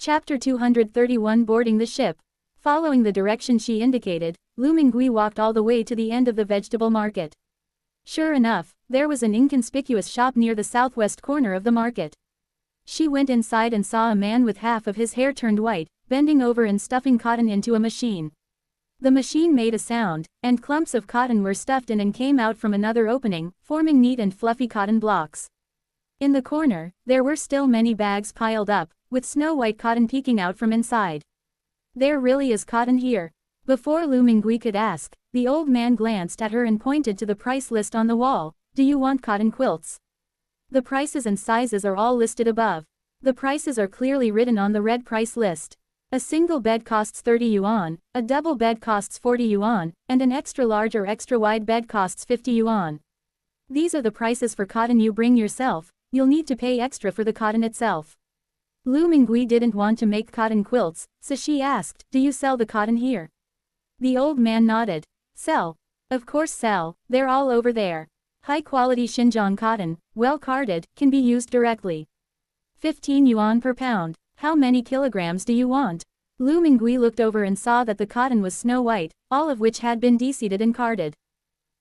Chapter 231 Boarding the Ship. Following the direction she indicated, Lu Mingui walked all the way to the end of the vegetable market. Sure enough, there was an inconspicuous shop near the southwest corner of the market. She went inside and saw a man with half of his hair turned white, bending over and stuffing cotton into a machine. The machine made a sound, and clumps of cotton were stuffed in and came out from another opening, forming neat and fluffy cotton blocks. In the corner, there were still many bags piled up, with snow-white cotton peeking out from inside. There really is cotton here. Before Lu Mingui could ask, the old man glanced at her and pointed to the price list on the wall. Do you want cotton quilts? The prices and sizes are all listed above. The prices are clearly written on the red price list. A single bed costs 30 yuan, a double bed costs 40 yuan, and an extra large or extra wide bed costs 50 yuan. These are the prices for cotton you bring yourself. You'll need to pay extra for the cotton itself. Lu Mingui didn't want to make cotton quilts, so she asked, do you sell the cotton here? The old man nodded. Sell. Of course sell, they're all over there. High-quality Xinjiang cotton, well-carded, can be used directly. 15 yuan per pound. How many kilograms do you want? Lu Mingui looked over and saw that the cotton was snow-white, all of which had been deseeded and carded.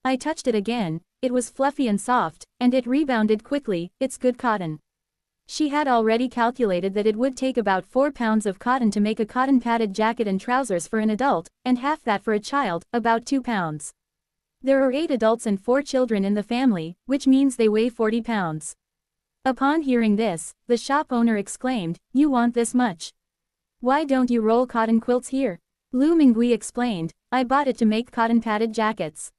I touched it again, it was fluffy and soft, and it rebounded quickly. It's good cotton. She had already calculated that it would take about 4 pounds of cotton to make a cotton-padded jacket and trousers for an adult, and half that for a child, about 2 pounds. There are 8 adults and 4 children in the family, which means they weigh 40 pounds. Upon hearing this, the shop owner exclaimed, you want this much? Why don't you roll cotton quilts here? Lu Mingui explained, I bought it to make cotton-padded jackets.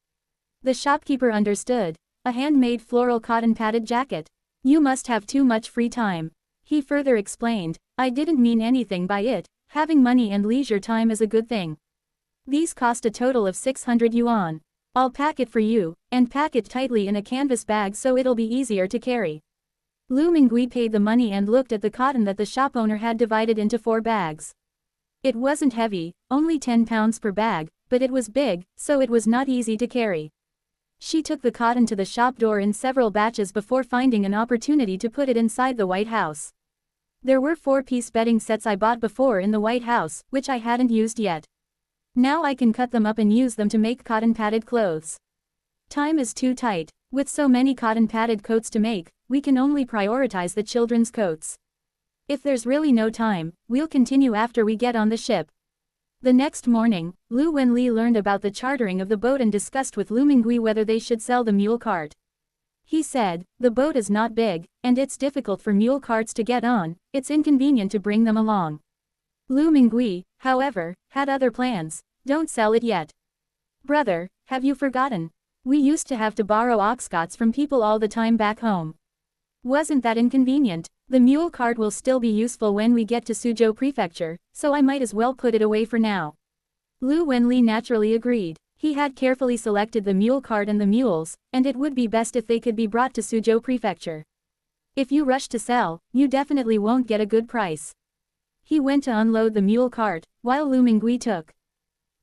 The shopkeeper understood. A handmade floral cotton-padded jacket. You must have too much free time. He further explained, I didn't mean anything by it, having money and leisure time is a good thing. These cost a total of 600 yuan. I'll pack it for you, and pack it tightly in a canvas bag so it'll be easier to carry. Lu Mingui paid the money and looked at the cotton that the shop owner had divided into 4 bags. It wasn't heavy, only 10 pounds per bag, but it was big, so it was not easy to carry. She took the cotton to the shop door in several batches before finding an opportunity to put it inside the White House. There were 4-piece bedding sets I bought before in the White House, which I hadn't used yet. Now I can cut them up and use them to make cotton-padded clothes. Time is too tight. With so many cotton-padded coats to make, we can only prioritize the children's coats. If there's really no time, we'll continue after we get on the ship. The next morning, Lu Wenli learned about the chartering of the boat and discussed with Lu Mingui whether they should sell the mule cart. He said, the boat is not big, and it's difficult for mule carts to get on, it's inconvenient to bring them along. Lu Mingui, however, had other plans. Don't sell it yet. Brother, have you forgotten? We used to have to borrow oxcots from people all the time back home. Wasn't that inconvenient? The mule cart will still be useful when we get to Suzhou Prefecture, so I might as well put it away for now. Lu Wenli naturally agreed. He had carefully selected the mule cart and the mules, and it would be best if they could be brought to Suzhou Prefecture. If you rush to sell, you definitely won't get a good price. He went to unload the mule cart, while Lu Mingui took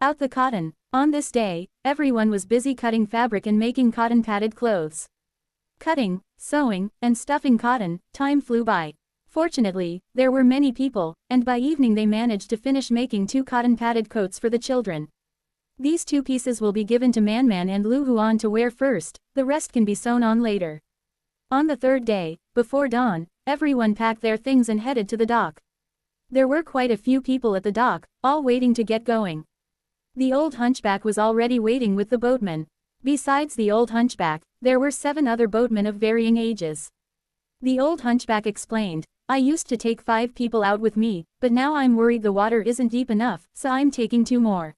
out the cotton. On this day, everyone was busy cutting fabric and making cotton-padded clothes. Cutting, sewing, and stuffing cotton, time flew by. Fortunately, there were many people, and by evening they managed to finish making 2 cotton-padded coats for the children. These 2 pieces will be given to Manman and Lu Huan to wear first, the rest can be sewn on later. On the 3rd day, before dawn, everyone packed their things and headed to the dock. There were quite a few people at the dock, all waiting to get going. The old hunchback was already waiting with the boatmen. Besides the old hunchback, there were 7 other boatmen of varying ages. The old hunchback explained, I used to take 5 people out with me, but now I'm worried the water isn't deep enough, so I'm taking 2 more.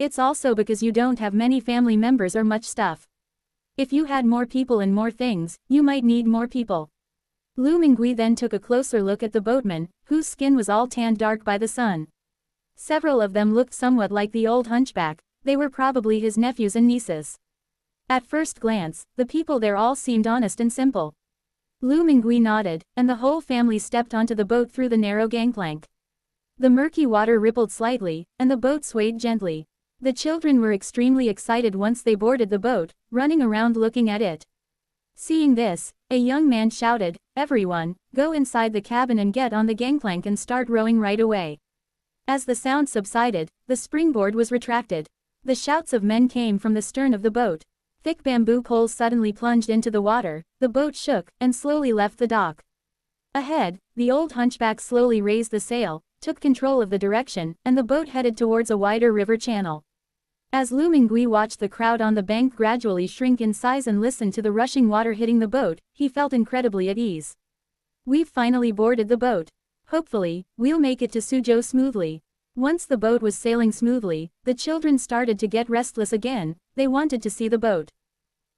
It's also because you don't have many family members or much stuff. If you had more people and more things, you might need more people. Lu Mingui then took a closer look at the boatmen, whose skin was all tanned dark by the sun. Several of them looked somewhat like the old hunchback, they were probably his nephews and nieces. At first glance, the people there all seemed honest and simple. Lu Mingui nodded, and the whole family stepped onto the boat through the narrow gangplank. The murky water rippled slightly, and the boat swayed gently. The children were extremely excited once they boarded the boat, running around looking at it. Seeing this, A young man shouted, "Everyone, go inside the cabin and get on the gangplank and start rowing right away." As the sound subsided, the springboard was retracted. The shouts of men came from the stern of the boat. Thick bamboo poles suddenly plunged into the water, the boat shook, and slowly left the dock. Ahead, the old hunchback slowly raised the sail, took control of the direction, and the boat headed towards a wider river channel. As Lu Mingui watched the crowd on the bank gradually shrink in size and listened to the rushing water hitting the boat, he felt incredibly at ease. "We've finally boarded the boat. Hopefully, we'll make it to Suzhou smoothly." Once the boat was sailing smoothly, the children started to get restless again. They wanted to see the boat.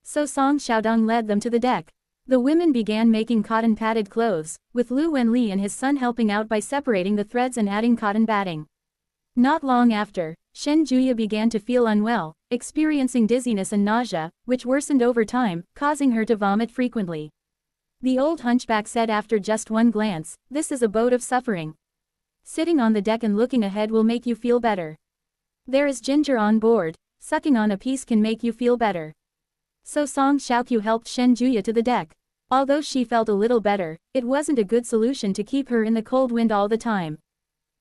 So Song Xiaodong led them to the deck. The women began making cotton-padded clothes, with Lu Wenli and his son helping out by separating the threads and adding cotton batting. Not long after, Shen Juya began to feel unwell, experiencing dizziness and nausea, which worsened over time, causing her to vomit frequently. The old hunchback said after just one glance, "This is a boat of suffering. Sitting on the deck and looking ahead will make you feel better. There is ginger on board, sucking on a piece can make you feel better." So Song Xiaoqiu helped Shen Juya to the deck. Although she felt a little better, it wasn't a good solution to keep her in the cold wind all the time.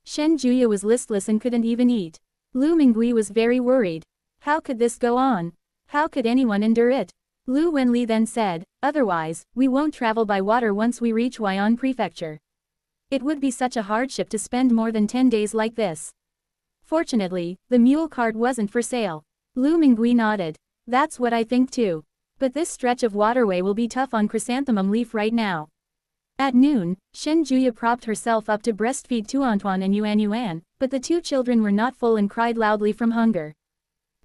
Shen Juya was listless and couldn't even eat. Lu Mingui was very worried. How could this go on? How could anyone endure it? Lu Wenli then said, "Otherwise, we won't travel by water once we reach Huai'an Prefecture. It would be such a hardship to spend more than 10 days like this." Fortunately, the mule cart wasn't for sale. Lu Mingui nodded. "That's what I think too. But this stretch of waterway will be tough on Chrysanthemum Leaf right now." At noon, Shen Juya propped herself up to breastfeed Tuantuan and Yuan Yuan, but the two children were not full and cried loudly from hunger.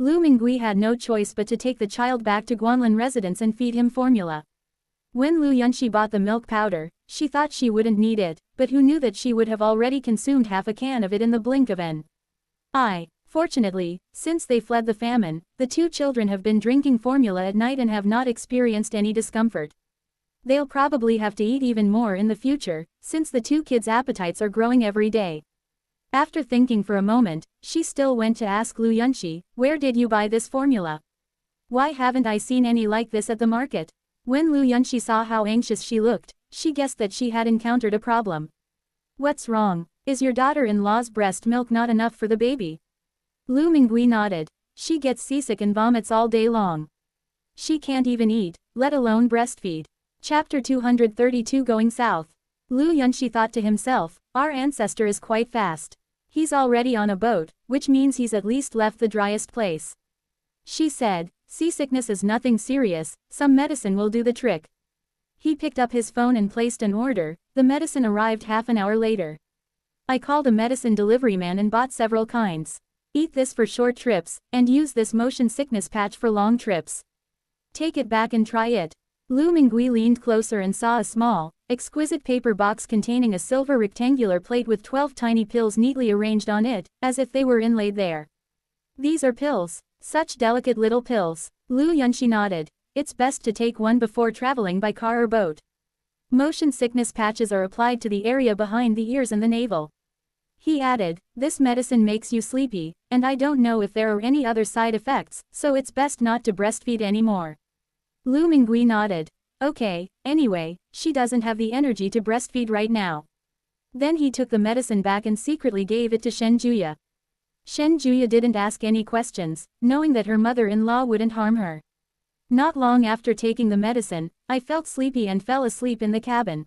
Lu Mingui had no choice but to take the child back to Guanlin residence and feed him formula. When Lu Yunxi bought the milk powder, she thought she wouldn't need it, but who knew that she would have already consumed half a can of it in the blink of an eye. Fortunately, since they fled the famine, the two children have been drinking formula at night and have not experienced any discomfort. They'll probably have to eat even more in the future, since the two kids' appetites are growing every day. After thinking for a moment, she still went to ask Lu Yunxi, "Where did you buy this formula? Why haven't I seen any like this at the market?" When Lu Yunxi saw how anxious she looked, she guessed that she had encountered a problem. "What's wrong? Is your daughter-in-law's breast milk not enough for the baby?" Lu Mingui nodded. "She gets seasick and vomits all day long. She can't even eat, let alone breastfeed." Chapter 232 Going South. Lu Yunxi thought to himself, "Our ancestor is quite fast. He's already on a boat, which means he's at least left the driest place." She said, "Seasickness is nothing serious, some medicine will do the trick." He picked up his phone and placed an order. The medicine arrived half an hour later. "I called a medicine delivery man and bought several kinds. Eat this for short trips, and use this motion sickness patch for long trips. Take it back and try it." Lu Mingui leaned closer and saw a small, exquisite paper box containing a silver rectangular plate with 12 tiny pills neatly arranged on it, as if they were inlaid there. "These are pills. Such delicate little pills." Lu Yunxi nodded. "It's best to take one before traveling by car or boat. Motion sickness patches are applied to the area behind the ears and the navel." He added, "This medicine makes you sleepy, and I don't know if there are any other side effects, so it's best not to breastfeed anymore." Lu Mingui nodded. "Okay, anyway, she doesn't have the energy to breastfeed right now." Then he took the medicine back and secretly gave it to Shen Juya. Shen Juya didn't ask any questions, knowing that her mother-in-law wouldn't harm her. "Not long after taking the medicine, I felt sleepy and fell asleep in the cabin.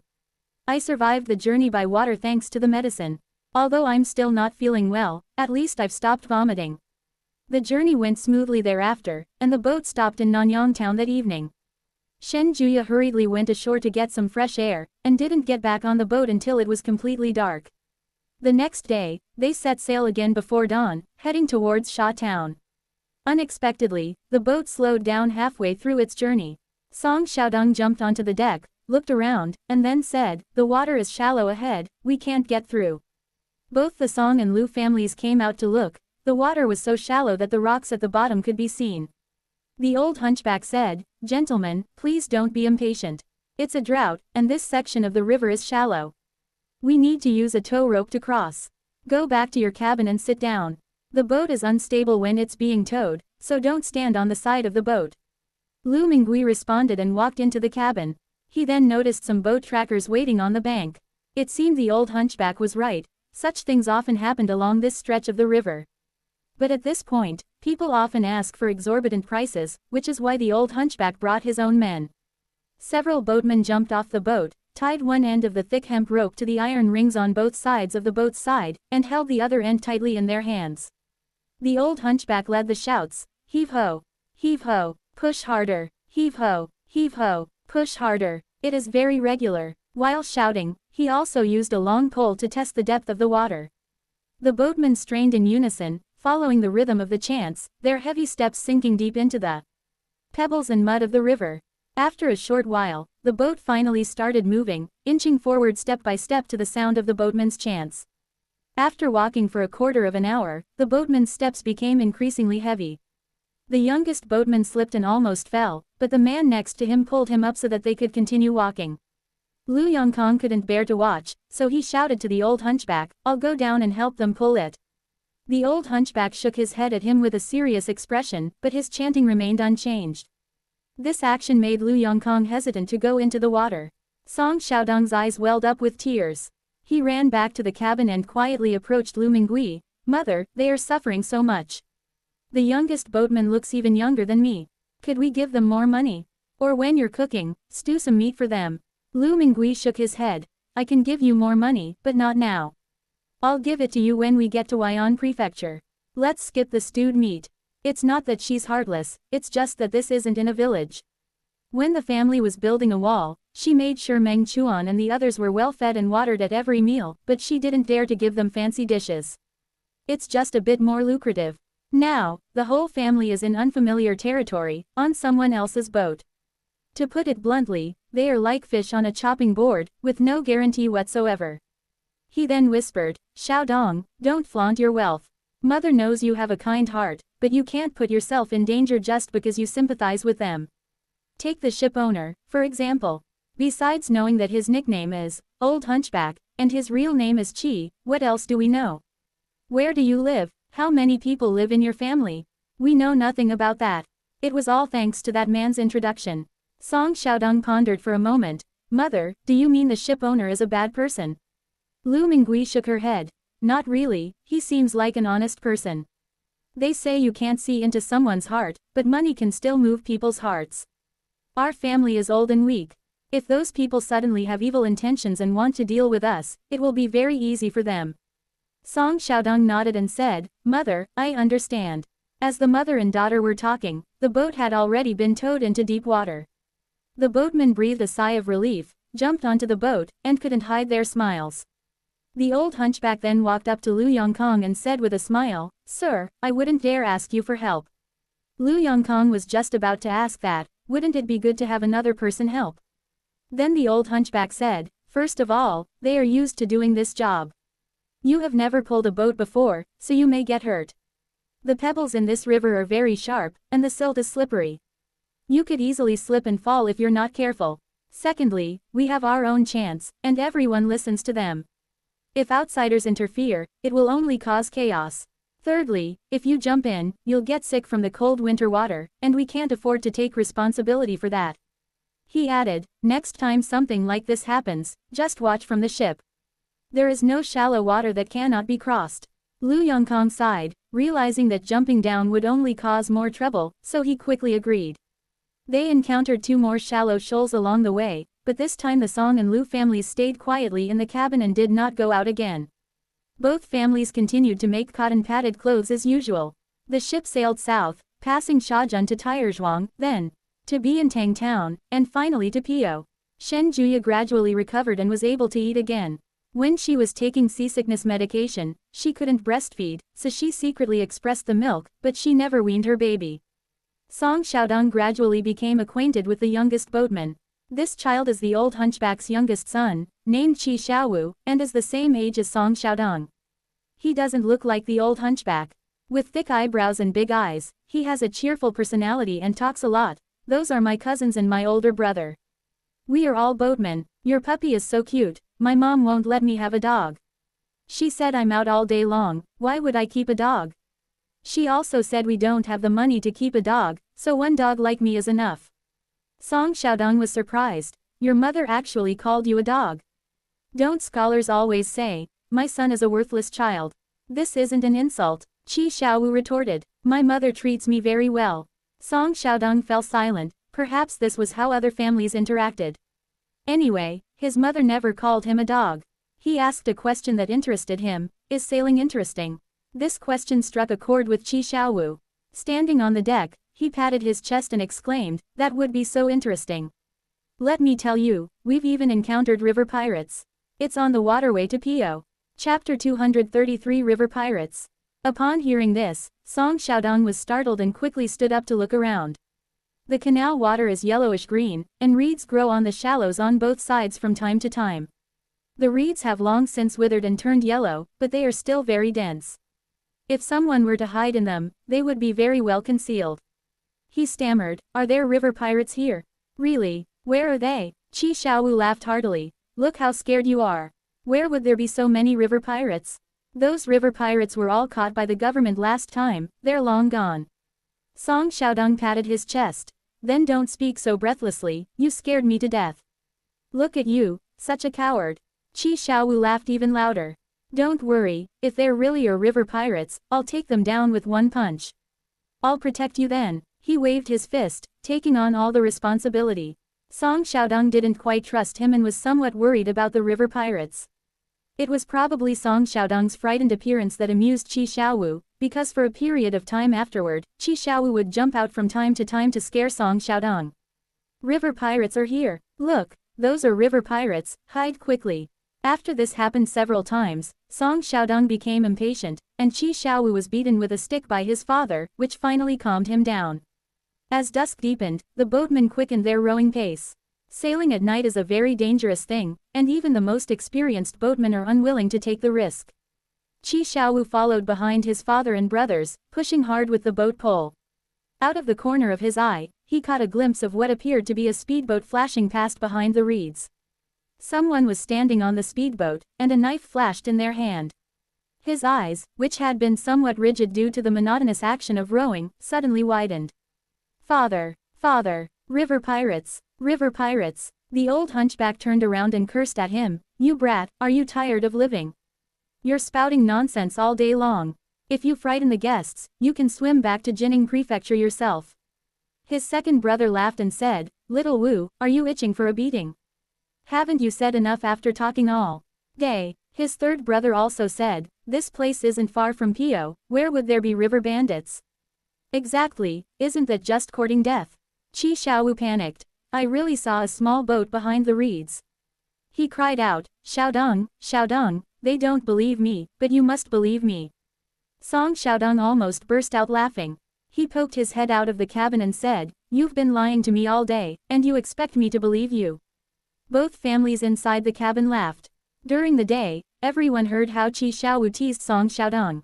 I survived the journey by water thanks to the medicine. Although I'm still not feeling well, at least I've stopped vomiting." The journey went smoothly thereafter, and the boat stopped in Nanyang town that evening. Shen Juya hurriedly went ashore to get some fresh air, and didn't get back on the boat until it was completely dark. The next day, they set sail again before dawn, heading towards Sha town. Unexpectedly, the boat slowed down halfway through its journey. Song Xiaodong jumped onto the deck, looked around, and then said, "The water is shallow ahead, we can't get through." Both the Song and Lu families came out to look. The water was so shallow that the rocks at the bottom could be seen. The old hunchback said, "Gentlemen, please don't be impatient. It's a drought, and this section of the river is shallow. We need to use a tow rope to cross. Go back to your cabin and sit down. The boat is unstable when it's being towed, so don't stand on the side of the boat." Lu Mingui responded and walked into the cabin. He then noticed some boat trackers waiting on the bank. It seemed the old hunchback was right, such things often happened along this stretch of the river. But at this point, people often ask for exorbitant prices, which is why the old hunchback brought his own men. Several boatmen jumped off the boat, tied one end of the thick hemp rope to the iron rings on both sides of the boat's side, and held the other end tightly in their hands. The old hunchback led the shouts, "Heave ho! Heave ho! Push harder! Heave ho! Heave ho! Push harder!" It is very regular. While shouting, he also used a long pole to test the depth of the water. The boatmen strained in unison, following the rhythm of the chants, their heavy steps sinking deep into the pebbles and mud of the river. After a short while, the boat finally started moving, inching forward step by step to the sound of the boatmen's chants. After walking for a quarter of an hour, the boatmen's steps became increasingly heavy. The youngest boatman slipped and almost fell, but the man next to him pulled him up so that they could continue walking. Lu Yongkong couldn't bear to watch, so he shouted to the old hunchback, "I'll go down and help them pull it." The old hunchback shook his head at him with a serious expression, but his chanting remained unchanged. This action made Lu Yongkong hesitant to go into the water. Song Xiaodong's eyes welled up with tears. He ran back to the cabin and quietly approached Lu Mingui. "Mother, they are suffering so much. The youngest boatman looks even younger than me. Could we give them more money? Or when you're cooking, stew some meat for them?" Lu Mingui shook his head. "I can give you more money, but not now. I'll give it to you when we get to Huai'an Prefecture. Let's skip the stewed meat. It's not that she's heartless, it's just that this isn't in a village." When the family was building a wall, she made sure Meng Chuan and the others were well fed and watered at every meal, but she didn't dare to give them fancy dishes. It's just a bit more lucrative. Now, the whole family is in unfamiliar territory, on someone else's boat. To put it bluntly, they are like fish on a chopping board, with no guarantee whatsoever. He then whispered, "Xiaodong, don't flaunt your wealth. Mother knows you have a kind heart, but you can't put yourself in danger just because you sympathize with them. Take the ship owner, for example. Besides knowing that his nickname is Old Hunchback, and his real name is Chi, what else do we know? Where do you live? How many people live in your family? We know nothing about that. It was all thanks to that man's introduction." Song Xiaodong pondered for a moment. "Mother, do you mean the ship owner is a bad person?" Lu Mingui shook her head. "Not really, he seems like an honest person. They say you can't see into someone's heart, but money can still move people's hearts. Our family is old and weak. If those people suddenly have evil intentions and want to deal with us, it will be very easy for them." Song Xiaodong nodded and said, "Mother, I understand." As the mother and daughter were talking, the boat had already been towed into deep water. The boatmen breathed a sigh of relief, jumped onto the boat, and couldn't hide their smiles. The old hunchback then walked up to Lu Yongkong and said with a smile, "Sir, I wouldn't dare ask you for help." Lu Yongkong was just about to ask that, "Wouldn't it be good to have another person help?" Then the old hunchback said, "First of all, they are used to doing this job. You have never pulled a boat before, so you may get hurt. The pebbles in this river are very sharp, and the silt is slippery. You could easily slip and fall if you're not careful. Secondly, we have our own chants, and everyone listens to them. If outsiders interfere, it will only cause chaos. Thirdly, if you jump in, you'll get sick from the cold winter water, and we can't afford to take responsibility for that." He added, "Next time something like this happens, just watch from the ship. There is no shallow water that cannot be crossed." Lu Yongkong sighed, realizing that jumping down would only cause more trouble, so he quickly agreed. They encountered 2 more shallow shoals along the way, but this time the Song and Lu families stayed quietly in the cabin and did not go out again. Both families continued to make cotton-padded clothes as usual. The ship sailed south, passing Shajun to Taiyuan, then to Biantang town, and finally to Pio. Shen Juya gradually recovered and was able to eat again. When she was taking seasickness medication, she couldn't breastfeed, so she secretly expressed the milk, but she never weaned her baby. Song Xiaodong gradually became acquainted with the youngest boatman. This child is the old hunchback's youngest son, named Qi Xiaowu, and is the same age as Song Xiaodong. He doesn't look like the old hunchback. With thick eyebrows and big eyes, he has a cheerful personality and talks a lot. "Those are my cousins and my older brother. We are all boatmen. Your puppy is so cute. My mom won't let me have a dog. She said I'm out all day long, why would I keep a dog? She also said we don't have the money to keep a dog, so one dog like me is enough." Song Xiaodong was surprised. Your mother actually called you a dog. Don't scholars always say, my son is a worthless child? This isn't an insult, Qi Xiaowu retorted. My mother treats me very well. Song Xiaodong fell silent, perhaps this was how other families interacted. Anyway, his mother never called him a dog. He asked a question that interested him, is sailing interesting? This question struck a chord with Qi Xiaowu. Standing on the deck, he patted his chest and exclaimed, that would be so interesting. Let me tell you, we've even encountered river pirates. It's on the waterway to Pio. Chapter 233 River Pirates. Upon hearing this, Song Xiaodong was startled and quickly stood up to look around. The canal water is yellowish-green, and reeds grow on the shallows on both sides from time to time. The reeds have long since withered and turned yellow, but they are still very dense. If someone were to hide in them, they would be very well concealed. He stammered, are there river pirates here? Really? Where are they? Qi Xiaowu laughed heartily. Look how scared you are. Where would there be so many river pirates? Those river pirates were all caught by the government last time, they're long gone. Song Xiaodong patted his chest. Then don't speak so breathlessly, you scared me to death. Look at you, such a coward. Qi Xiaowu laughed even louder. Don't worry, if there really are river pirates, I'll take them down with one punch. I'll protect you then. He waved his fist, taking on all the responsibility. Song Xiaodong didn't quite trust him and was somewhat worried about the river pirates. It was probably Song Xiaodong's frightened appearance that amused Qi Xiaowu, because for a period of time afterward, Qi Xiaowu would jump out from time to scare Song Xiaodong. River pirates are here. Look, those are river pirates, hide quickly. After this happened several times, Song Xiaodong became impatient, and Qi Xiaowu was beaten with a stick by his father, which finally calmed him down. As dusk deepened, the boatmen quickened their rowing pace. Sailing at night is a very dangerous thing, and even the most experienced boatmen are unwilling to take the risk. Qi Xiaowu followed behind his father and brothers, pushing hard with the boat pole. Out of the corner of his eye, he caught a glimpse of what appeared to be a speedboat flashing past behind the reeds. Someone was standing on the speedboat, and a knife flashed in their hand. His eyes, which had been somewhat rigid due to the monotonous action of rowing, suddenly widened. Father! Father! River pirates! River pirates! The old hunchback turned around and cursed at him. You brat, are you tired of living? You're spouting nonsense all day long. If you frighten the guests, you can swim back to Jining Prefecture yourself. His second brother laughed and said, Little Wu, are you itching for a beating? Haven't you said enough after talking all day? His third brother also said, this place isn't far from Pio, where would there be river bandits? Exactly, isn't that just courting death? Qi Xiaowu panicked. I really saw a small boat behind the reeds. He cried out, Xiaodong, Xiaodong, they don't believe me, but you must believe me. Song Xiaodong almost burst out laughing. He poked his head out of the cabin and said, you've been lying to me all day, and you expect me to believe you. Both families inside the cabin laughed. During the day, everyone heard how Qi Xiaowu teased Song Xiaodong.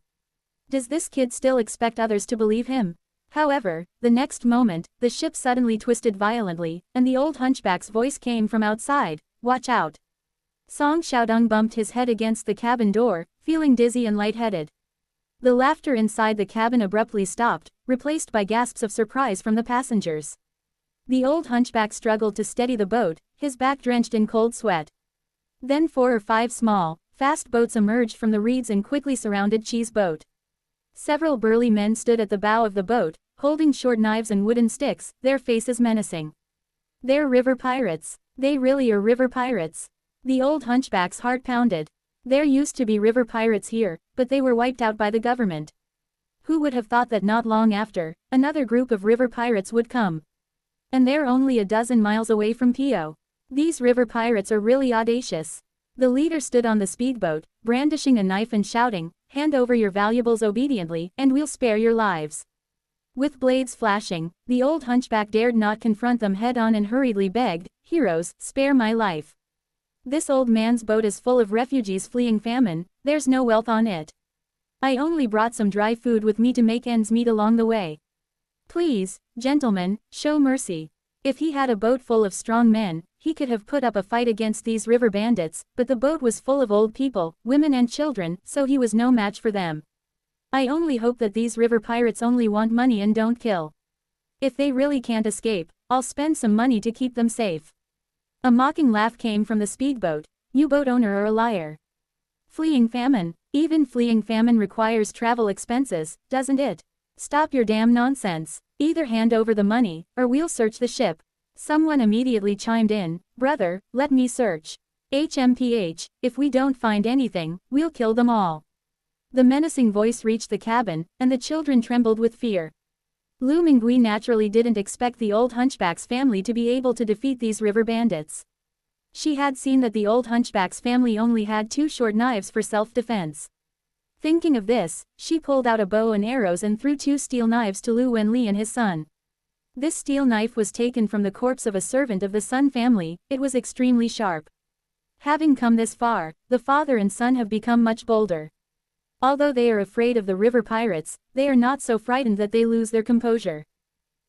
Does this kid still expect others to believe him? However, the next moment, the ship suddenly twisted violently, and the old hunchback's voice came from outside, watch out. Song Xiaodong bumped his head against the cabin door, feeling dizzy and lightheaded. The laughter inside the cabin abruptly stopped, replaced by gasps of surprise from the passengers. The old hunchback struggled to steady the boat, his back drenched in cold sweat. Then 4 or 5 small, fast boats emerged from the reeds and quickly surrounded Qi's boat. Several burly men stood at the bow of the boat, holding short knives and wooden sticks, their faces menacing. They're river pirates. They really are river pirates. The old hunchback's heart pounded. There used to be river pirates here, but they were wiped out by the government. Who would have thought that not long after, another group of river pirates would come? And they're only a dozen miles away from Pio. These river pirates are really audacious. The leader stood on the speedboat, brandishing a knife and shouting, hand over your valuables obediently, and we'll spare your lives. With blades flashing, the old hunchback dared not confront them head-on and hurriedly begged, heroes, spare my life. This old man's boat is full of refugees fleeing famine, there's no wealth on it. I only brought some dry food with me to make ends meet along the way. Please, gentlemen, show mercy. If he had a boat full of strong men, he could have put up a fight against these river bandits, but the boat was full of old people, women and children, so he was no match for them. I only hope that these river pirates only want money and don't kill. If they really can't escape, I'll spend some money to keep them safe. A mocking laugh came from the speedboat. You boat owner are a liar. Fleeing famine. Even fleeing famine requires travel expenses, doesn't it? Stop your damn nonsense. Either hand over the money, or we'll search the ship. Someone immediately chimed in, brother, let me search. HMPH, if we don't find anything, we'll kill them all. The menacing voice reached the cabin, and the children trembled with fear. Lu Mingui naturally didn't expect the old hunchback's family to be able to defeat these river bandits. She had seen that the old hunchback's family only had 2 short knives for self-defense. Thinking of this, she pulled out a bow and arrows and threw 2 steel knives to Lu Wenli and his son. This steel knife was taken from the corpse of a servant of the Sun family. It was extremely sharp. Having come this far, the father and son have become much bolder. Although they are afraid of the river pirates, they are not so frightened that they lose their composure.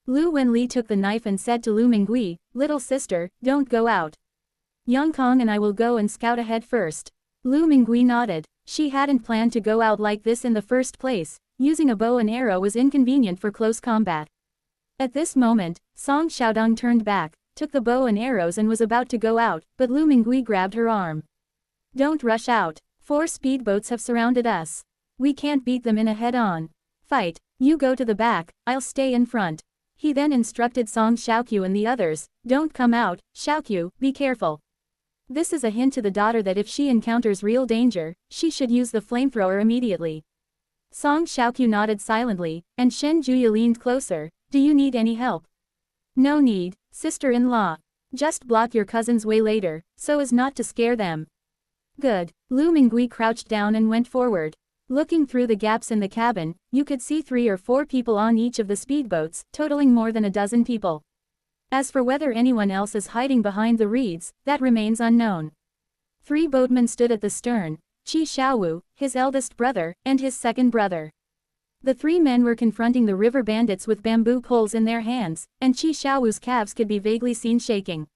Lu Wenli took the knife and said to Lu Mingui, little sister, don't go out. Yang Kong and I will go and scout ahead first. Lu Mingui nodded. She hadn't planned to go out like this in the first place. Using a bow and arrow was inconvenient for close combat. At this moment, Song Xiaodong turned back, took the bow and arrows and was about to go out, but Lu Mingui grabbed her arm. Don't rush out. 4 speedboats have surrounded us. We can't beat them in a head-on fight. You go to the back, I'll stay in front. He then instructed Song Xiaoqiu and the others, don't come out, Xiaoqiu, be careful. This is a hint to the daughter that if she encounters real danger, she should use the flamethrower immediately. Song Xiaoqiu nodded silently, and Shen Juya leaned closer. Do you need any help? No need, sister-in-law. Just block your cousin's way later, so as not to scare them. Good. Lu Mingui crouched down and went forward. Looking through the gaps in the cabin, you could see 3 or 4 people on each of the speedboats, totaling more than a dozen people. As for whether anyone else is hiding behind the reeds, that remains unknown. 3 boatmen stood at the stern, Qi Xiaowu, his eldest brother, and his second brother. The 3 men were confronting the river bandits with bamboo poles in their hands, and Qi Xiaowu's calves could be vaguely seen shaking.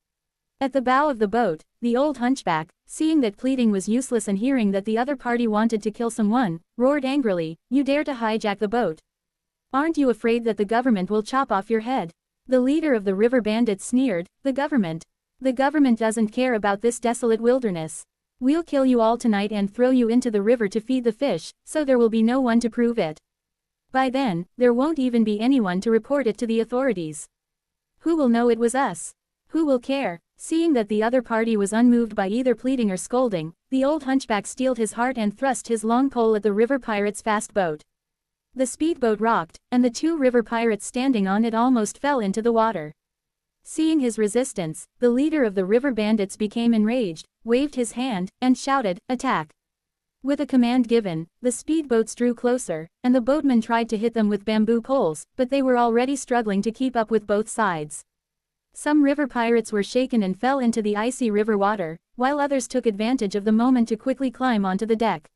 At the bow of the boat, the old hunchback, seeing that pleading was useless and hearing that the other party wanted to kill someone, roared angrily, you dare to hijack the boat. Aren't you afraid that the government will chop off your head? The leader of the river bandits sneered, the government? The government doesn't care about this desolate wilderness. We'll kill you all tonight and throw you into the river to feed the fish, so there will be no one to prove it. By then, there won't even be anyone to report it to the authorities. Who will know it was us? Who will care? Seeing that the other party was unmoved by either pleading or scolding, the old hunchback steeled his heart and thrust his long pole at the river pirate's fast boat. The speedboat rocked, and the 2 river pirates standing on it almost fell into the water. Seeing his resistance, the leader of the river bandits became enraged, waved his hand, and shouted, attack. With a command given, the speedboats drew closer, and the boatmen tried to hit them with bamboo poles, but they were already struggling to keep up with both sides. Some river pirates were shaken and fell into the icy river water, while others took advantage of the moment to quickly climb onto the deck.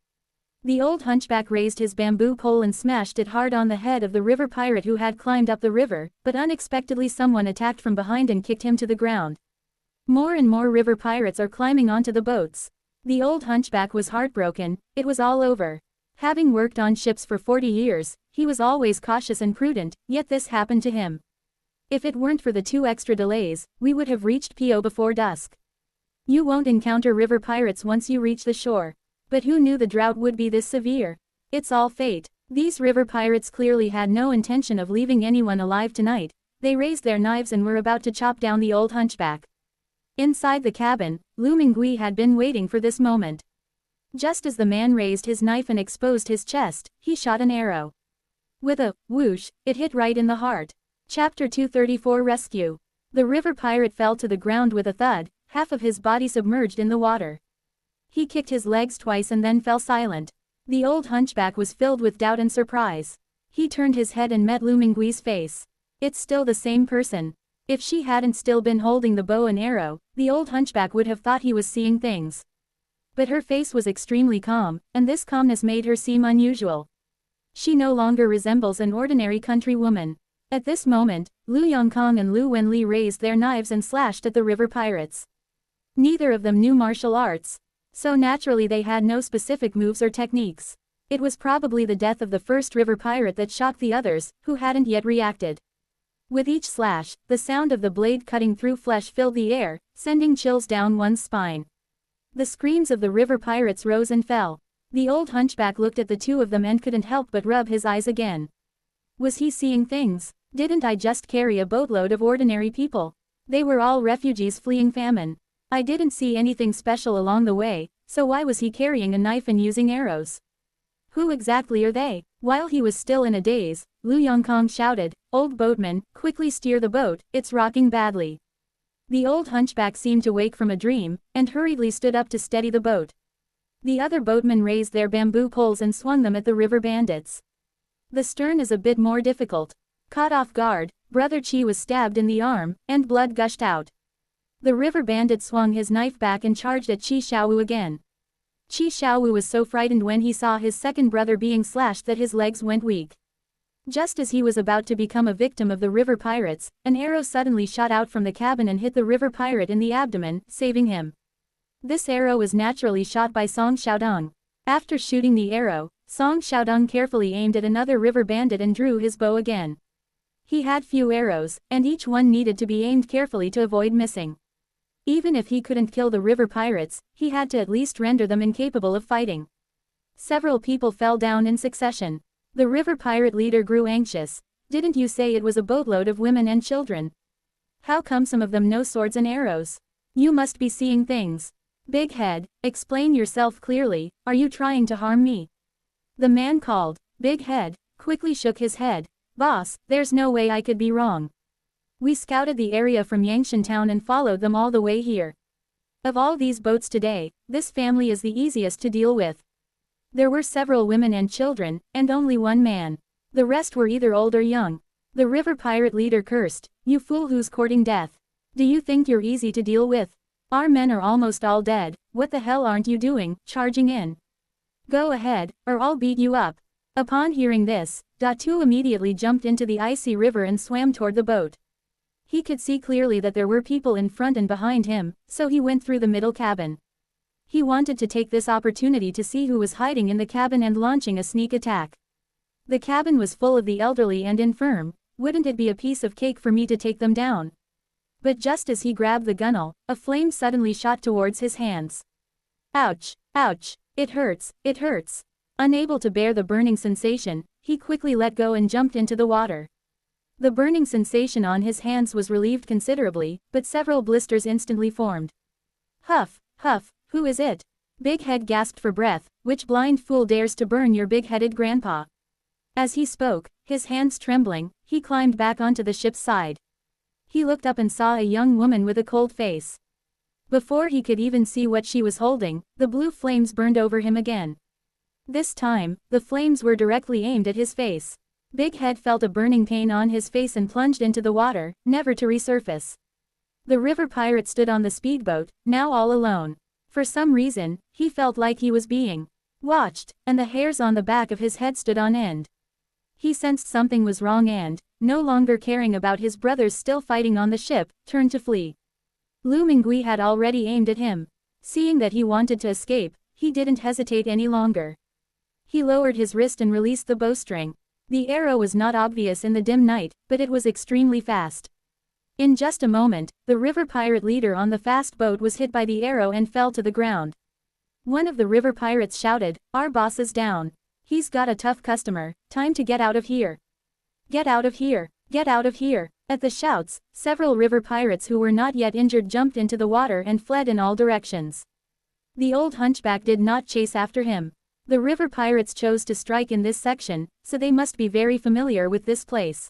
The old hunchback raised his bamboo pole and smashed it hard on the head of the river pirate who had climbed up the river, but unexpectedly someone attacked from behind and kicked him to the ground. More and more river pirates are climbing onto the boats. The old hunchback was heartbroken. It was all over. Having worked on ships for 40 years, he was always cautious and prudent, yet this happened to him. If it weren't for the 2 extra delays, we would have reached Po before dusk. You won't encounter river pirates once you reach the shore. But who knew the drought would be this severe? It's all fate. These river pirates clearly had no intention of leaving anyone alive tonight. They raised their knives and were about to chop down the old hunchback. Inside the cabin, Lu Mingui had been waiting for this moment. Just as the man raised his knife and exposed his chest, he shot an arrow. With a whoosh, it hit right in the heart. Chapter 234 Rescue. The river pirate fell to the ground with a thud, half of his body submerged in the water. He kicked his legs twice and then fell silent. The old hunchback was filled with doubt and surprise. He turned his head and met Lu Mingui's face. It's still the same person. If she hadn't still been holding the bow and arrow, the old hunchback would have thought he was seeing things. But her face was extremely calm, and this calmness made her seem unusual. She no longer resembles an ordinary country woman. At this moment, Lu Yongkong and Lu Wenli raised their knives and slashed at the river pirates. Neither of them knew martial arts. So naturally they had no specific moves or techniques. It was probably the death of the first river pirate that shocked the others, who hadn't yet reacted. With each slash, the sound of the blade cutting through flesh filled the air, sending chills down one's spine. The screams of the river pirates rose and fell. The old hunchback looked at the two of them and couldn't help but rub his eyes again. Was he seeing things? Didn't I just carry a boatload of ordinary people? They were all refugees fleeing famine. I didn't see anything special along the way, so why was he carrying a knife and using arrows? Who exactly are they? While he was still in a daze, Lu Yongkong shouted, "Old boatman, quickly steer the boat, it's rocking badly." The old hunchback seemed to wake from a dream, and hurriedly stood up to steady the boat. The other boatmen raised their bamboo poles and swung them at the river bandits. The stern is a bit more difficult. Caught off guard, Brother Chi was stabbed in the arm, and blood gushed out. The river bandit swung his knife back and charged at Chi Xiaowu again. Chi Xiaowu was so frightened when he saw his second brother being slashed that his legs went weak. Just as he was about to become a victim of the river pirates, an arrow suddenly shot out from the cabin and hit the river pirate in the abdomen, saving him. This arrow was naturally shot by Song Xiaodong. After shooting the arrow, Song Xiaodong carefully aimed at another river bandit and drew his bow again. He had few arrows, and each one needed to be aimed carefully to avoid missing. Even if he couldn't kill the river pirates, he had to at least render them incapable of fighting. Several people fell down in succession. The river pirate leader grew anxious. "Didn't you say it was a boatload of women and children? How come some of them no swords and arrows? You must be seeing things. Big head, explain yourself clearly, are you trying to harm me?" The man called. Big head quickly shook his head. "Boss, there's no way I could be wrong. We scouted the area from Yangshan town and followed them all the way here. Of all these boats today, this family is the easiest to deal with. There were several women and children, and only one man. The rest were either old or young." The river pirate leader cursed, "You fool who's courting death. Do you think you're easy to deal with? Our men are almost all dead, what the hell aren't you doing, charging in? Go ahead, or I'll beat you up." Upon hearing this, Datu immediately jumped into the icy river and swam toward the boat. He could see clearly that there were people in front and behind him, so he went through the middle cabin. He wanted to take this opportunity to see who was hiding in the cabin and launching a sneak attack. The cabin was full of the elderly and infirm. Wouldn't it be a piece of cake for me to take them down? But just as he grabbed the gunwale, a flame suddenly shot towards his hands. Ouch! Ouch! It hurts, it hurts! Unable to bear the burning sensation, he quickly let go and jumped into the water. The burning sensation on his hands was relieved considerably, but several blisters instantly formed. Huff, huff, who is it? Big Head gasped for breath. "Which blind fool dares to burn your big-headed grandpa?" As he spoke, his hands trembling, he climbed back onto the ship's side. He looked up and saw a young woman with a cold face. Before he could even see what she was holding, the blue flames burned over him again. This time, the flames were directly aimed at his face. Big Head felt a burning pain on his face and plunged into the water, never to resurface. The river pirate stood on the speedboat, now all alone. For some reason, he felt like he was being watched, and the hairs on the back of his head stood on end. He sensed something was wrong and, no longer caring about his brothers still fighting on the ship, turned to flee. Lu Mingui had already aimed at him. Seeing that he wanted to escape, he didn't hesitate any longer. He lowered his wrist and released the bowstring. The arrow was not obvious in the dim night, but it was extremely fast. In just a moment, the river pirate leader on the fast boat was hit by the arrow and fell to the ground. One of the river pirates shouted, "Our boss is down. He's got a tough customer, time to get out of here. Get out of here, get out of here." At the shouts, several river pirates who were not yet injured jumped into the water and fled in all directions. The old hunchback did not chase after him. The river pirates chose to strike in this section, so they must be very familiar with this place.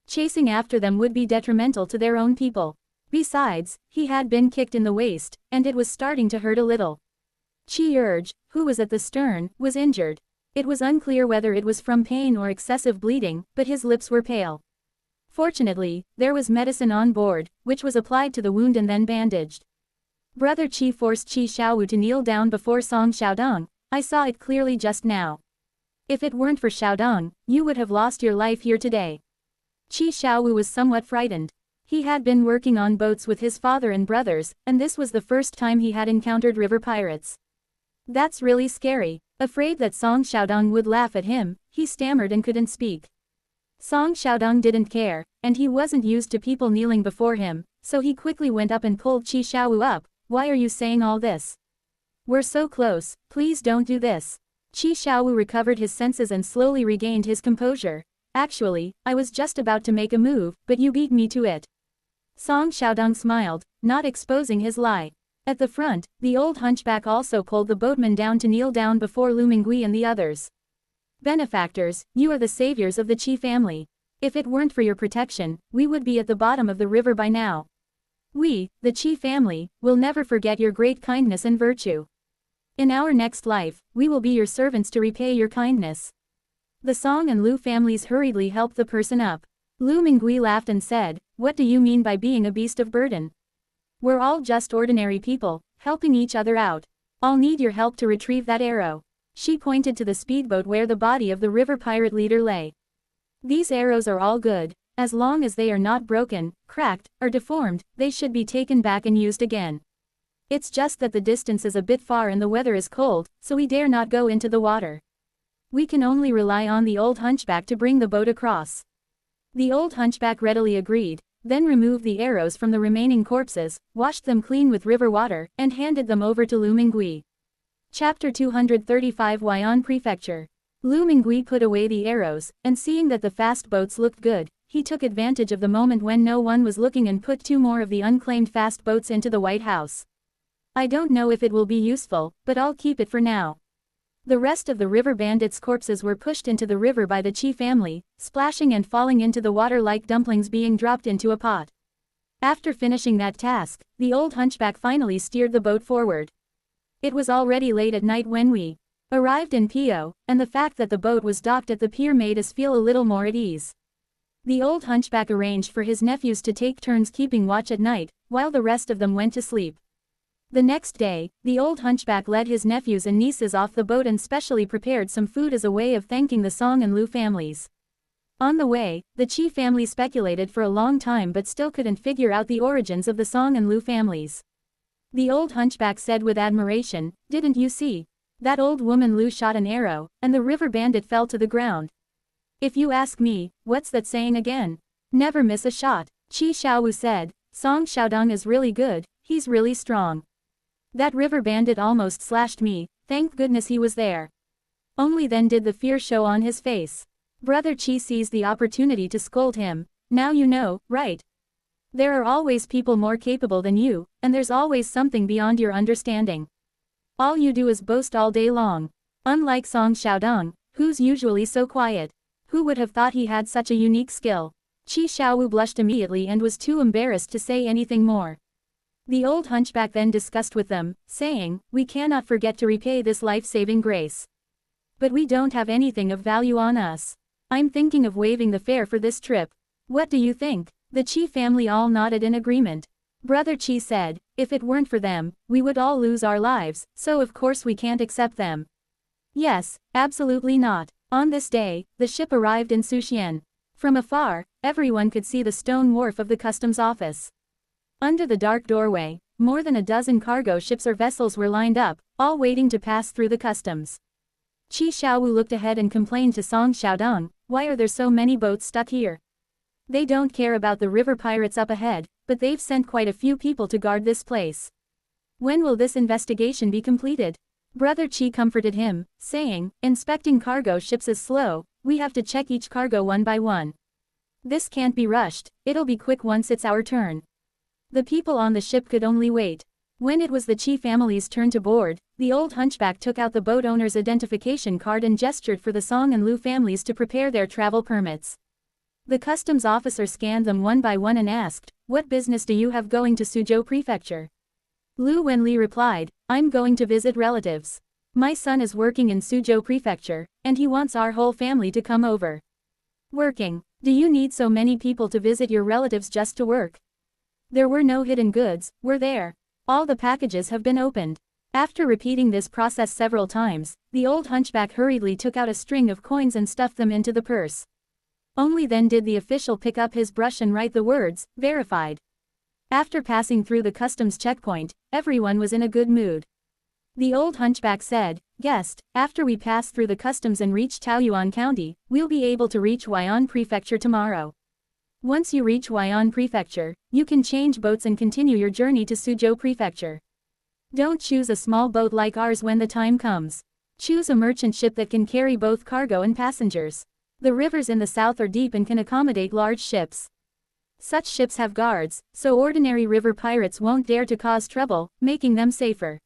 Chasing after them would be detrimental to their own people. Besides, he had been kicked in the waist, and it was starting to hurt a little. Chi Urge, who was at the stern, was injured. It was unclear whether it was from pain or excessive bleeding, but his lips were pale. Fortunately, there was medicine on board, which was applied to the wound and then bandaged. Brother Chi forced Chi Xiaowu to kneel down before Song Xiaodong. "I saw it clearly just now. If it weren't for Xiaodong, you would have lost your life here today." Chi Xiaowu was somewhat frightened. He had been working on boats with his father and brothers, and this was the first time he had encountered river pirates. "That's really scary." Afraid that Song Xiaodong would laugh at him, he stammered and couldn't speak. Song Xiaodong didn't care, and he wasn't used to people kneeling before him, so he quickly went up and pulled Qi Xiaowu up. Why are you saying all this? We're so close, please don't do this. Qi Xiaowu recovered his senses and slowly regained his composure. Actually, I was just about to make a move, but you beat me to it. Song Xiaodong smiled, not exposing his lie. At the front, the old hunchback also pulled the boatman down to kneel down before Lu Mingui and the others. Benefactors, you are the saviors of the Qi family. If it weren't for your protection, we would be at the bottom of the river by now. We, the Qi family, will never forget your great kindness and virtue. In our next life, we will be your servants to repay your kindness. The Song and Lu families hurriedly helped the person up. Lu Mingui laughed and said, what do you mean by being a beast of burden? We're all just ordinary people, helping each other out. I'll need your help to retrieve that arrow. She pointed to the speedboat where the body of the river pirate leader lay. These arrows are all good. As long as they are not broken, cracked, or deformed, they should be taken back and used again. It's just that the distance is a bit far and the weather is cold, so we dare not go into the water. We can only rely on the old hunchback to bring the boat across. The old hunchback readily agreed, then removed the arrows from the remaining corpses, washed them clean with river water, and handed them over to Lu Mingui. Chapter 235 Huai'an Prefecture. Lu Mingui put away the arrows, and seeing that the fast boats looked good, he took advantage of the moment when no one was looking and put 2 more of the unclaimed fast boats into the White House. I don't know if it will be useful, but I'll keep it for now. The rest of the river bandits' corpses were pushed into the river by the Qi family, splashing and falling into the water like dumplings being dropped into a pot. After finishing that task, the old hunchback finally steered the boat forward. It was already late at night when we arrived in Pio, and the fact that the boat was docked at the pier made us feel a little more at ease. The old hunchback arranged for his nephews to take turns keeping watch at night, while the rest of them went to sleep. The next day, the old hunchback led his nephews and nieces off the boat and specially prepared some food as a way of thanking the Song and Lu families. On the way, the Qi family speculated for a long time but still couldn't figure out the origins of the Song and Lu families. The old hunchback said with admiration, "Didn't you see? That old woman Lu shot an arrow, and the river bandit fell to the ground. If you ask me, what's that saying again? Never miss a shot." Qi Xiaowu said, "Song Xiaodong is really good, he's really strong. That river bandit almost slashed me, thank goodness he was there." Only then did the fear show on his face. Brother Qi seized the opportunity to scold him. "Now you know, right? There are always people more capable than you, and there's always something beyond your understanding. All you do is boast all day long. Unlike Song Xiaodong, who's usually so quiet. Who would have thought he had such a unique skill?" Qi Xiaowu blushed immediately and was too embarrassed to say anything more. The old hunchback then discussed with them, saying, "We cannot forget to repay this life-saving grace. But we don't have anything of value on us. I'm thinking of waiving the fare for this trip. What do you think?" The Qi family all nodded in agreement. Brother Qi said, "If it weren't for them, we would all lose our lives, so of course we can't accept them." Yes, absolutely not. On this day, the ship arrived in Suxian. From afar, everyone could see the stone wharf of the customs office. Under the dark doorway, more than a dozen cargo ships or vessels were lined up, all waiting to pass through the customs. Qi Xiaowu looked ahead and complained to Song Xiaodong, "Why are there so many boats stuck here? They don't care about the river pirates up ahead, but they've sent quite a few people to guard this place. When will this investigation be completed?" Brother Qi comforted him, saying, "Inspecting cargo ships is slow, we have to check each cargo one by one. This can't be rushed, it'll be quick once it's our turn." The people on the ship could only wait. When it was the Qi family's turn to board, the old hunchback took out the boat owner's identification card and gestured for the Song and Lu families to prepare their travel permits. The customs officer scanned them one by one and asked, "What business do you have going to Suzhou Prefecture?" Lu Wenli replied, "I'm going to visit relatives. My son is working in Suzhou Prefecture, and he wants our whole family to come over." "Working? Do you need so many people to visit your relatives just to work?" There were no hidden goods, were there? All the packages have been opened. After repeating this process several times, the old hunchback hurriedly took out a string of coins and stuffed them into the purse. Only then did the official pick up his brush and write the words, "Verified." After passing through the customs checkpoint, everyone was in a good mood. The old hunchback said, "Guest, after we pass through the customs and reach Taoyuan County, we'll be able to reach Huai'an Prefecture tomorrow. Once you reach Huai'an Prefecture, you can change boats and continue your journey to Suzhou Prefecture. Don't choose a small boat like ours when the time comes. Choose a merchant ship that can carry both cargo and passengers. The rivers in the south are deep and can accommodate large ships. Such ships have guards, so ordinary river pirates won't dare to cause trouble, making them safer."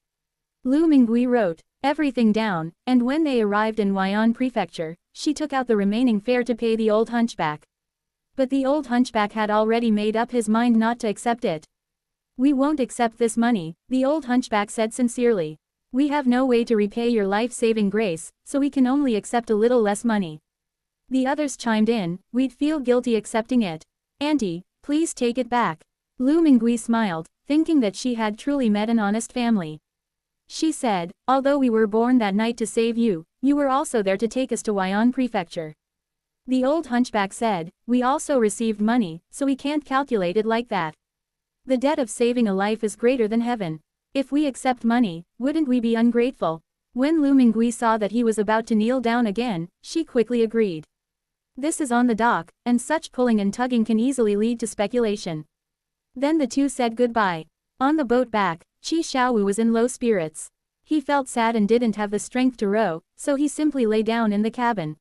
Lu Mingui wrote everything down, and when they arrived in Huai'an Prefecture, she took out the remaining fare to pay the old hunchback. But the old hunchback had already made up his mind not to accept it. "We won't accept this money," the old hunchback said sincerely. "We have no way to repay your life-saving grace, so we can only accept a little less money." The others chimed in, "We'd feel guilty accepting it. Auntie, please take it back." Lu Mingui smiled, thinking that she had truly met an honest family. She said, "Although we were born that night to save you, you were also there to take us to Huai'an Prefecture." The old hunchback said, "We also received money, so we can't calculate it like that. The debt of saving a life is greater than heaven. If we accept money, wouldn't we be ungrateful?" When Lu Mingui saw that he was about to kneel down again, she quickly agreed. "This is on the dock, and such pulling and tugging can easily lead to speculation." Then the two said goodbye. On the boat back, Qi Xiaowu was in low spirits. He felt sad and didn't have the strength to row, so he simply lay down in the cabin.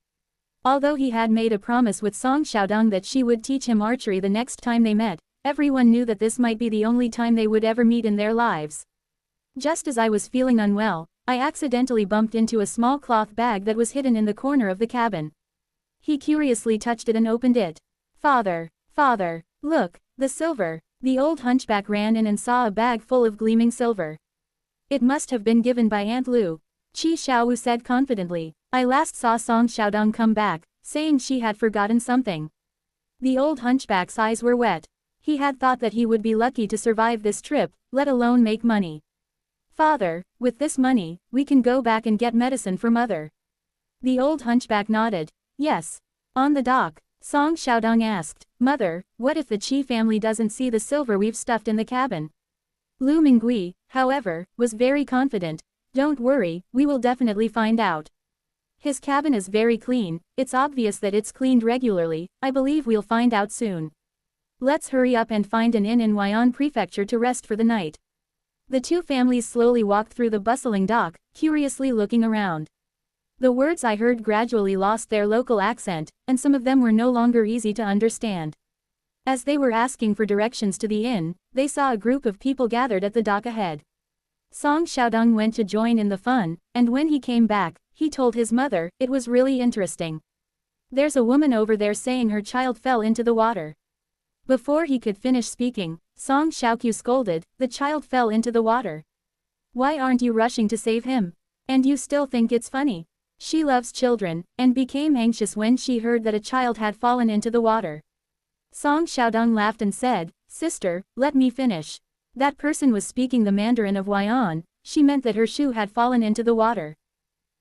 Although he had made a promise with Song Xiaodong that she would teach him archery the next time they met, everyone knew that this might be the only time they would ever meet in their lives. "Just as I was feeling unwell, I accidentally bumped into a small cloth bag that was hidden in the corner of the cabin." He curiously touched it and opened it. "Father, father, look, the silver." The old hunchback ran in and saw a bag full of gleaming silver. "It must have been given by Aunt Lu," Qi Xiaowu said confidently. "I last saw Song Xiaodong come back, saying she had forgotten something." The old hunchback's eyes were wet. He had thought that he would be lucky to survive this trip, let alone make money. "Father, with this money, we can go back and get medicine for mother." The old hunchback nodded. "Yes." On the dock, Song Xiaodong asked, "Mother, what if the Qi family doesn't see the silver we've stuffed in the cabin?" Lu Mingui, however, was very confident. "Don't worry, we will definitely find out. His cabin is very clean, it's obvious that it's cleaned regularly, I believe we'll find out soon. Let's hurry up and find an inn in Huai'an Prefecture to rest for the night." The two families slowly walked through the bustling dock, curiously looking around. The words I heard gradually lost their local accent, and some of them were no longer easy to understand. As they were asking for directions to the inn, they saw a group of people gathered at the dock ahead. Song Xiaodong went to join in the fun, and when he came back, he told his mother, "It was really interesting. There's a woman over there saying her child fell into the water." Before he could finish speaking, Song Xiaoqiu scolded, "The child fell into the water. Why aren't you rushing to save him? And you still think it's funny?" She loves children, and became anxious when she heard that a child had fallen into the water. Song Xiaodong laughed and said, "Sister, let me finish. That person was speaking the Mandarin of Huai'an, she meant that her shoe had fallen into the water.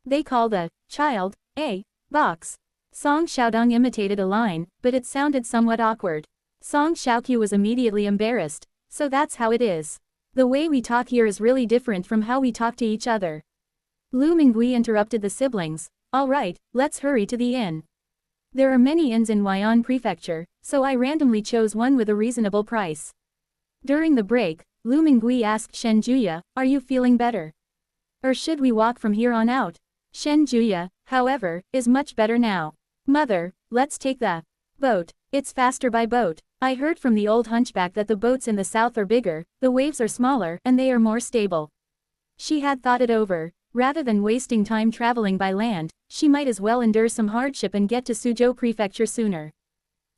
They call the child a box." Song Xiaodong imitated a line, but it sounded somewhat awkward. Song Xiaoqiu was immediately embarrassed. "So that's how it is. The way we talk here is really different from how we talk to each other." Lu Mingui interrupted the siblings. "All right, let's hurry to the inn. There are many inns in Huai'an Prefecture, so I randomly chose one with a reasonable price." During the break, Lu Mingui asked Shen Juya, "Are you feeling better? Or should we walk from here on out?" Shen Juya, however, is much better now. "Mother, let's take the boat. It's faster by boat. I heard from the old hunchback that the boats in the south are bigger, the waves are smaller, and they are more stable." She had thought it over. Rather than wasting time traveling by land, she might as well endure some hardship and get to Suzhou Prefecture sooner.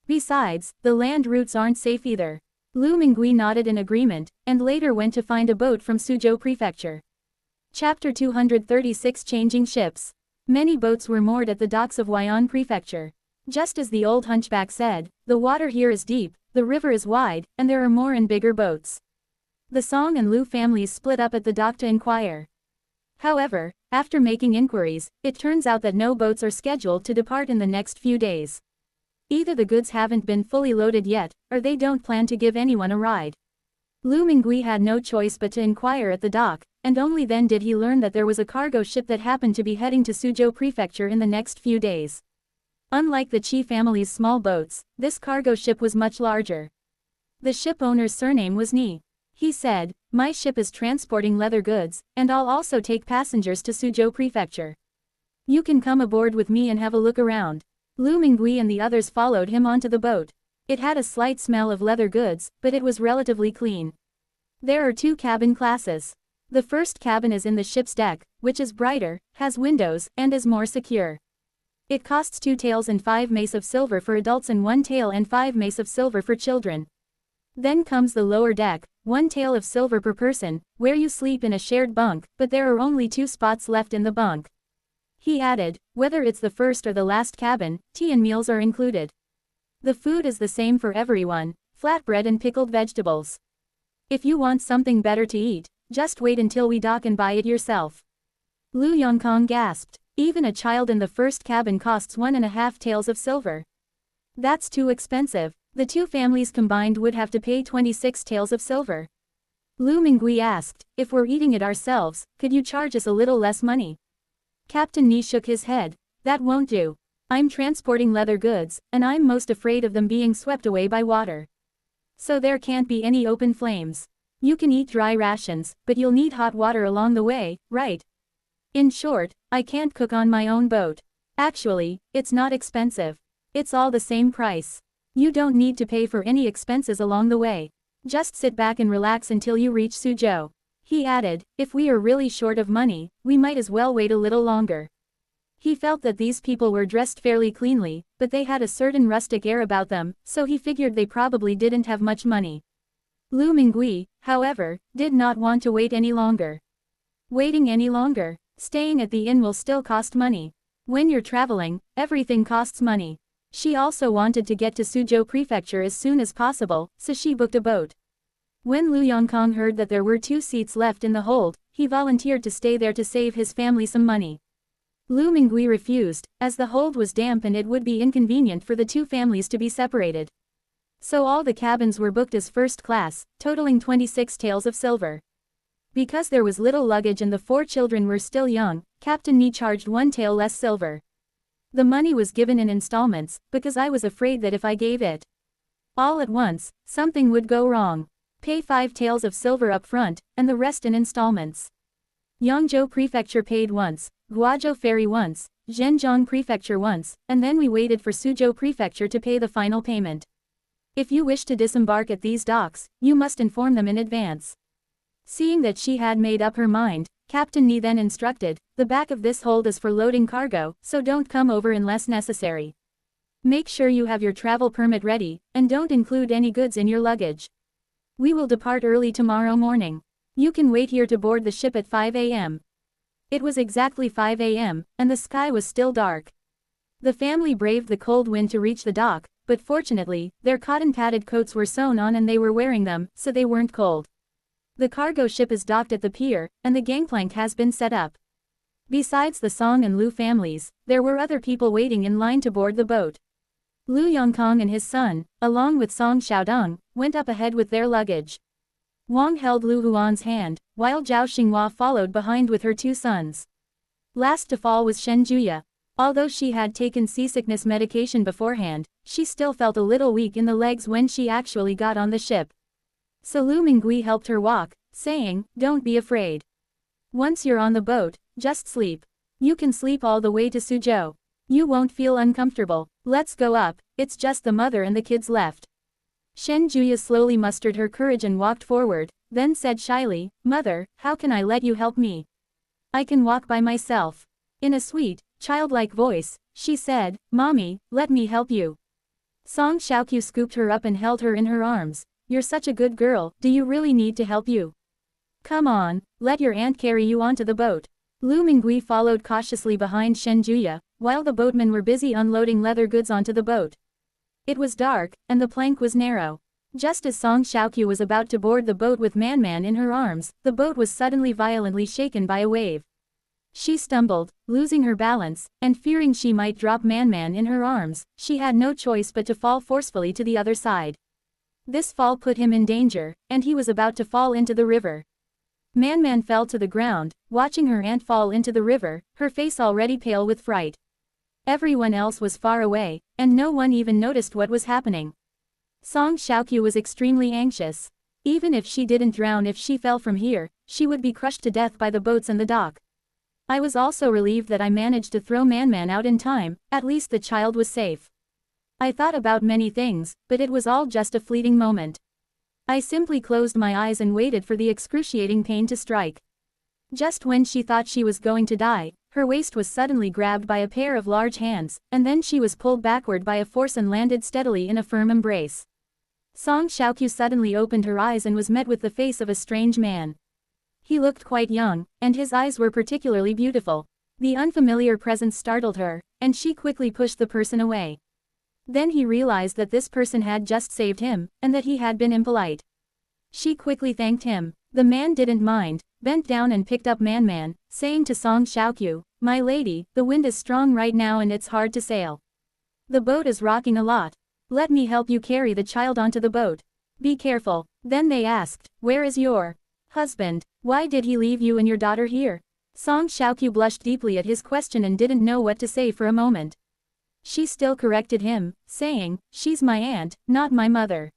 Besides, the land routes aren't safe either. Lu Mingui nodded in agreement, and later went to find a boat from Suzhou Prefecture. Chapter 236 Changing Ships. Many boats were moored at the docks of Huai'an Prefecture. Just as the old hunchback said, the water here is deep, the river is wide, and there are more and bigger boats. The Song and Lu families split up at the dock to inquire. However, after making inquiries, it turns out that no boats are scheduled to depart in the next few days. Either the goods haven't been fully loaded yet, or they don't plan to give anyone a ride. Lu Mingui had no choice but to inquire at the dock, and only then did he learn that there was a cargo ship that happened to be heading to Suzhou Prefecture in the next few days. Unlike the Qi family's small boats, this cargo ship was much larger. The ship owner's surname was Ni. He said, "My ship is transporting leather goods, and I'll also take passengers to Suzhou Prefecture. You can come aboard with me and have a look around." Lu Mingui and the others followed him onto the boat. It had a slight smell of leather goods, but it was relatively clean. There are two cabin classes. The first cabin is in the ship's deck, which is brighter, has windows, and is more secure. It costs 2 taels and 5 mace of silver for adults and 1 tael and 5 mace of silver for children. Then comes the lower deck, 1 tael of silver per person, where you sleep in a shared bunk, but there are only 2 spots left in the bunk. He added, whether it's the first or the last cabin, tea and meals are included. The food is the same for everyone, flatbread and pickled vegetables. If you want something better to eat, just wait until we dock and buy it yourself. Lu Yongkong gasped. Even a child in the first cabin costs 1.5 taels of silver. That's too expensive. The two families combined would have to pay 26 taels of silver. Lu Mingui asked, if we're eating it ourselves, could you charge us a little less money? Captain Ni shook his head. That won't do. I'm transporting leather goods, and I'm most afraid of them being swept away by water. So there can't be any open flames. You can eat dry rations, but you'll need hot water along the way, right? In short, I can't cook on my own boat. Actually, it's not expensive. It's all the same price. You don't need to pay for any expenses along the way. Just sit back and relax until you reach Suzhou. He added, if we are really short of money, we might as well wait a little longer. He felt that these people were dressed fairly cleanly, but they had a certain rustic air about them, so he figured they probably didn't have much money. Lu Mingui, however, did not want to wait any longer. Waiting any longer, staying at the inn will still cost money. When you're traveling, everything costs money. She also wanted to get to Suzhou Prefecture as soon as possible, so she booked a boat. When Lu Yongkong heard that there were 2 seats left in the hold, he volunteered to stay there to save his family some money. Lu Mingui refused, as the hold was damp and it would be inconvenient for the two families to be separated. So all the cabins were booked as first class, totaling 26 taels of silver. Because there was little luggage and the 4 children were still young, Captain Ni charged 1 tael less silver. The money was given in installments, because I was afraid that if I gave it all at once, something would go wrong. Pay 5 taels of silver up front, and the rest in installments. Yangzhou Prefecture paid once, Guozhou Ferry once, Zhenjiang Prefecture once, and then we waited for Suzhou Prefecture to pay the final payment. If you wish to disembark at these docks, you must inform them in advance. Seeing that she had made up her mind, Captain Ni then instructed, the back of this hold is for loading cargo, so don't come over unless necessary. Make sure you have your travel permit ready, and don't include any goods in your luggage. We will depart early tomorrow morning. You can wait here to board the ship at 5 a.m. It was exactly 5 a.m., and the sky was still dark. The family braved the cold wind to reach the dock, but fortunately, their cotton-padded coats were sewn on and they were wearing them, so they weren't cold. The cargo ship is docked at the pier, and the gangplank has been set up. Besides the Song and Lu families, there were other people waiting in line to board the boat. Lu Yongkong and his son, along with Song Xiaodong, went up ahead with their luggage. Wang held Lu Huan's hand, while Zhao Xinghua followed behind with her 2 sons. Last to fall was Shen Juya. Although she had taken seasickness medication beforehand, she still felt a little weak in the legs when she actually got on the ship. So Lu Mingui helped her walk, saying, don't be afraid. Once you're on the boat, just sleep. You can sleep all the way to Suzhou. You won't feel uncomfortable. Let's go up, it's just the mother and the kids left. Shen Juya slowly mustered her courage and walked forward, then said shyly, Mother, how can I let you help me? I can walk by myself. In a sweet, childlike voice, she said, Mommy, let me help you. Song Xiaoqiu scooped her up and held her in her arms. You're such a good girl, do you really need to help you? Come on, let your aunt carry you onto the boat. Lu Mingui followed cautiously behind Shen Juya, while the boatmen were busy unloading leather goods onto the boat. It was dark, and the plank was narrow. Just as Song Xiaoqiu was about to board the boat with Man in her arms, the boat was suddenly violently shaken by a wave. She stumbled, losing her balance, and fearing she might drop Man in her arms, she had no choice but to fall forcefully to the other side. This fall put him in danger, and he was about to fall into the river. Man fell to the ground, watching her aunt fall into the river, her face already pale with fright. Everyone else was far away, and no one even noticed what was happening. Song Xiaoqiu was extremely anxious. Even if she didn't drown if she fell from here, she would be crushed to death by the boats and the dock. I was also relieved that I managed to throw Man out in time, at least the child was safe. I thought about many things, but it was all just a fleeting moment. I simply closed my eyes and waited for the excruciating pain to strike. Just when she thought she was going to die, her waist was suddenly grabbed by a pair of large hands, and then she was pulled backward by a force and landed steadily in a firm embrace. Song Xiaoqiu suddenly opened her eyes and was met with the face of a strange man. He looked quite young, and his eyes were particularly beautiful. The unfamiliar presence startled her, and she quickly pushed the person away. Then he realized that this person had just saved him, and that he had been impolite. She quickly thanked him. The man didn't mind, bent down and picked up Man, saying to Song Xiaoqiu, "My lady, the wind is strong right now and it's hard to sail. The boat is rocking a lot. Let me help you carry the child onto the boat. Be careful." Then they asked, "Where is your husband? Why did he leave you and your daughter here?" Song Xiaoqiu blushed deeply at his question and didn't know what to say for a moment. She still corrected him, saying, "She's my aunt, not my mother."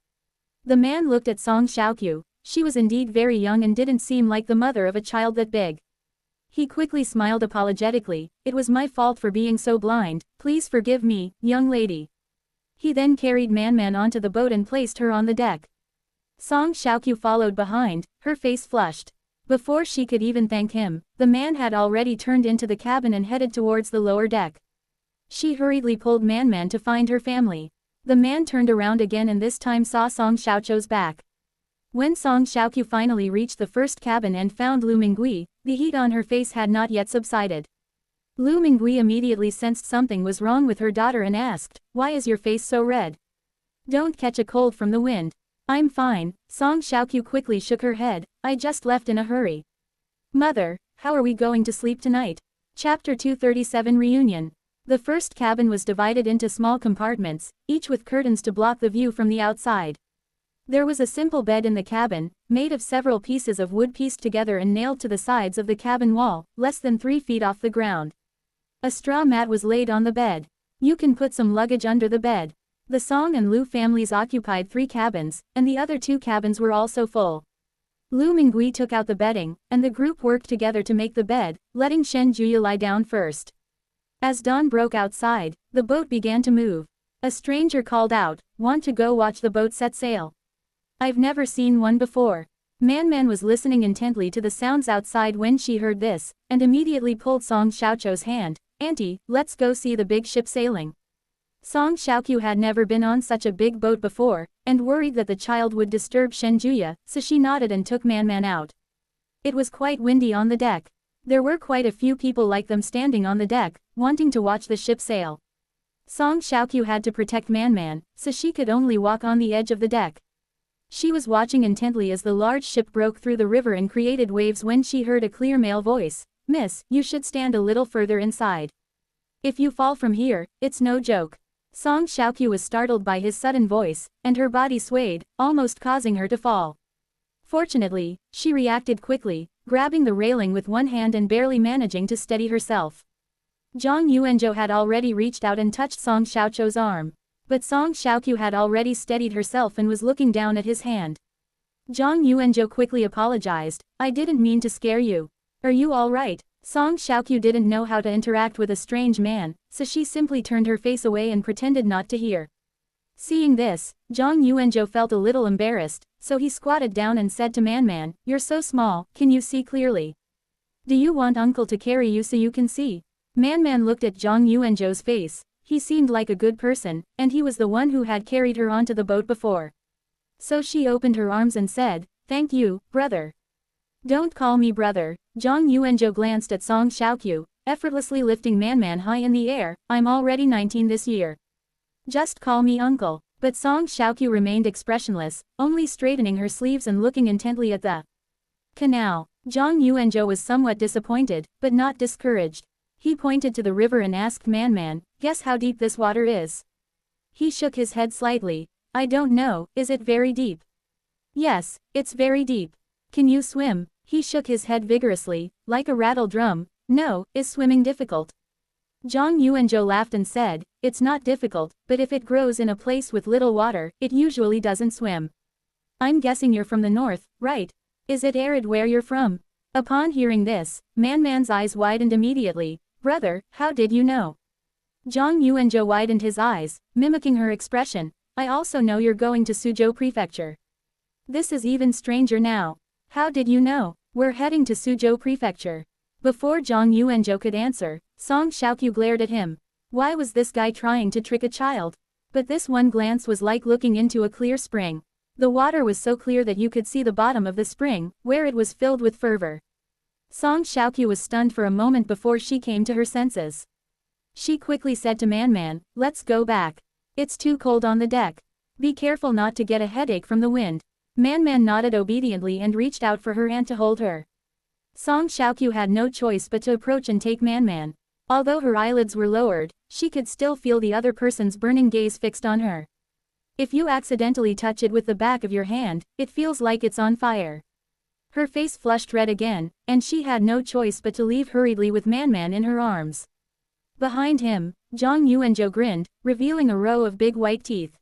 The man looked at Song Xiaoqiu. She was indeed very young and didn't seem like the mother of a child that big. He quickly smiled apologetically, "It was my fault for being so blind, please forgive me, young lady." He then carried Man onto the boat and placed her on the deck. Song Xiaoqiu followed behind, her face flushed. Before she could even thank him, the man had already turned into the cabin and headed towards the lower deck. She hurriedly pulled Man to find her family. The man turned around again and this time saw Song Xiaoqiu's back. When Song Xiaoqiu finally reached the first cabin and found Lu Mingui, the heat on her face had not yet subsided. Lu Mingui immediately sensed something was wrong with her daughter and asked, "Why is your face so red? Don't catch a cold from the wind." "I'm fine." Song Xiaoqiu quickly shook her head, "I just left in a hurry." "Mother, how are we going to sleep tonight?" Chapter 237 Reunion. The first cabin was divided into small compartments, each with curtains to block the view from the outside. There was a simple bed in the cabin, made of several pieces of wood pieced together and nailed to the sides of the cabin wall, less than 3 feet off the ground. A straw mat was laid on the bed. You can put some luggage under the bed. The Song and Lu families occupied 3 cabins, and the other 2 cabins were also full. Lu Mingui took out the bedding, and the group worked together to make the bed, letting Shen Juya lie down first. As dawn broke outside, the boat began to move. A stranger called out, "Want to go watch the boat set sail? I've never seen one before." Man was listening intently to the sounds outside when she heard this, and immediately pulled Song Xiaoqiu's hand, "Auntie, let's go see the big ship sailing." Song Xiaoqiu had never been on such a big boat before, and worried that the child would disturb Shen Juya, so she nodded and took Man out. It was quite windy on the deck. There were quite a few people like them standing on the deck, wanting to watch the ship sail. Song Xiaoqiu had to protect Man, so she could only walk on the edge of the deck. She was watching intently as the large ship broke through the river and created waves when she heard a clear male voice, "Miss, you should stand a little further inside. If you fall from here, it's no joke." Song Xiaoqiu was startled by his sudden voice, and her body swayed, almost causing her to fall. Fortunately, she reacted quickly, grabbing the railing with one hand and barely managing to steady herself. Zhang Yuanzhou had already reached out and touched Song Xiaoqiu's arm. But Song Xiaoqiu had already steadied herself and was looking down at his hand. Zhang Yuanzhou quickly apologized, "I didn't mean to scare you. Are you all right?" Song Xiaoqiu didn't know how to interact with a strange man, so she simply turned her face away and pretended not to hear. Seeing this, Zhang Yuanzhou felt a little embarrassed, so he squatted down and said to Man, "You're so small, can you see clearly? Do you want uncle to carry you so you can see?" Man looked at Zhang Yuanzhou's face. He seemed like a good person, and he was the one who had carried her onto the boat before. So she opened her arms and said, "Thank you, brother." "Don't call me brother." Zhang Yuanzhou glanced at Song Xiaoqiu, effortlessly lifting Man high in the air, "I'm already 19 this year. Just call me uncle." But Song Xiaoqiu remained expressionless, only straightening her sleeves and looking intently at the canal. Zhang Yuanzhou was somewhat disappointed, but not discouraged. He pointed to the river and asked Man, "Guess how deep this water is?" He shook his head slightly. I don't know, is it very deep? Yes, it's very deep. Can you swim? He shook his head vigorously, like a rattle drum. No, is swimming difficult? Zhang Yuanzhou laughed and said, it's not difficult, but if it grows in a place with little water, it usually doesn't swim. I'm guessing you're from the north, right? Is it arid where you're from? Upon hearing this, Man's eyes widened immediately. Brother, how did you know? Zhang Yuanzhou widened his eyes, mimicking her expression. I also know you're going to Suzhou Prefecture. This is even stranger now. How did you know? We're heading to Suzhou Prefecture. Before Zhang Yuanzhou could answer, Song Xiaoqiu glared at him. Why was this guy trying to trick a child? But this one glance was like looking into a clear spring. The water was so clear that you could see the bottom of the spring, where it was filled with fervor. Song Xiaoqiu was stunned for a moment before she came to her senses. She quickly said to Man, let's go back. It's too cold on the deck. Be careful not to get a headache from the wind. Man nodded obediently and reached out for her hand to hold her. Song Xiaoqiu had no choice but to approach and take Man. Although her eyelids were lowered, she could still feel the other person's burning gaze fixed on her. If you accidentally touch it with the back of your hand, it feels like it's on fire. Her face flushed red again, and she had no choice but to leave hurriedly with Man in her arms. Behind him, Zhang Yuanzhou grinned, revealing a row of big white teeth.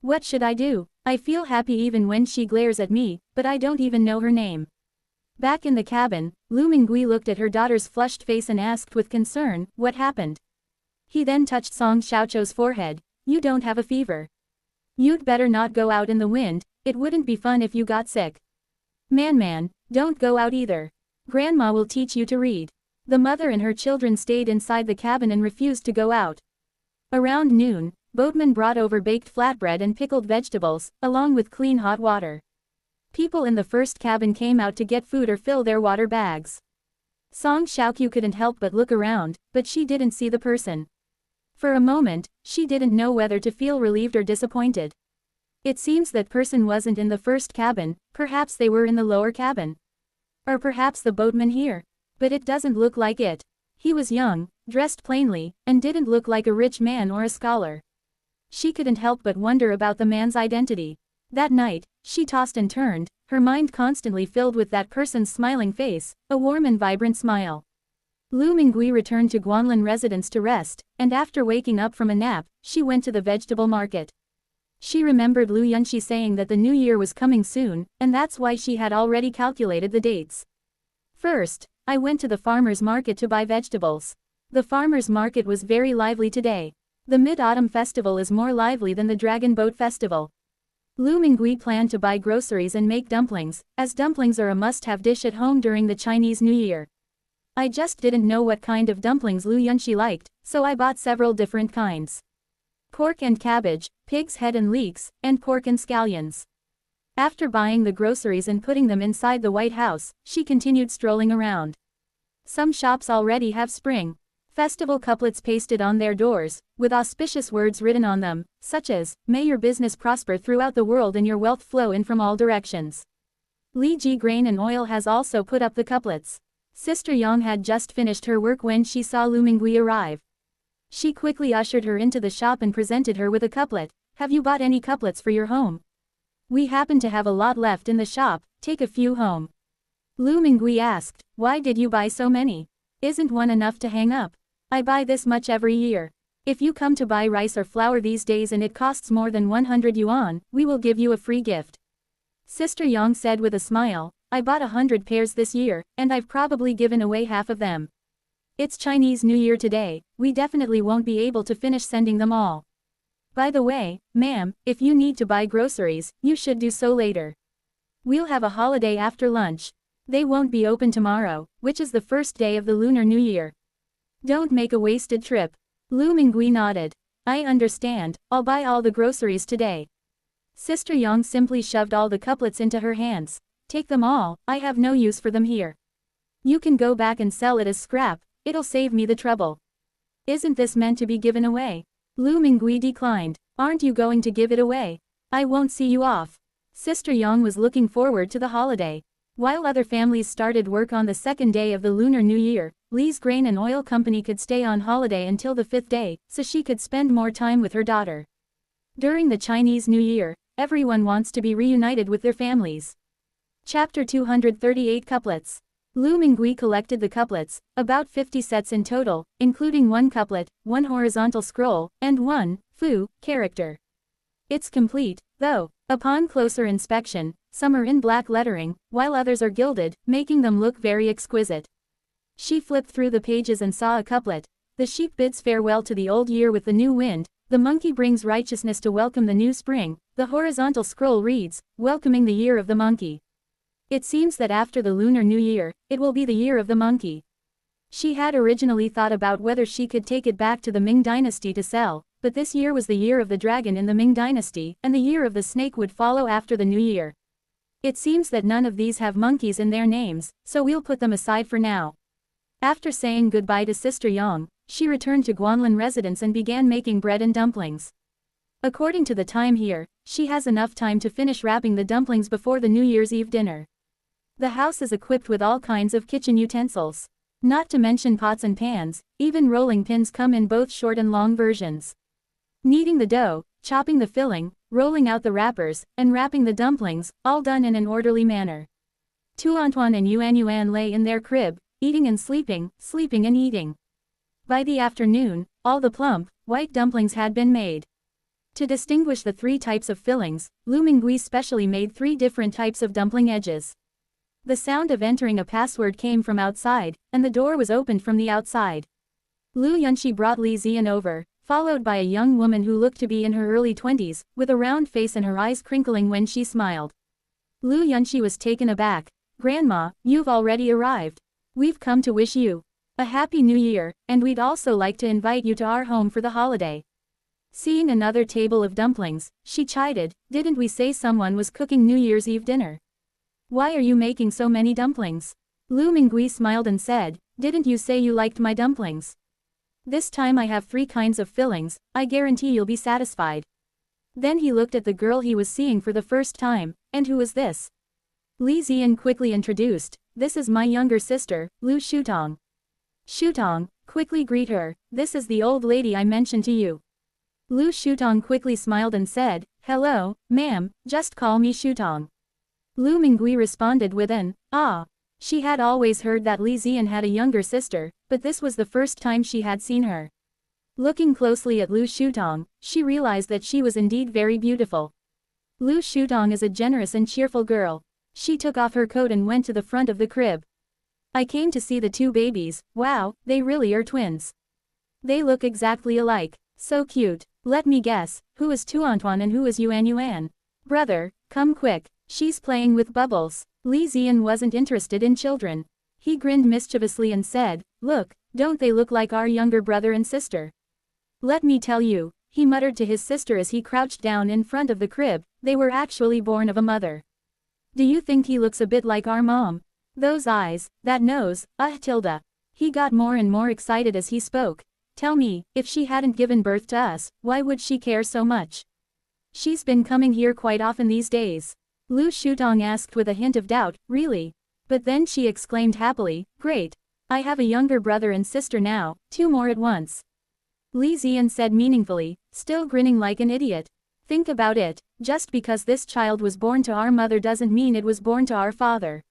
What should I do? I feel happy even when she glares at me, but I don't even know her name. Back in the cabin, Lu Mingui looked at her daughter's flushed face and asked with concern, what happened? He then touched Song Xiaoqiu's forehead. You don't have a fever. You'd better not go out in the wind, it wouldn't be fun if you got sick. Man, don't go out either. Grandma will teach you to read. The mother and her children stayed inside the cabin and refused to go out. Around noon, boatmen brought over baked flatbread and pickled vegetables, along with clean hot water. People in the first cabin came out to get food or fill their water bags. Song Xiaoqiu couldn't help but look around, but she didn't see the person. For a moment, she didn't know whether to feel relieved or disappointed. It seems that person wasn't in the first cabin, perhaps they were in the lower cabin. Or perhaps the boatman here. But it doesn't look like it. He was young, dressed plainly, and didn't look like a rich man or a scholar. She couldn't help but wonder about the man's identity. That night, she tossed and turned, her mind constantly filled with that person's smiling face, a warm and vibrant smile. Lu Mingui returned to Guanlin residence to rest, and after waking up from a nap, she went to the vegetable market. She remembered Lu Yunxi saying that the new year was coming soon, and that's why she had already calculated the dates. First, I went to the farmer's market to buy vegetables. The farmer's market was very lively today. The Mid-Autumn Festival is more lively than the Dragon Boat Festival. Lu Mingui planned to buy groceries and make dumplings, as dumplings are a must-have dish at home during the Chinese New Year. I just didn't know what kind of dumplings Lu Yunxi liked, so I bought several different kinds. Pork and cabbage, pig's head and leeks, and pork and scallions. After buying the groceries and putting them inside the White House, she continued strolling around. Some shops already have Spring Festival couplets pasted on their doors, with auspicious words written on them, such as, "May your business prosper throughout the world and your wealth flow in from all directions." Li Ji Grain and Oil has also put up the couplets. Sister Yang had just finished her work when she saw Lu Mingui arrive. She quickly ushered her into the shop and presented her with a couplet. Have you bought any couplets for your home? We happen to have a lot left in the shop, take a few home. Lu Mingui asked, why did you buy so many? Isn't one enough to hang up? I buy this much every year. If you come to buy rice or flour these days and it costs more than 100 yuan, we will give you a free gift. Sister Yang said with a smile, I bought 100 pairs this year, and I've probably given away half of them. It's Chinese New Year today, we definitely won't be able to finish sending them all. By the way, ma'am, if you need to buy groceries, you should do so later. We'll have a holiday after lunch. They won't be open tomorrow, which is the first day of the Lunar New Year. Don't make a wasted trip. Lu Mingui nodded. I understand, I'll buy all the groceries today. Sister Yang simply shoved all the couplets into her hands. Take them all, I have no use for them here. You can go back and sell it as scrap, it'll save me the trouble. Isn't this meant to be given away? Lu Mingui declined. Aren't you going to give it away? I won't see you off. Sister Yang was looking forward to the holiday. While other families started work on the second day of the Lunar New Year, Li's Grain and Oil Company could stay on holiday until the 5th day, so she could spend more time with her daughter. During the Chinese New Year, everyone wants to be reunited with their families. Chapter 238 Couplets. Lu Mingui collected the couplets, about 50 sets in total, including one couplet, one horizontal scroll, and one fu character. It's complete, though. Upon closer inspection, some are in black lettering, while others are gilded, making them look very exquisite. She flipped through the pages and saw a couplet. The sheep bids farewell to the old year with the new wind, the monkey brings righteousness to welcome the new spring, the horizontal scroll reads, welcoming the year of the monkey. It seems that after the Lunar New Year, it will be the year of the monkey. She had originally thought about whether she could take it back to the Ming Dynasty to sell, but this year was the year of the dragon in the Ming Dynasty, and the year of the snake would follow after the New Year. It seems that none of these have monkeys in their names, so we'll put them aside for now. After saying goodbye to Sister Yang, she returned to Guanlin residence and began making bread and dumplings. According to the time here, she has enough time to finish wrapping the dumplings before the New Year's Eve dinner. The house is equipped with all kinds of kitchen utensils. Not to mention pots and pans, even rolling pins come in both short and long versions. Kneading the dough, chopping the filling, rolling out the wrappers, and wrapping the dumplings, all done in an orderly manner. Tu Antoine and Yuan lay in their crib, eating and sleeping, sleeping and eating. By the afternoon, all the plump, white dumplings had been made. To distinguish the three types of fillings, Lu Mingui specially made 3 different types of dumpling edges. The sound of entering a password came from outside, and the door was opened from the outside. Lu Yunxi brought Li Ziyan over, followed by a young woman who looked to be in her early 20s, with a round face and her eyes crinkling when she smiled. Lu Yunxi was taken aback. "Grandma, you've already arrived. We've come to wish you a happy new year, and we'd also like to invite you to our home for the holiday." Seeing another table of dumplings, she chided, "Didn't we say someone was cooking New Year's Eve dinner? Why are you making so many dumplings?" Lu Mingui smiled and said, "Didn't you say you liked my dumplings? This time I have 3 kinds of fillings, I guarantee you'll be satisfied." Then he looked at the girl he was seeing for the first time. "And who is this?" Li Ziyan quickly introduced, "This is my younger sister, Lu Shutong." "Shutong, quickly greet her, this is the old lady I mentioned to you." Lu Shutong quickly smiled and said, "Hello, ma'am, just call me Shutong." Lu Mingui responded with an, "Ah." She had always heard that Li Ziyan had a younger sister, but this was the first time she had seen her. Looking closely at Lu Shutong, she realized that she was indeed very beautiful. Lu Shutong is a generous and cheerful girl. She took off her coat and went to the front of the crib. "I came to see the 2 babies, wow, they really are twins. They look exactly alike, so cute. Let me guess, who is Tu Antoine and who is Yuan? Brother, come quick, she's playing with bubbles." Li Ziyan wasn't interested in children. He grinned mischievously and said, "Look, don't they look like our younger brother and sister? Let me tell you," he muttered to his sister as he crouched down in front of the crib, "they were actually born of a mother. Do you think he looks a bit like our mom? Those eyes, that nose, tilde." He got more and more excited as he spoke. "Tell me, if she hadn't given birth to us, why would she care so much? She's been coming here quite often these days." Lu Shutong asked with a hint of doubt, "Really?" But then she exclaimed happily, "Great! I have a younger brother and sister now, 2 more at once." Li Ziyan said meaningfully, still grinning like an idiot. "Think about it, just because this child was born to our mother doesn't mean it was born to our father."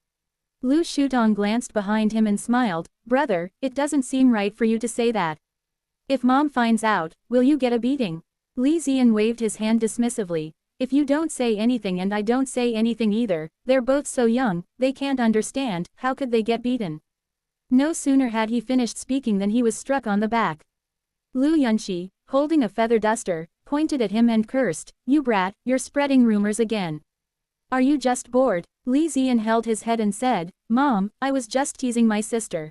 Lu Shutong glanced behind him and smiled, "Brother, it doesn't seem right for you to say that. If mom finds out, will you get a beating?" Li Ziyan waved his hand dismissively. "If you don't say anything and I don't say anything either, they're both so young, they can't understand, how could they get beaten?" No sooner had he finished speaking than he was struck on the back. Lu Yunxi, holding a feather duster, pointed at him and cursed, "You brat, you're spreading rumors again. Are you just bored?" Li Ziyan held his head and said, "Mom, I was just teasing my sister.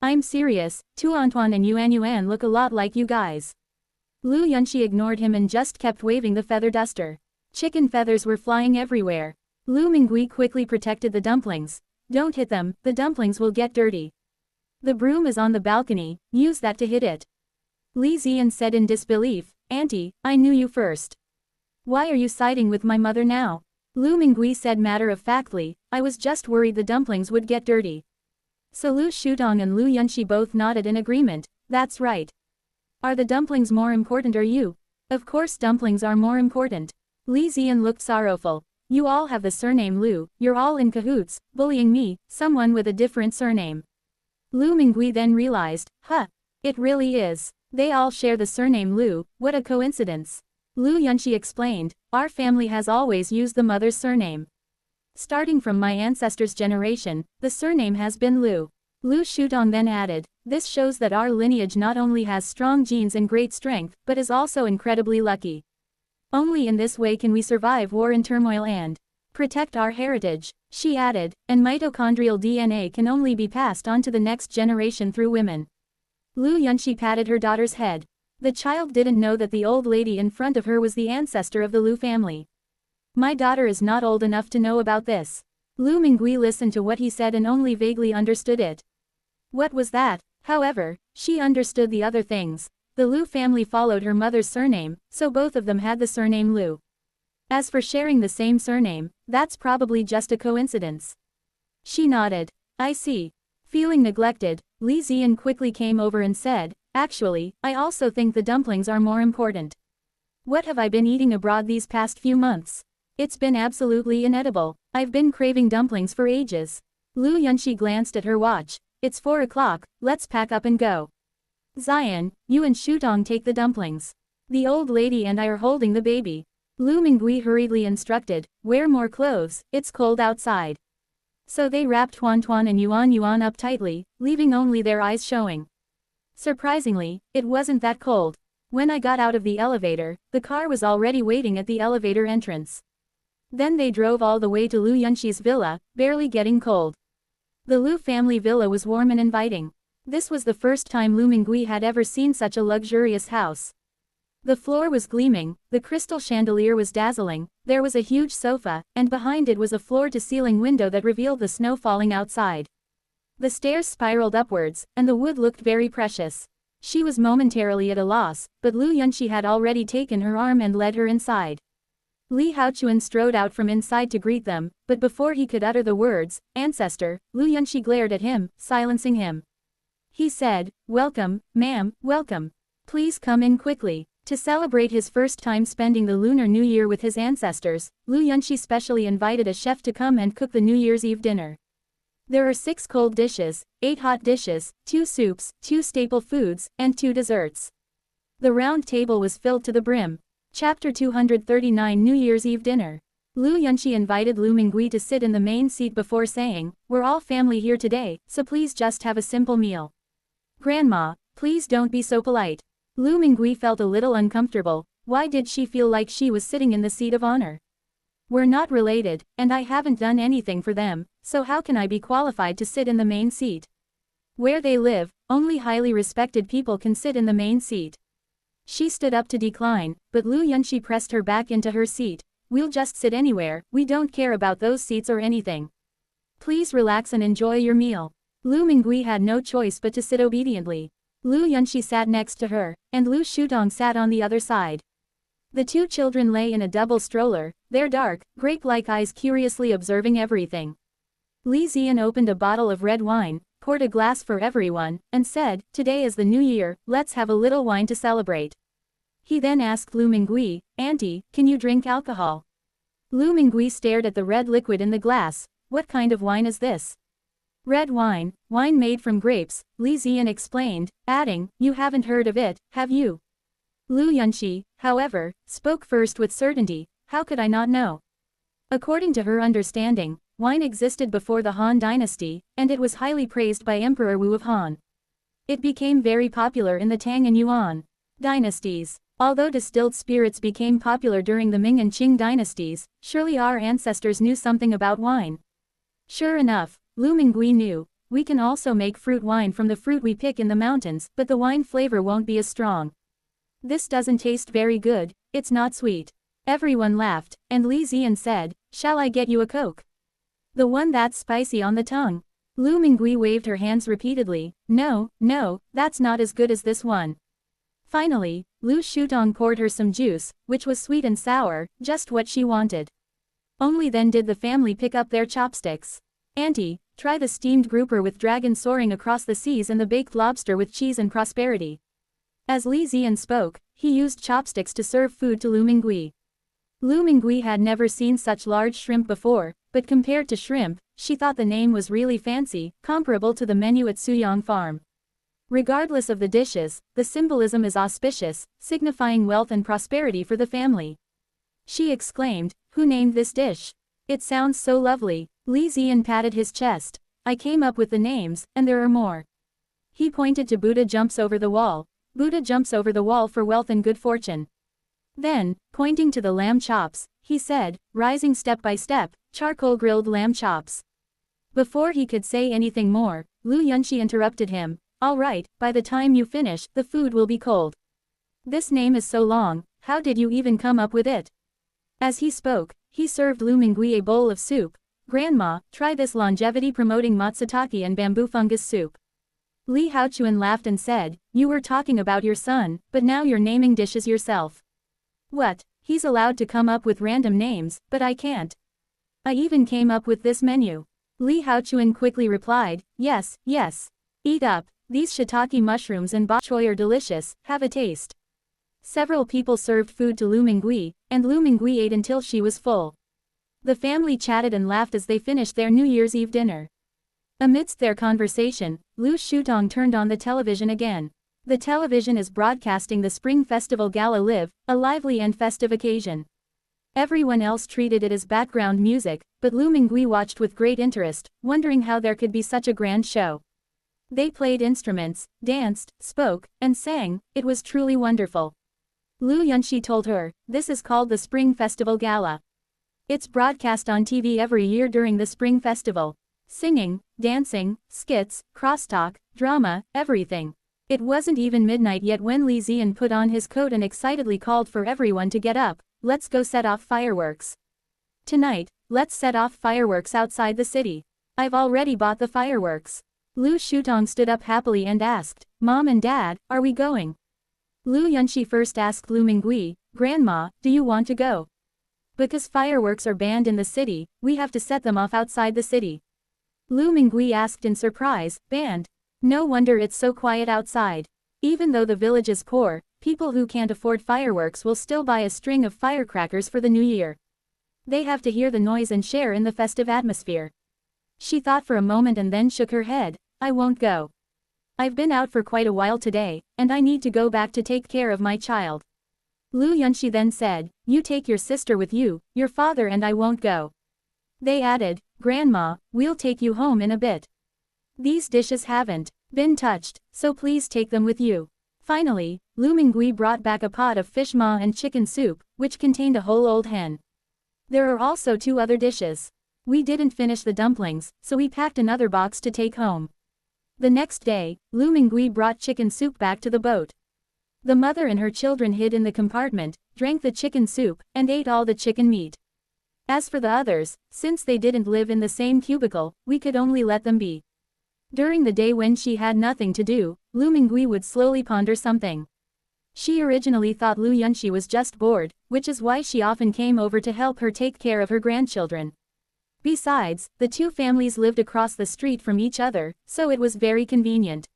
I'm serious, Tu Antoine and Yuan look a lot like you guys." Lu Yunxi ignored him and just kept waving the feather duster. Chicken feathers were flying everywhere. Lu Mingui quickly protected the dumplings. "Don't hit them, the dumplings will get dirty. The broom is on the balcony, use that to hit it." Li Ziyan said in disbelief, "Auntie, I knew you first. Why are you siding with my mother now?" Lu Mingui said matter-of-factly, "I was just worried the dumplings would get dirty." So Lu Shutong and Lu Yunxi both nodded in agreement, "That's right. Are the dumplings more important or you?" Of course dumplings are more important. Li Ziyan looked sorrowful. You all have the surname Lu, you're all in cahoots, bullying me, someone with a different surname. Lu Mingui then realized, it really is. They all share the surname Lu, what a coincidence. Lu Yunxi explained, our family has always used the mother's surname. Starting from my ancestors' generation, the surname has been Lu. Lu Shutong then added, this shows that our lineage not only has strong genes and great strength, but is also incredibly lucky. Only in this way can we survive war and turmoil and protect our heritage, she added, and mitochondrial DNA can only be passed on to the next generation through women. Lu Yunxi patted her daughter's head. The child didn't know that the old lady in front of her was the ancestor of the Lu family. My daughter is not old enough to know about this. Lu Mingui listened to what he said and only vaguely understood it. What was that? However, she understood the other things. The Lu family followed her mother's surname, so both of them had the surname Lu. As for sharing the same surname, that's probably just a coincidence. She nodded. I see. Feeling neglected, Li Ziyan quickly came over and said, actually, I also think the dumplings are more important. What have I been eating abroad these past few months? It's been absolutely inedible. I've been craving dumplings for ages. Lu Yunxi glanced at her watch. It's 4 o'clock, let's pack up and go. Ziyan, you and Shutong take the dumplings. The old lady and I are holding the baby. Lu Mingui hurriedly instructed, wear more clothes, it's cold outside. So they wrapped Tuan Tuan and Yuan up tightly, leaving only their eyes showing. Surprisingly, it wasn't that cold. When I got out of the elevator, the car was already waiting at the elevator entrance. Then they drove all the way to Lu Yunxi's villa, barely getting cold. The Lu family villa was warm and inviting. This was the first time Lu Mingui had ever seen such a luxurious house. The floor was gleaming, the crystal chandelier was dazzling, there was a huge sofa, and behind it was a floor-to-ceiling window that revealed the snow falling outside. The stairs spiraled upwards, and the wood looked very precious. She was momentarily at a loss, but Lu Yunxi had already taken her arm and led her inside. Li Haochuan strode out from inside to greet them, but before he could utter the words, ancestor, Lu Yunxi glared at him, silencing him. He said, welcome, ma'am, welcome. Please come in quickly. To celebrate his first time spending the Lunar New Year with his ancestors, Lu Yunxi specially invited a chef to come and cook the New Year's Eve dinner. There are 6 cold dishes, 8 hot dishes, 2 soups, 2 staple foods, and 2 desserts. The round table was filled to the brim. Chapter 239 New Year's Eve Dinner. Lu Yunxi invited Lu Mingui to sit in the main seat before saying, we're all family here today, so please just have a simple meal. Grandma, please don't be so polite. Lu Mingui felt a little uncomfortable. Why did she feel like she was sitting in the seat of honor? We're not related, and I haven't done anything for them, so how can I be qualified to sit in the main seat? Where they live, only highly respected people can sit in the main seat. She stood up to decline, but Lu Yunxi pressed her back into her seat. We'll just sit anywhere, we don't care about those seats or anything. Please relax and enjoy your meal. Lu Mingui had no choice but to sit obediently. Lu Yunxi sat next to her, and Lu Shutong sat on the other side. The 2 children lay in a double stroller, their dark, grape-like eyes curiously observing everything. Li Ziyan opened a bottle of red wine, poured a glass for everyone, and said, today is the new year, let's have a little wine to celebrate. He then asked Lu Mingui, Auntie, can you drink alcohol? Lu Mingui stared at the red liquid in the glass. What kind of wine is this? Red wine, wine made from grapes, Li Ziyan explained, adding, you haven't heard of it, have you? Lu Yunxi, however, spoke first with certainty, how could I not know? According to her understanding, wine existed before the Han Dynasty, and it was highly praised by Emperor Wu of Han. It became very popular in the Tang and Yuan dynasties. Although distilled spirits became popular during the Ming and Qing dynasties, surely our ancestors knew something about wine. Sure enough, Lu Mingui knew, we can also make fruit wine from the fruit we pick in the mountains, but the wine flavor won't be as strong. This doesn't taste very good, it's not sweet. Everyone laughed, and Li Ziyan said, shall I get you a Coke? The one that's spicy on the tongue. Lu Mingui waved her hands repeatedly, no, that's not as good as this one. Finally, Lu Shutong poured her some juice, which was sweet and sour, just what she wanted. Only then did the family pick up their chopsticks. Auntie, try the steamed grouper with dragon soaring across the seas and the baked lobster with cheese and prosperity. As Li Ziyan spoke, he used chopsticks to serve food to Lu Mingui. Lu Mingui had never seen such large shrimp before, but compared to shrimp, she thought the name was really fancy, comparable to the menu at Suyong Farm. Regardless of the dishes, the symbolism is auspicious, signifying wealth and prosperity for the family. She exclaimed, "Who named this dish? It sounds so lovely." Li Ziyan patted his chest. "I came up with the names, and there are more." He pointed to Buddha jumps over the wall. "Buddha jumps over the wall for wealth and good fortune." Then, pointing to the lamb chops, he said, rising step by step, "Charcoal grilled lamb chops." Before he could say anything more, Lu Yunxi interrupted him. "All right, by the time you finish, the food will be cold. This name is so long, how did you even come up with it?" As he spoke, he served Lu Mingui a bowl of soup. "Grandma, try this longevity-promoting matsutake and bamboo fungus soup." Li Haochuan laughed and said, "You were talking about your son, but now you're naming dishes yourself." "What? He's allowed to come up with random names, but I can't. I even came up with this menu." Li Haochuan quickly replied, "Yes, yes. Eat up, these shiitake mushrooms and bok choy are delicious, have a taste." Several people served food to Lu Mingui, and Lu Mingui ate until she was full. The family chatted and laughed as they finished their New Year's Eve dinner. Amidst their conversation, Lu Shutong turned on the television again. The television is broadcasting the Spring Festival Gala Live, a lively and festive occasion. Everyone else treated it as background music, but Lu Mingui watched with great interest, wondering how there could be such a grand show. They played instruments, danced, spoke, and sang. It was truly wonderful. Lu Yunxi told her, "This is called the Spring Festival Gala. It's broadcast on TV every year during the Spring Festival. Singing, dancing, skits, crosstalk, drama, everything." It wasn't even midnight yet when Li Ziyan put on his coat and excitedly called for everyone to get up. "Let's go set off fireworks. Tonight, let's set off fireworks outside the city. I've already bought the fireworks." Lu Shutong stood up happily and asked, "Mom and Dad, are we going?" Lu Yunxi first asked Lu Mingui, "Grandma, do you want to go? Because fireworks are banned in the city, we have to set them off outside the city." Lu Mingui asked in surprise, "Banned? No wonder it's so quiet outside. Even though the village is poor, people who can't afford fireworks will still buy a string of firecrackers for the new year. They have to hear the noise and share in the festive atmosphere." She thought for a moment and then shook her head. "I won't go. I've been out for quite a while today, and I need to go back to take care of my child." Lu Yunxi then said, "You take your sister with you, your father and I won't go." They added, "Grandma, we'll take you home in a bit. These dishes haven't been touched, so please take them with you." Finally, Lu Mingui brought back a pot of fish ma and chicken soup, which contained a whole old hen. There are also 2 other dishes. We didn't finish the dumplings, so we packed another box to take home. The next day, Lu Mingui brought chicken soup back to the boat. The mother and her children hid in the compartment, drank the chicken soup, and ate all the chicken meat. As for the others, since they didn't live in the same cubicle, we could only let them be. During the day when she had nothing to do, Lu Mingui would slowly ponder something. She originally thought Lu Yunxi was just bored, which is why she often came over to help her take care of her grandchildren. Besides, the 2 families lived across the street from each other, so it was very convenient.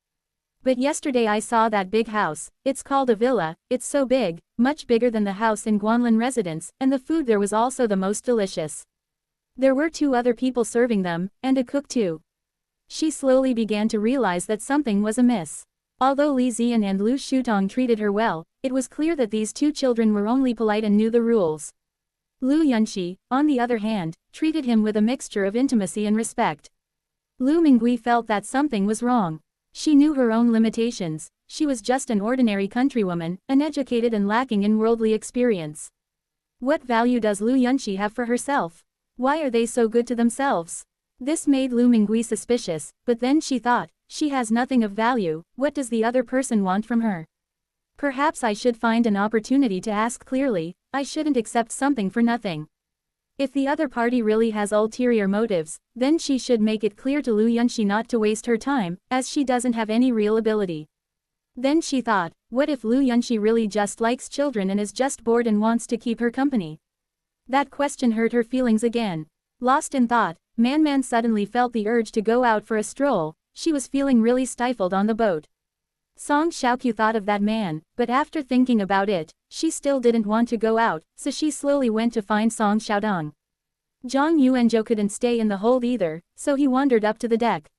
But yesterday I saw that big house. It's called a villa. It's so big, much bigger than the house in Guanlin residence, and the food there was also the most delicious. There were 2 other people serving them, and a cook too. She slowly began to realize that something was amiss. Although Li Ziyan and Lu Shutong treated her well, it was clear that these 2 children were only polite and knew the rules. Lu Yunxi, on the other hand, treated him with a mixture of intimacy and respect. Lu Mingui felt that something was wrong. She knew her own limitations. She was just an ordinary countrywoman, uneducated and lacking in worldly experience. What value does Lu Yunxi have for herself? Why are they so good to themselves? This made Lu Mingui suspicious, but then she thought, she has nothing of value, what does the other person want from her? Perhaps I should find an opportunity to ask clearly. I shouldn't accept something for nothing. If the other party really has ulterior motives, then she should make it clear to Lu Yunxi not to waste her time, as she doesn't have any real ability. Then she thought, what if Lu Yunxi really just likes children and is just bored and wants to keep her company? That question hurt her feelings again. Lost in thought, Man suddenly felt the urge to go out for a stroll. She was feeling really stifled on the boat. Song Xiaoqiu thought of that man, but after thinking about it, she still didn't want to go out, so she slowly went to find Song Xiaodong. Zhang Yuanzhou couldn't stay in the hold either, so he wandered up to the deck.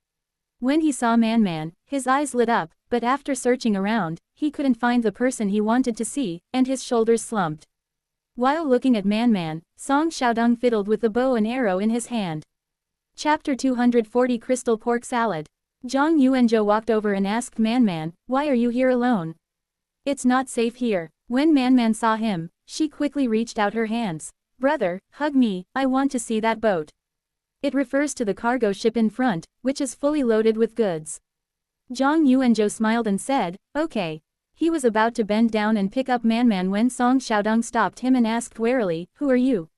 When he saw Man, his eyes lit up, but after searching around, he couldn't find the person he wanted to see, and his shoulders slumped. While looking at Man, Song Xiaodong fiddled with the bow and arrow in his hand. Chapter 240 Crystal Pork Salad. Zhang Yuanzhou walked over and asked Man, why are you here alone? It's not safe here. When Man saw him, she quickly reached out her hands. Brother, hug me, I want to see that boat. It refers to the cargo ship in front, which is fully loaded with goods. Zhang Yuanzhou smiled and said, okay. He was about to bend down and pick up Man when Song Xiaodong stopped him and asked warily, who are you?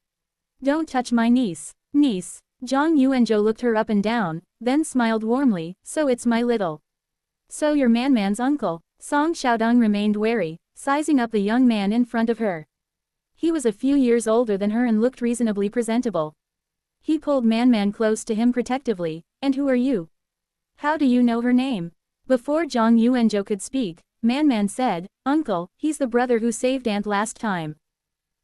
Don't touch my niece. Niece. Zhang Yuanzhou looked her up and down, then smiled warmly, so it's my little. So you're Man's uncle. Song Xiaodong remained wary, sizing up the young man in front of her. He was a few years older than her and looked reasonably presentable. He pulled Man close to him protectively, and who are you? How do you know her name? Before Zhang Yuanzhou could speak, Man said, Uncle, he's the brother who saved Aunt last time.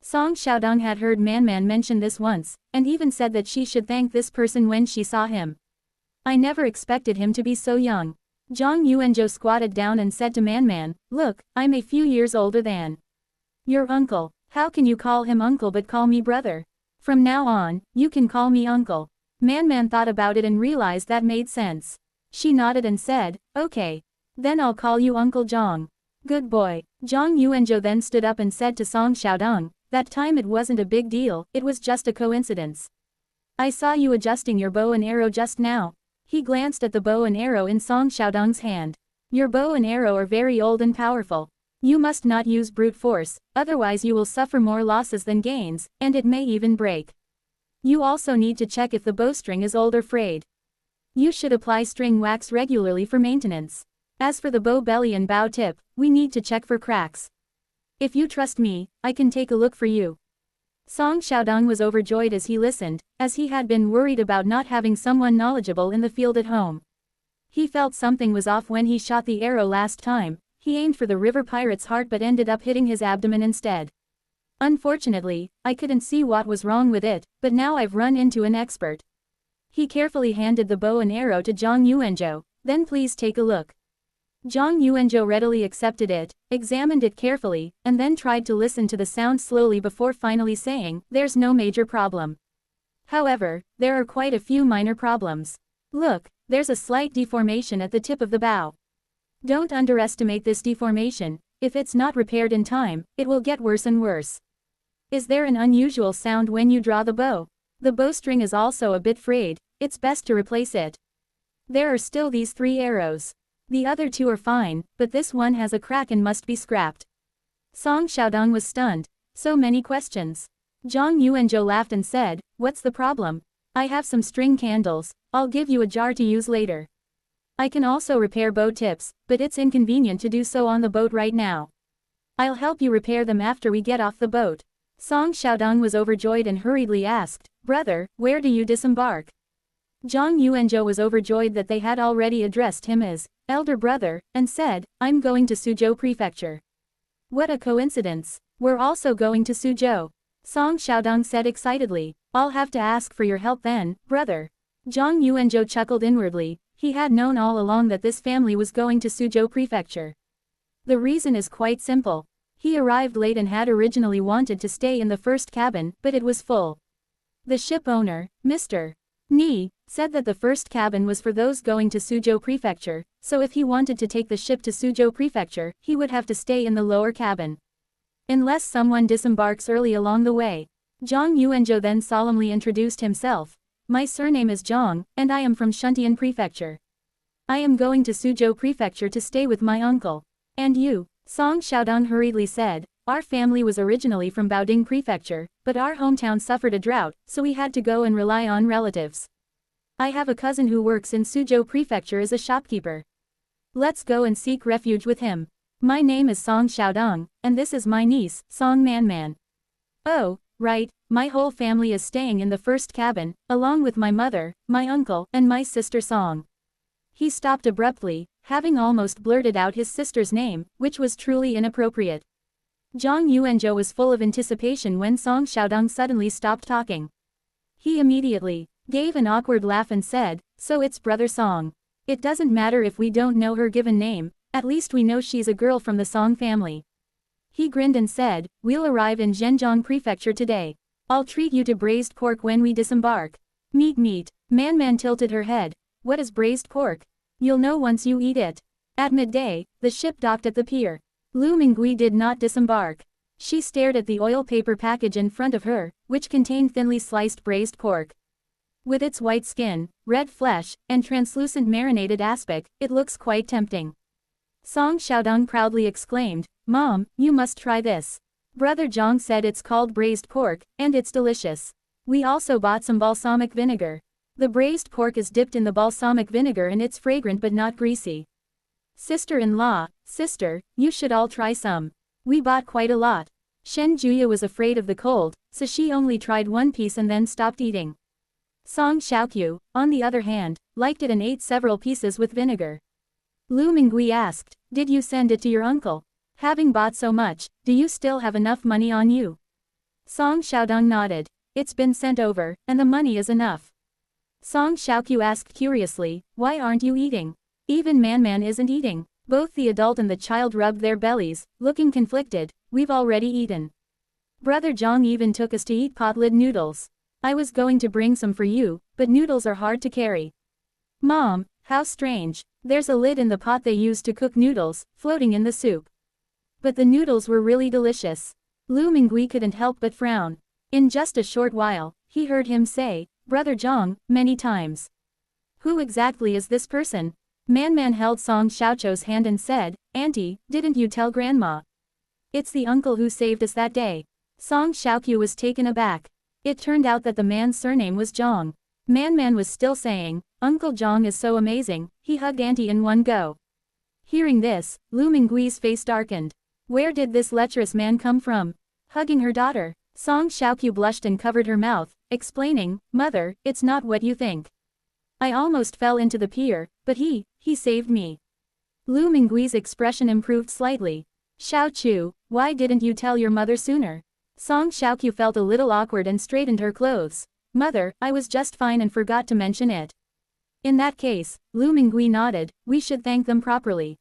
Song Xiaodong had heard Man mention this once, and even said that she should thank this person when she saw him. I never expected him to be so young. Zhang Yuanzhou squatted down and said to Man, look, I'm a few years older than your uncle. How can you call him uncle but call me brother? From now on, you can call me uncle. Man thought about it and realized that made sense. She nodded and said, okay. Then I'll call you Uncle Zhang. Good boy. Zhang Yuanzhou then stood up and said to Song Xiaodong, that time it wasn't a big deal, it was just a coincidence. I saw you adjusting your bow and arrow just now. He glanced at the bow and arrow in Song Xiaodong's hand. Your bow and arrow are very old and powerful. You must not use brute force, otherwise you will suffer more losses than gains, and it may even break. You also need to check if the bowstring is old or frayed. You should apply string wax regularly for maintenance. As for the bow belly and bow tip, we need to check for cracks. If you trust me, I can take a look for you. Song Xiaodong was overjoyed as he listened, as he had been worried about not having someone knowledgeable in the field at home. He felt something was off when he shot the arrow last time. He aimed for the river pirate's heart but ended up hitting his abdomen instead. Unfortunately, I couldn't see what was wrong with it, but now I've run into an expert. He carefully handed the bow and arrow to Zhang Yuanzhou, then please take a look. Zhang Yuanzhou readily accepted it, examined it carefully, and then tried to listen to the sound slowly before finally saying, there's no major problem. However, there are quite a few minor problems. Look, there's a slight deformation at the tip of the bow. Don't underestimate this deformation. If it's not repaired in time, it will get worse and worse. Is there an unusual sound when you draw the bow? The bowstring is also a bit frayed, it's best to replace it. There are still these 3 arrows. The other 2 are fine, but this one has a crack and must be scrapped. Song Xiaodong was stunned. So many questions. Zhang Yuanzhou laughed and said, what's the problem? I have some string candles, I'll give you a jar to use later. I can also repair bow tips, but it's inconvenient to do so on the boat right now. I'll help you repair them after we get off the boat. Song Xiaodong was overjoyed and hurriedly asked, brother, where do you disembark? Zhang Yuanzhou was overjoyed that they had already addressed him as elder brother, and said, I'm going to Suzhou Prefecture. What a coincidence. We're also going to Suzhou. Song Xiaodong said excitedly, I'll have to ask for your help then, brother. Zhang Yuanzhou chuckled inwardly. He had known all along that this family was going to Suzhou Prefecture. The reason is quite simple. He arrived late and had originally wanted to stay in the first cabin, but it was full. The ship owner, Mr. Ni, said that the first cabin was for those going to Suzhou Prefecture, so if he wanted to take the ship to Suzhou Prefecture, he would have to stay in the lower cabin. Unless someone disembarks early along the way. Zhang Yuanzhou then solemnly introduced himself. My surname is Zhang, and I am from Shuntian Prefecture. I am going to Suzhou Prefecture to stay with my uncle. And you? Song Xiaodong hurriedly said, our family was originally from Baoding Prefecture, but our hometown suffered a drought, so we had to go and rely on relatives. I have a cousin who works in Suzhou Prefecture as a shopkeeper. Let's go and seek refuge with him. My name is Song Xiaodong, and this is my niece, Song Man. Oh, right, my whole family is staying in the first cabin, along with my mother, my uncle, and my sister Song. He stopped abruptly, having almost blurted out his sister's name, which was truly inappropriate. Zhang Yuanzhou was full of anticipation when Song Xiaodong suddenly stopped talking. He immediately gave an awkward laugh and said, "So it's Brother Song. It doesn't matter if we don't know her given name, at least we know she's a girl from the Song family." He grinned and said, "We'll arrive in Zhenjiang Prefecture today. I'll treat you to braised pork when we disembark." Meat. Man tilted her head. "What is braised pork?" "You'll know once you eat it." At midday, the ship docked at the pier. Lu Mingui did not disembark. She stared at the oil paper package in front of her, which contained thinly sliced braised pork. With its white skin, red flesh, and translucent marinated aspect, it looks quite tempting. Song Xiaodong proudly exclaimed, "Mom, you must try this. Brother Zhang said it's called braised pork, and it's delicious. We also bought some balsamic vinegar. The braised pork is dipped in the balsamic vinegar and it's fragrant but not greasy. Sister-in-law, sister, you should all try some. We bought quite a lot." Shen Juya was afraid of the cold, so she only tried one piece and then stopped eating. Song Xiaoqiu, on the other hand, liked it and ate several pieces with vinegar. Lu Mingui asked, "Did you send it to your uncle? Having bought so much, do you still have enough money on you?" Song Xiaodong nodded. "It's been sent over, and the money is enough." Song Xiaoqiu asked curiously, "Why aren't you eating? Even Man isn't eating." Both the adult and the child rubbed their bellies, looking conflicted. "We've already eaten. Brother Zhang even took us to eat pot-lid noodles. I was going to bring some for you, but noodles are hard to carry." "Mom, how strange. There's a lid in the pot they use to cook noodles, floating in the soup." But the noodles were really delicious. Lu Mingui couldn't help but frown. In just a short while, he heard him say, "Brother Zhang," many times. "Who exactly is this person?" Man held Song Xiaoqiu's hand and said, "Auntie, didn't you tell Grandma? It's the uncle who saved us that day." Song Xiaoqiu was taken aback. It turned out that the man's surname was Zhang. Man was still saying, "Uncle Zhang is so amazing," he hugged Auntie in one go. Hearing this, Lu Mingui's face darkened. Where did this lecherous man come from? Hugging her daughter. Song Xiaoqiu blushed and covered her mouth, explaining, "Mother, it's not what you think. I almost fell into the pier, but he saved me." Lu Mingui's expression improved slightly. "Xiao Chu, why didn't you tell your mother sooner?" Song Xiaoqiu felt a little awkward and straightened her clothes. "Mother, I was just fine and forgot to mention it." "In that case," Lu Mingui nodded, "we should thank them properly."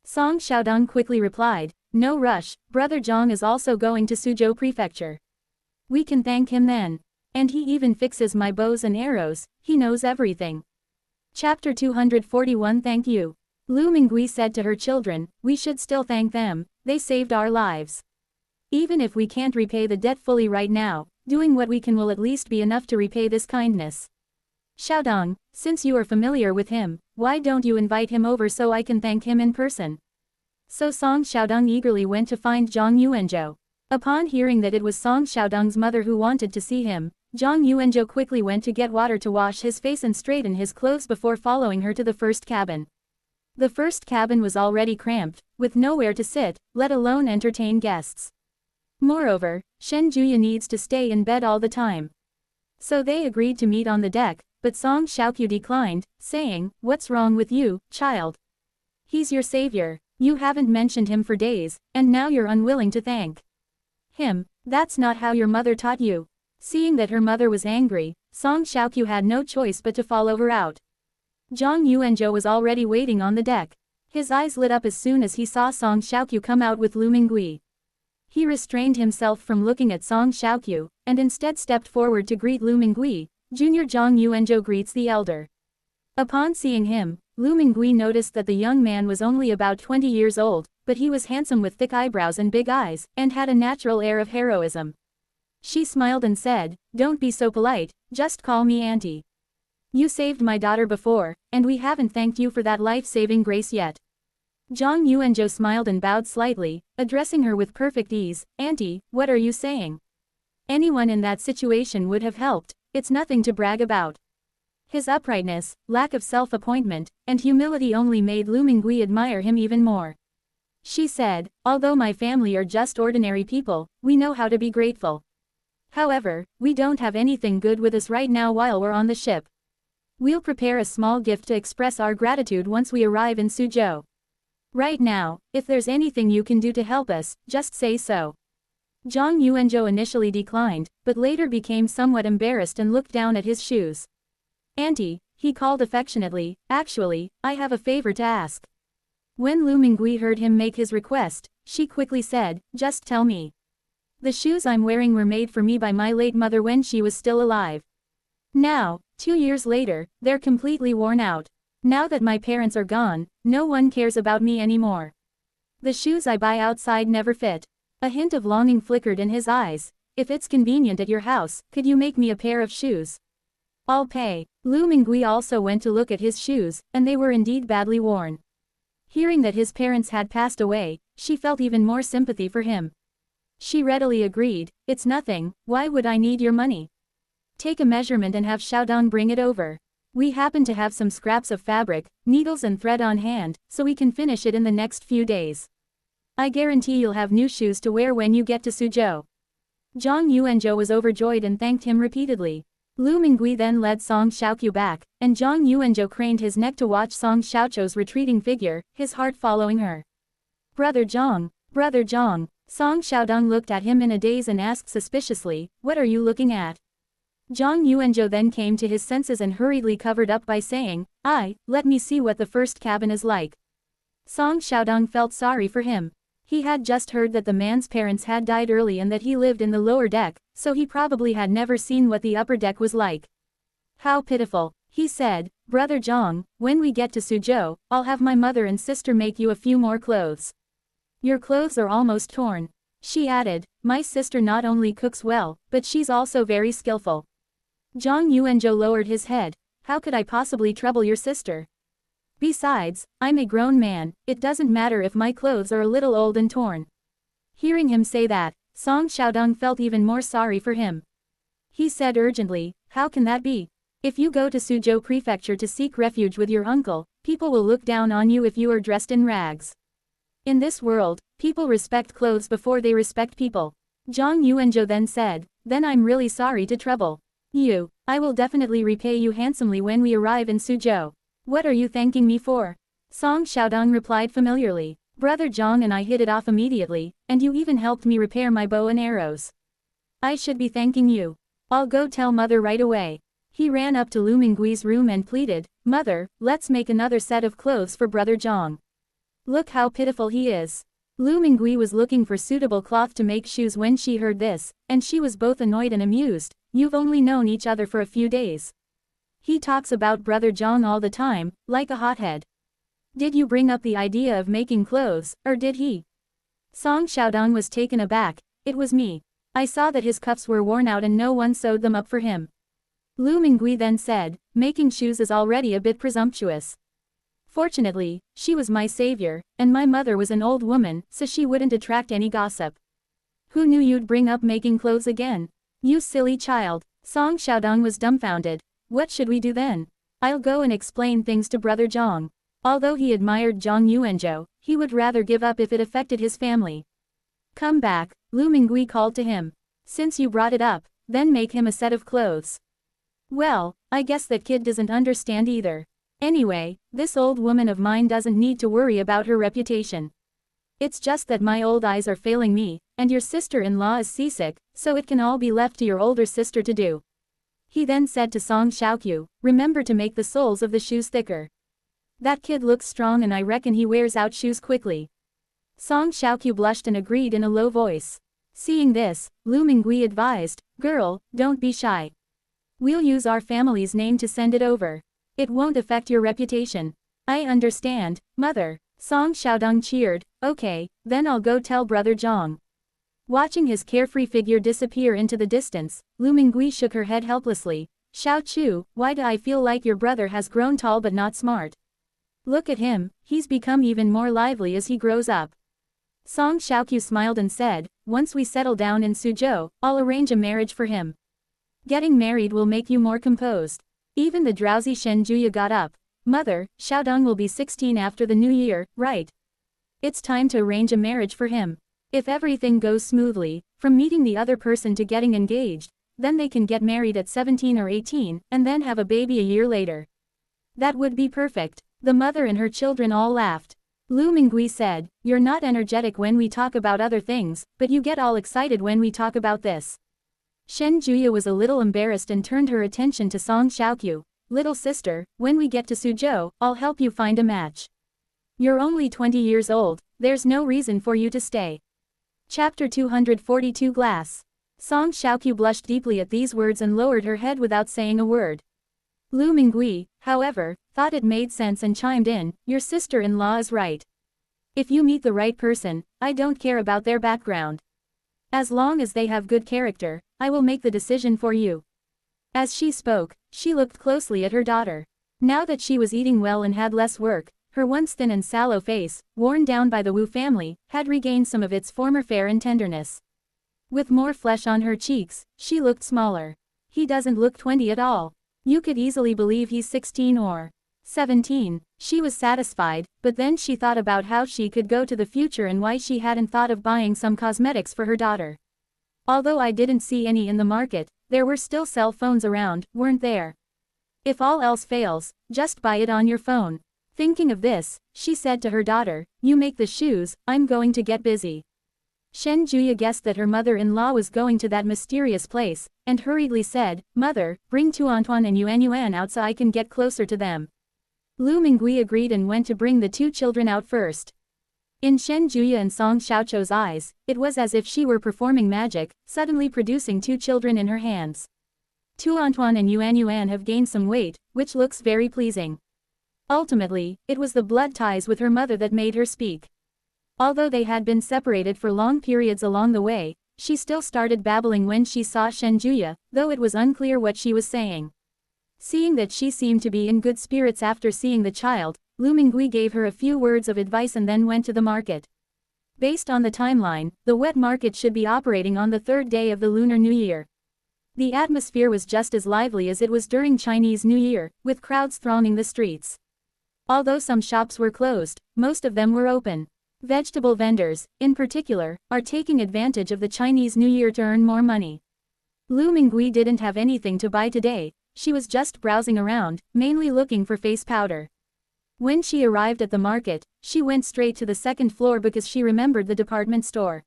Song Xiaodong quickly replied, "No rush, Brother Zhang is also going to Suzhou Prefecture. We can thank him then. And he even fixes my bows and arrows, he knows everything." Chapter 241 Thank you. Lu Mingui said to her children, "We should still thank them, they saved our lives. Even if we can't repay the debt fully right now, doing what we can will at least be enough to repay this kindness. Xiaodong, since you are familiar with him, why don't you invite him over so I can thank him in person?" So Song Xiaodong eagerly went to find Zhang Yuanzhou. Upon hearing that it was Song Xiaodong's mother who wanted to see him, Zhang Yuanzhou quickly went to get water to wash his face and straighten his clothes before following her to the first cabin. The first cabin was already cramped, with nowhere to sit, let alone entertain guests. Moreover, Shen Juya needs to stay in bed all the time. So they agreed to meet on the deck, but Song Xiaoqiu declined, saying, "What's wrong with you, child? He's your savior. You haven't mentioned him for days, and now you're unwilling to thank him. That's not how your mother taught you." Seeing that her mother was angry, Song Xiaoqiu had no choice but to follow her out. Zhang Yuanzhou was already waiting on the deck. His eyes lit up as soon as he saw Song Xiaoqiu come out with Lu Mingui. He restrained himself from looking at Song Xiaoqiu, and instead stepped forward to greet Lu Mingui. Junior Zhang Yuanzhou greets the elder. Upon seeing him, Lu Mingui noticed that the young man was only about 20 years old, but he was handsome with thick eyebrows and big eyes, and had a natural air of heroism. She smiled and said, "Don't be so polite, just call me Auntie. You saved my daughter before, and we haven't thanked you for that life-saving grace yet." Zhang Yuanzhou smiled and bowed slightly, addressing her with perfect ease, "Auntie, what are you saying? Anyone in that situation would have helped, it's nothing to brag about." His uprightness, lack of self-appointment, and humility only made Lu Mingui admire him even more. She said, "Although my family are just ordinary people, we know how to be grateful. However, we don't have anything good with us right now while we're on the ship. We'll prepare a small gift to express our gratitude once we arrive in Suzhou. Right now, if there's anything you can do to help us, just say so. Zhang Yuanzhou initially declined, but later became somewhat embarrassed and looked down at his shoes. Auntie, he called affectionately, actually, I have a favor to ask. When Lu Mingui heard him make his request, she quickly said, just tell me. The shoes I'm wearing were made for me by my late mother when she was still alive. Now, 2 years later, they're completely worn out. Now that my parents are gone, no one cares about me anymore. The shoes I buy outside never fit. A hint of longing flickered in his eyes. If it's convenient at your house, could you make me a pair of shoes? I'll pay. Lu Mingui also went to look at his shoes, and they were indeed badly worn. Hearing that his parents had passed away, she felt even more sympathy for him. She readily agreed, it's nothing, why would I need your money? Take a measurement and have Xiaodong bring it over. We happen to have some scraps of fabric, needles and thread on hand, so we can finish it in the next few days. I guarantee you'll have new shoes to wear when you get to Suzhou. Zhang Yuanzhou was overjoyed and thanked him repeatedly. Lu Mingui then led Song Xiaoqiu back, and Zhang Yuanzhou craned his neck to watch Song Xiaoqiu's retreating figure, his heart following her. Brother Zhang, Brother Zhang. Song Xiaodong looked at him in a daze and asked suspiciously, what are you looking at? Zhang Yuanzhou then came to his senses and hurriedly covered up by saying, let me see what the first cabin is like. Song Xiaodong felt sorry for him. He had just heard that the man's parents had died early and that he lived in the lower deck, so he probably had never seen what the upper deck was like. How pitiful, he said, Brother Zhang, when we get to Suzhou, I'll have my mother and sister make you a few more clothes. Your clothes are almost torn. She added, my sister not only cooks well, but she's also very skillful. Zhang Yuanzhou lowered his head, how could I possibly trouble your sister? Besides, I'm a grown man, it doesn't matter if my clothes are a little old and torn. Hearing him say that, Song Xiaodong felt even more sorry for him. He said urgently, how can that be? If you go to Suzhou Prefecture to seek refuge with your uncle, people will look down on you if you are dressed in rags. In this world, people respect clothes before they respect people. Zhang Yuanzhou then said, then I'm really sorry to trouble you. I will definitely repay you handsomely when we arrive in Suzhou. What are you thanking me for? Song Xiaodong replied familiarly, Brother Zhang and I hit it off immediately, and you even helped me repair my bow and arrows. I should be thanking you. I'll go tell mother right away. He ran up to Lu Mingui's room and pleaded, Mother, let's make another set of clothes for Brother Zhang. Look how pitiful he is. Lu Mingui was looking for suitable cloth to make shoes when she heard this, and she was both annoyed and amused. You've only known each other for a few days. He talks about Brother Zhang all the time, like a hothead. Did you bring up the idea of making clothes, or did he? Song Xiaodong was taken aback, it was me. I saw that his cuffs were worn out and no one sewed them up for him. Lu Mingui then said, making shoes is already a bit presumptuous. Fortunately, she was my savior, and my mother was an old woman, so she wouldn't attract any gossip. Who knew you'd bring up making clothes again? You silly child. Song Xiaodong was dumbfounded. What should we do then? I'll go and explain things to Brother Zhang. Although he admired Zhang Yuanzhou, he would rather give up if it affected his family. Come back, Lu Mingui called to him. Since you brought it up, then make him a set of clothes. Well, I guess that kid doesn't understand either. Anyway, this old woman of mine doesn't need to worry about her reputation. It's just that my old eyes are failing me, and your sister-in-law is seasick, so it can all be left to your older sister to do. He then said to Song Xiaoqiu, remember to make the soles of the shoes thicker. That kid looks strong and I reckon he wears out shoes quickly. Song Xiaoqiu blushed and agreed in a low voice. Seeing this, Lu Mingui advised, girl, don't be shy. We'll use our family's name to send it over. It won't affect your reputation. I understand, mother. Song Xiaodong cheered, okay, then I'll go tell Brother Zhang. Watching his carefree figure disappear into the distance, Lu Mingui shook her head helplessly. Xiaoqiu, why do I feel like your brother has grown tall but not smart? Look at him, he's become even more lively as he grows up. Song Xiaoqiu smiled and said, once we settle down in Suzhou, I'll arrange a marriage for him. Getting married will make you more composed. Even the drowsy Shen Juya got up. Mother, Xiaodong will be 16 after the new year, right? It's time to arrange a marriage for him. If everything goes smoothly, from meeting the other person to getting engaged, then they can get married at 17 or 18, and then have a baby a year later. That would be perfect. The mother and her children all laughed. Lu Mingui said, "You're not energetic when we talk about other things, but you get all excited when we talk about this." Shen Juya was a little embarrassed and turned her attention to Song Xiaoqiu. "Little sister, when we get to Suzhou, I'll help you find a match. You're only 20 years old, there's no reason for you to stay." Chapter 242 Glass. Song Xiaoqiu blushed deeply at these words and lowered her head without saying a word. Lu Mingui, however, thought it made sense and chimed in, "Your sister-in-law is right. If you meet the right person, I don't care about their background. As long as they have good character, I will make the decision for you." As she spoke, she looked closely at her daughter. Now that she was eating well and had less work, her once thin and sallow face, worn down by the Wu family, had regained some of its former fair and tenderness. With more flesh on her cheeks, she looked smaller. "He doesn't look 20 at all. You could easily believe he's 16 or 17. She was satisfied, but then she thought about how she could go to the future and why she hadn't thought of buying some cosmetics for her daughter. Although I didn't see any in the market, there were still cell phones around, weren't there? If all else fails, just buy it on your phone. Thinking of this, she said to her daughter, "You make the shoes, I'm going to get busy." Shen Juya guessed that her mother-in-law was going to that mysterious place, and hurriedly said, "Mother, bring Tuantuan and Yuan out so I can get closer to them." Lu Mingui agreed and went to bring the two children out first. In Shen Juya and Song Xiaoqiu's eyes, it was as if she were performing magic, suddenly producing two children in her hands. Tuantuan and Yuan have gained some weight, which looks very pleasing. Ultimately, it was the blood ties with her mother that made her speak. Although they had been separated for long periods along the way, she still started babbling when she saw Shen Juya, though it was unclear what she was saying. Seeing that she seemed to be in good spirits after seeing the child, Lu Mingui gave her a few words of advice and then went to the market. Based on the timeline, the wet market should be operating on the third day of the Lunar New Year. The atmosphere was just as lively as it was during Chinese New Year, with crowds thronging the streets. Although some shops were closed, most of them were open. Vegetable vendors, in particular, are taking advantage of the Chinese New Year to earn more money. Lu Mingui didn't have anything to buy today, she was just browsing around, mainly looking for face powder. When she arrived at the market, she went straight to the second floor because she remembered the department store.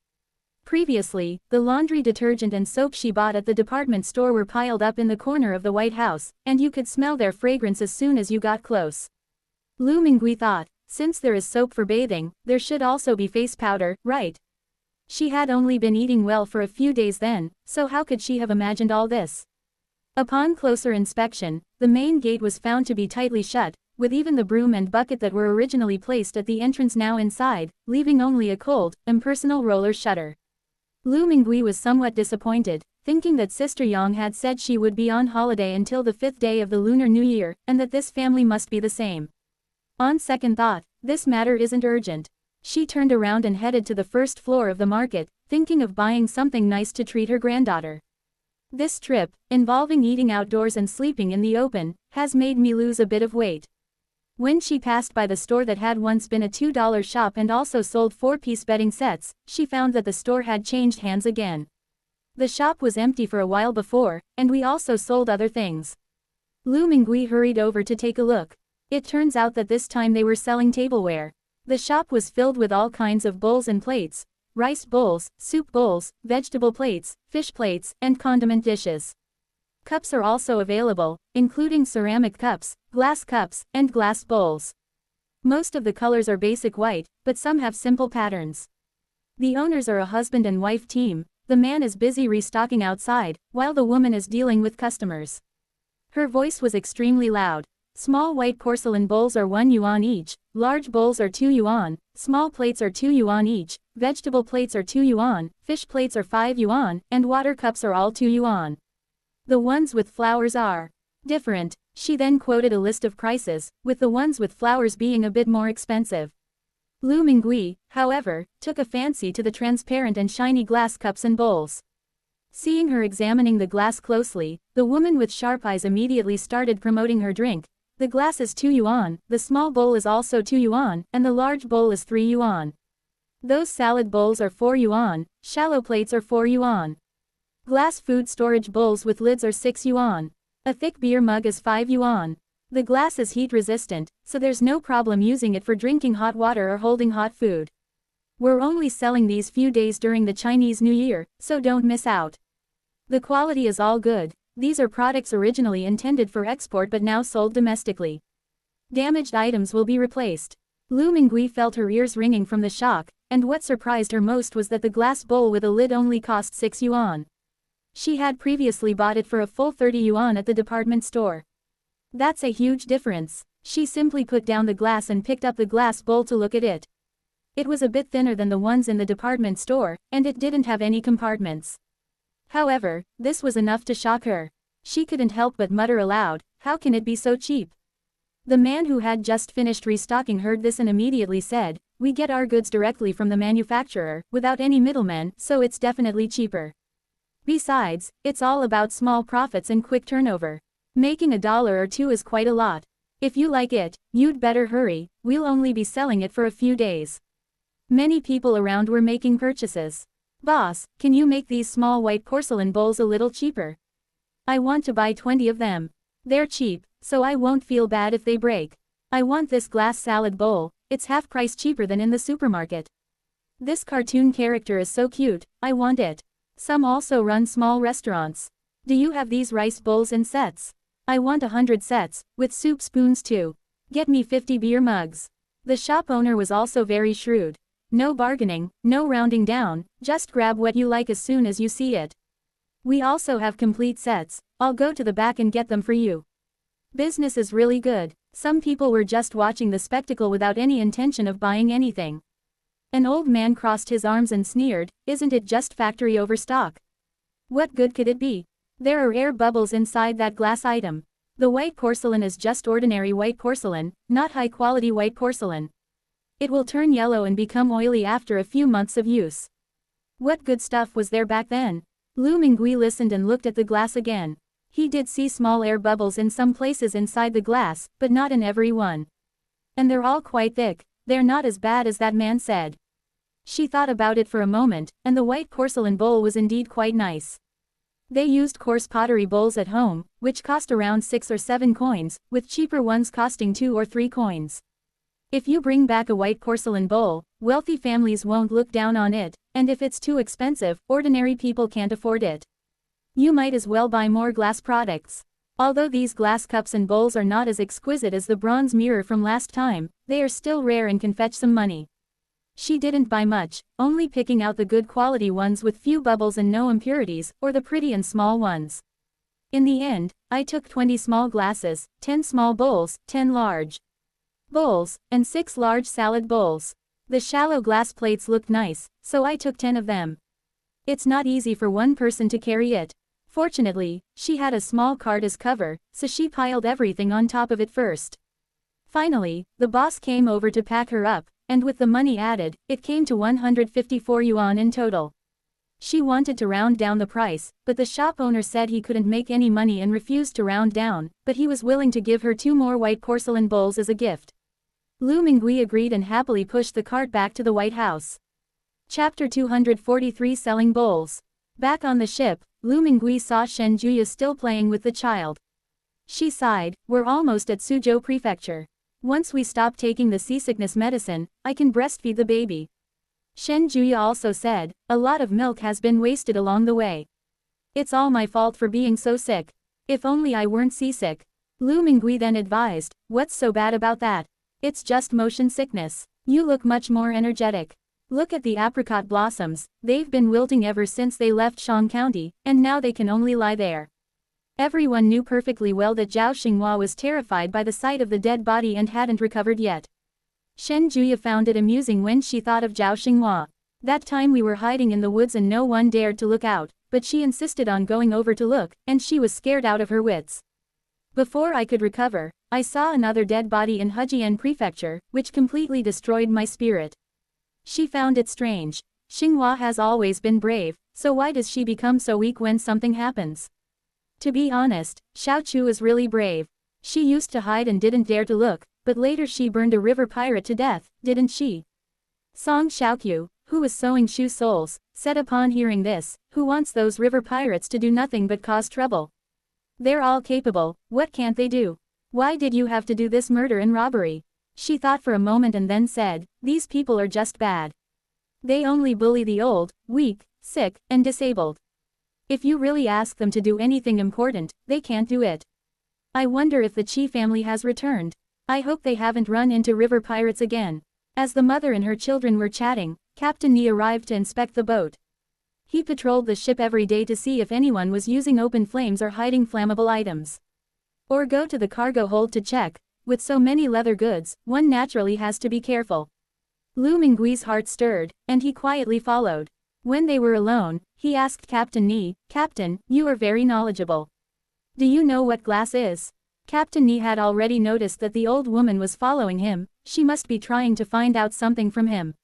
Previously, the laundry detergent and soap she bought at the department store were piled up in the corner of the White House, and you could smell their fragrance as soon as you got close. Lu Mingui thought, since there is soap for bathing, there should also be face powder, right? She had only been eating well for a few days then, so how could she have imagined all this? Upon closer inspection, the main gate was found to be tightly shut, with even the broom and bucket that were originally placed at the entrance now inside, leaving only a cold, impersonal roller shutter. Lu Mingui was somewhat disappointed, thinking that Sister Yang had said she would be on holiday until the 5th day of the Lunar New Year, and that this family must be the same. On second thought, this matter isn't urgent. She turned around and headed to the first floor of the market, thinking of buying something nice to treat her granddaughter. This trip, involving eating outdoors and sleeping in the open, has made me lose a bit of weight. When she passed by the store that had once been a $2 shop and also sold 4-piece bedding sets, she found that the store had changed hands again. The shop was empty for a while before, and we also sold other things. Lu Mingui hurried over to take a look. It turns out that this time they were selling tableware. The shop was filled with all kinds of bowls and plates, rice bowls, soup bowls, vegetable plates, fish plates, and condiment dishes. Cups are also available, including ceramic cups, glass and glass bowls. Most of the colors are basic white, but some have simple patterns. The owners are a husband and wife team. The man is busy restocking outside, while the woman is dealing with customers. Her voice was extremely loud. Small white porcelain bowls are 1 yuan each, large bowls are 2 yuan, small plates are 2 yuan each, vegetable plates are 2 yuan, fish plates are 5 yuan, and water cups are all 2 yuan. The ones with flowers are different. She then quoted a list of prices, with the ones with flowers being a bit more expensive. Lu Mingui, however, took a fancy to the transparent and shiny glass cups and bowls. Seeing her examining the glass closely, the woman with sharp eyes immediately started promoting her drink. The glass is 2 yuan, the small bowl is also 2 yuan, and the large bowl is 3 yuan. Those salad bowls are 4 yuan, shallow plates are 4 yuan. Glass food storage bowls with lids are 6 yuan. A thick beer mug is 5 yuan. The glass is heat resistant, so there's no problem using it for drinking hot water or holding hot food. We're only selling these few days during the Chinese New Year, so don't miss out. The quality is all good. These are products originally intended for export but now sold domestically. Damaged items will be replaced. Lu Mingui felt her ears ringing from the shock, and what surprised her most was that the glass bowl with a lid only cost 6 yuan. She had previously bought it for a full 30 yuan at the department store. That's a huge difference. She simply put down the glass and picked up the glass bowl to look at it. It was a bit thinner than the ones in the department store, and it didn't have any compartments. However, this was enough to shock her. She couldn't help but mutter aloud, "How can it be so cheap?" The man who had just finished restocking heard this and immediately said, "We get our goods directly from the manufacturer, without any middlemen, so it's definitely cheaper. Besides, it's all about small profits and quick turnover. Making $1 or $2 is quite a lot. If you like it, you'd better hurry, we'll only be selling it for a few days." Many people around were making purchases. "Boss, can you make these small white porcelain bowls a little cheaper? I want to buy 20 of them. They're cheap, so I won't feel bad if they break. I want this glass salad bowl, it's half price cheaper than in the supermarket. This cartoon character is so cute, I want it." Some also run small restaurants. "Do you have these rice bowls in sets? I want 100 sets, with soup spoons too. Get me 50 beer mugs." The shop owner was also very shrewd. No bargaining, no rounding down, just grab what you like as soon as you see it. "We also have complete sets, I'll go to the back and get them for you." Business is really good. Some people were just watching the spectacle without any intention of buying anything. An old man crossed his arms and sneered, "Isn't it just factory overstock? What good could it be? There are air bubbles inside that glass item. The white porcelain is just ordinary white porcelain, not high-quality white porcelain. It will turn yellow and become oily after a few months of use." What good stuff was there back then? Lu Mingui listened and looked at the glass again. He did see small air bubbles in some places inside the glass, but not in every one. And they're all quite thick, they're not as bad as that man said. She thought about it for a moment, and the white porcelain bowl was indeed quite nice. They used coarse pottery bowls at home, which cost around 6 or 7 coins, with cheaper ones costing 2 or 3 coins. If you bring back a white porcelain bowl, wealthy families won't look down on it, and if it's too expensive, ordinary people can't afford it. You might as well buy more glass products. Although these glass cups and bowls are not as exquisite as the bronze mirror from last time, they are still rare and can fetch some money. She didn't buy much, only picking out the good quality ones with few bubbles and no impurities, or the pretty and small ones. In the end, I took 20 small glasses, 10 small bowls, 10 large bowls, and 6 large salad bowls. The shallow glass plates looked nice, so I took 10 of them. It's not easy for one person to carry it. Fortunately, she had a small cart as cover, so she piled everything on top of it first. Finally, the boss came over to pack her up, and with the money added, it came to 154 yuan in total. She wanted to round down the price, but the shop owner said he couldn't make any money and refused to round down, but he was willing to give her 2 more white porcelain bowls as a gift. Lu Mingui agreed and happily pushed the cart back to the White House. Chapter 243 Selling Bowls. Back on the ship, Lu Mingui saw Shen Juya still playing with the child. She sighed, "We're almost at Suzhou Prefecture. Once we stop taking the seasickness medicine, I can breastfeed the baby." Shen Juya also said, "A lot of milk has been wasted along the way. It's all my fault for being so sick. If only I weren't seasick." Lu Mingui then advised, "What's so bad about that? It's just motion sickness. You look much more energetic. Look at the apricot blossoms, they've been wilting ever since they left Shang County, and now they can only lie there." Everyone knew perfectly well that Zhao Xinghua was terrified by the sight of the dead body and hadn't recovered yet. Shen Juya found it amusing when she thought of Zhao Xinghua. "That time we were hiding in the woods and no one dared to look out, but she insisted on going over to look, and she was scared out of her wits. Before I could recover, I saw another dead body in Hejian Prefecture, which completely destroyed my spirit." She found it strange. Xinghua has always been brave, so why does she become so weak when something happens? To be honest, Xiao Chu is really brave. She used to hide and didn't dare to look, but later she burned a river pirate to death, didn't she? Song Xiaoqiu, who was sewing shoe soles, said upon hearing this, "Who wants those river pirates to do nothing but cause trouble? They're all capable, what can't they do? Why did you have to do this murder and robbery?" She thought for a moment and then said, "These people are just bad. They only bully the old, weak, sick, and disabled. If you really ask them to do anything important, they can't do it. I wonder if the Chi family has returned. I hope they haven't run into river pirates again." As the mother and her children were chatting, Captain Ni arrived to inspect the boat. He patrolled the ship every day to see if anyone was using open flames or hiding flammable items. Or go to the cargo hold to check. With so many leather goods, one naturally has to be careful. Lu Minggui's heart stirred, and he quietly followed. When they were alone, he asked Captain Ni, "Captain, you are very knowledgeable. Do you know what glass is?" Captain Ni had already noticed that the old woman was following him. She must be trying to find out something from him.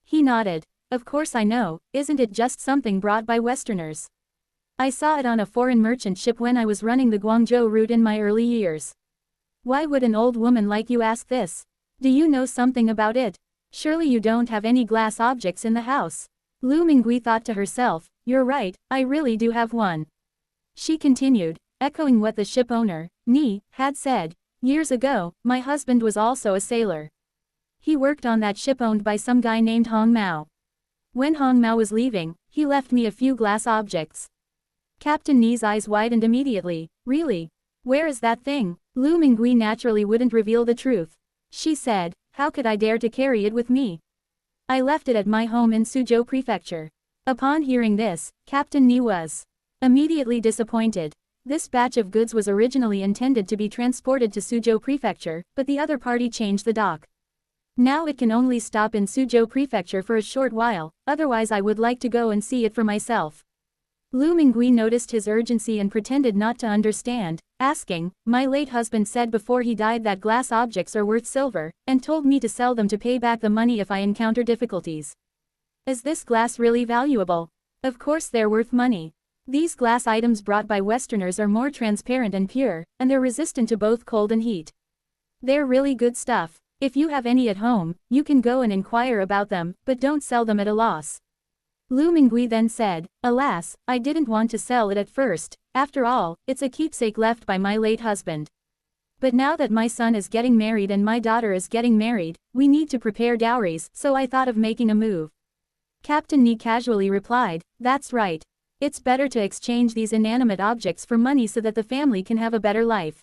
He nodded. "Of course I know, isn't it just something brought by Westerners? I saw it on a foreign merchant ship when I was running the Guangzhou route in my early years. Why would an old woman like you ask this? Do you know something about it? Surely you don't have any glass objects in the house." Lu Mingui thought to herself, "You're right, I really do have one." She continued, echoing what the ship owner, Ni, had said. "Years ago, my husband was also a sailor. He worked on that ship owned by some guy named Hong Mao. When Hong Mao was leaving, he left me a few glass objects." Captain Ni's eyes widened immediately. "Really? Where is that thing?" Lu Mingui naturally wouldn't reveal the truth. She said, "How could I dare to carry it with me? I left it at my home in Suzhou Prefecture." Upon hearing this, Captain Ni was immediately disappointed. This batch of goods was originally intended to be transported to Suzhou Prefecture, but the other party changed the dock. Now it can only stop in Suzhou Prefecture for a short while, otherwise I would like to go and see it for myself. Lu Mingui noticed his urgency and pretended not to understand, asking, "My late husband said before he died that glass objects are worth silver, and told me to sell them to pay back the money if I encounter difficulties. Is this glass really valuable?" "Of course they're worth money. These glass items brought by Westerners are more transparent and pure, and they're resistant to both cold and heat. They're really good stuff. If you have any at home, you can go and inquire about them, but don't sell them at a loss." Lu Mingui then said, "Alas, I didn't want to sell it at first, after all, it's a keepsake left by my late husband. But now that my son is getting married and my daughter is getting married, we need to prepare dowries, so I thought of making a move." Captain Ni casually replied, "That's right. It's better to exchange these inanimate objects for money so that the family can have a better life."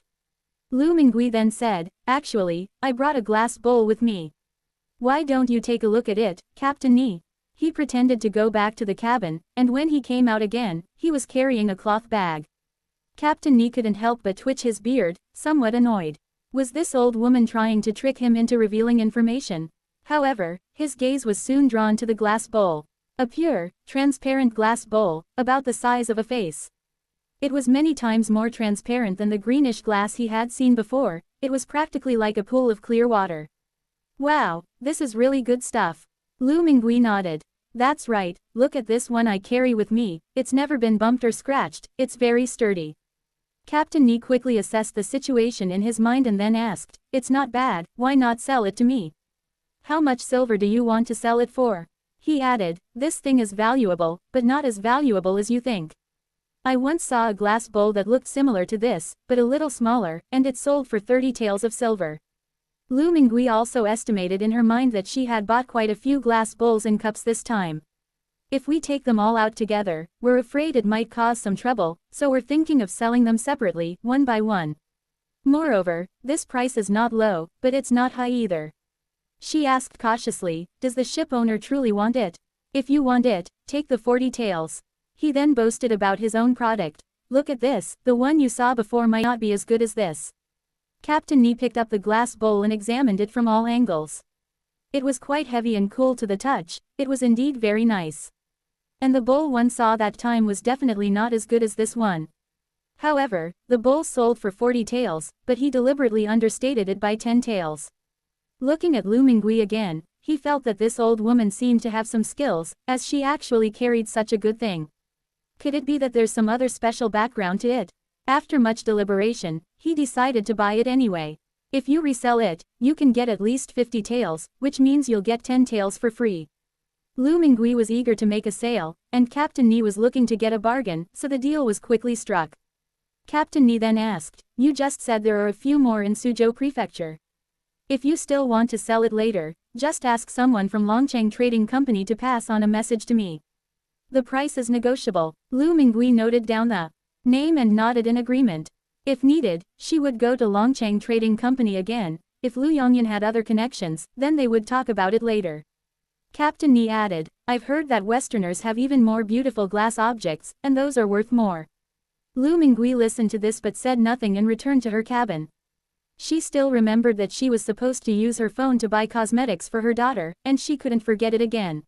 Lu Mingui then said, "Actually, I brought a glass bowl with me. Why don't you take a look at it, Captain Ni?" He pretended to go back to the cabin, and when he came out again, he was carrying a cloth bag. Captain Ni couldn't help but twitch his beard, somewhat annoyed. Was this old woman trying to trick him into revealing information? However, his gaze was soon drawn to the glass bowl. A pure, transparent glass bowl, about the size of a face. It was many times more transparent than the greenish glass he had seen before. It was practically like a pool of clear water. "Wow, this is really good stuff." Lu Mingui nodded. "That's right, look at this one I carry with me, it's never been bumped or scratched, it's very sturdy." Captain Ni quickly assessed the situation in his mind and then asked, "It's not bad, why not sell it to me? How much silver do you want to sell it for?" He added, "This thing is valuable, but not as valuable as you think. I once saw a glass bowl that looked similar to this, but a little smaller, and it sold for 30 taels of silver." Lu Mingui also estimated in her mind that she had bought quite a few glass bowls and cups this time. "If we take them all out together, we're afraid it might cause some trouble, so we're thinking of selling them separately, one by one. Moreover, this price is not low, but it's not high either." She asked cautiously, "Does the ship owner truly want it? If you want it, take the 40 taels. He then boasted about his own product. "Look at this, the one you saw before might not be as good as this." Captain Ni picked up the glass bowl and examined it from all angles. It was quite heavy and cool to the touch, it was indeed very nice. And the bowl one saw that time was definitely not as good as this one. However, the bowl sold for 40 taels, but he deliberately understated it by 10 taels. Looking at Lu Mingui again, he felt that this old woman seemed to have some skills, as she actually carried such a good thing. Could it be that there's some other special background to it? After much deliberation, he decided to buy it anyway. If you resell it, you can get at least 50 taels, which means you'll get 10 taels for free. Lu Mingui was eager to make a sale, and Captain Ni was looking to get a bargain, so the deal was quickly struck. Captain Ni then asked, "You just said there are a few more in Suzhou Prefecture. If you still want to sell it later, just ask someone from Longcheng Trading Company to pass on a message to me. The price is negotiable." Lu Mingui noted down the name and nodded in agreement. If needed, she would go to Longcheng Trading Company again. If Lu Yongyan had other connections, then they would talk about it later. Captain Ni added, "I've heard that Westerners have even more beautiful glass objects, and those are worth more." Lu Mingui listened to this but said nothing and returned to her cabin. She still remembered that she was supposed to use her phone to buy cosmetics for her daughter, and she couldn't forget it again.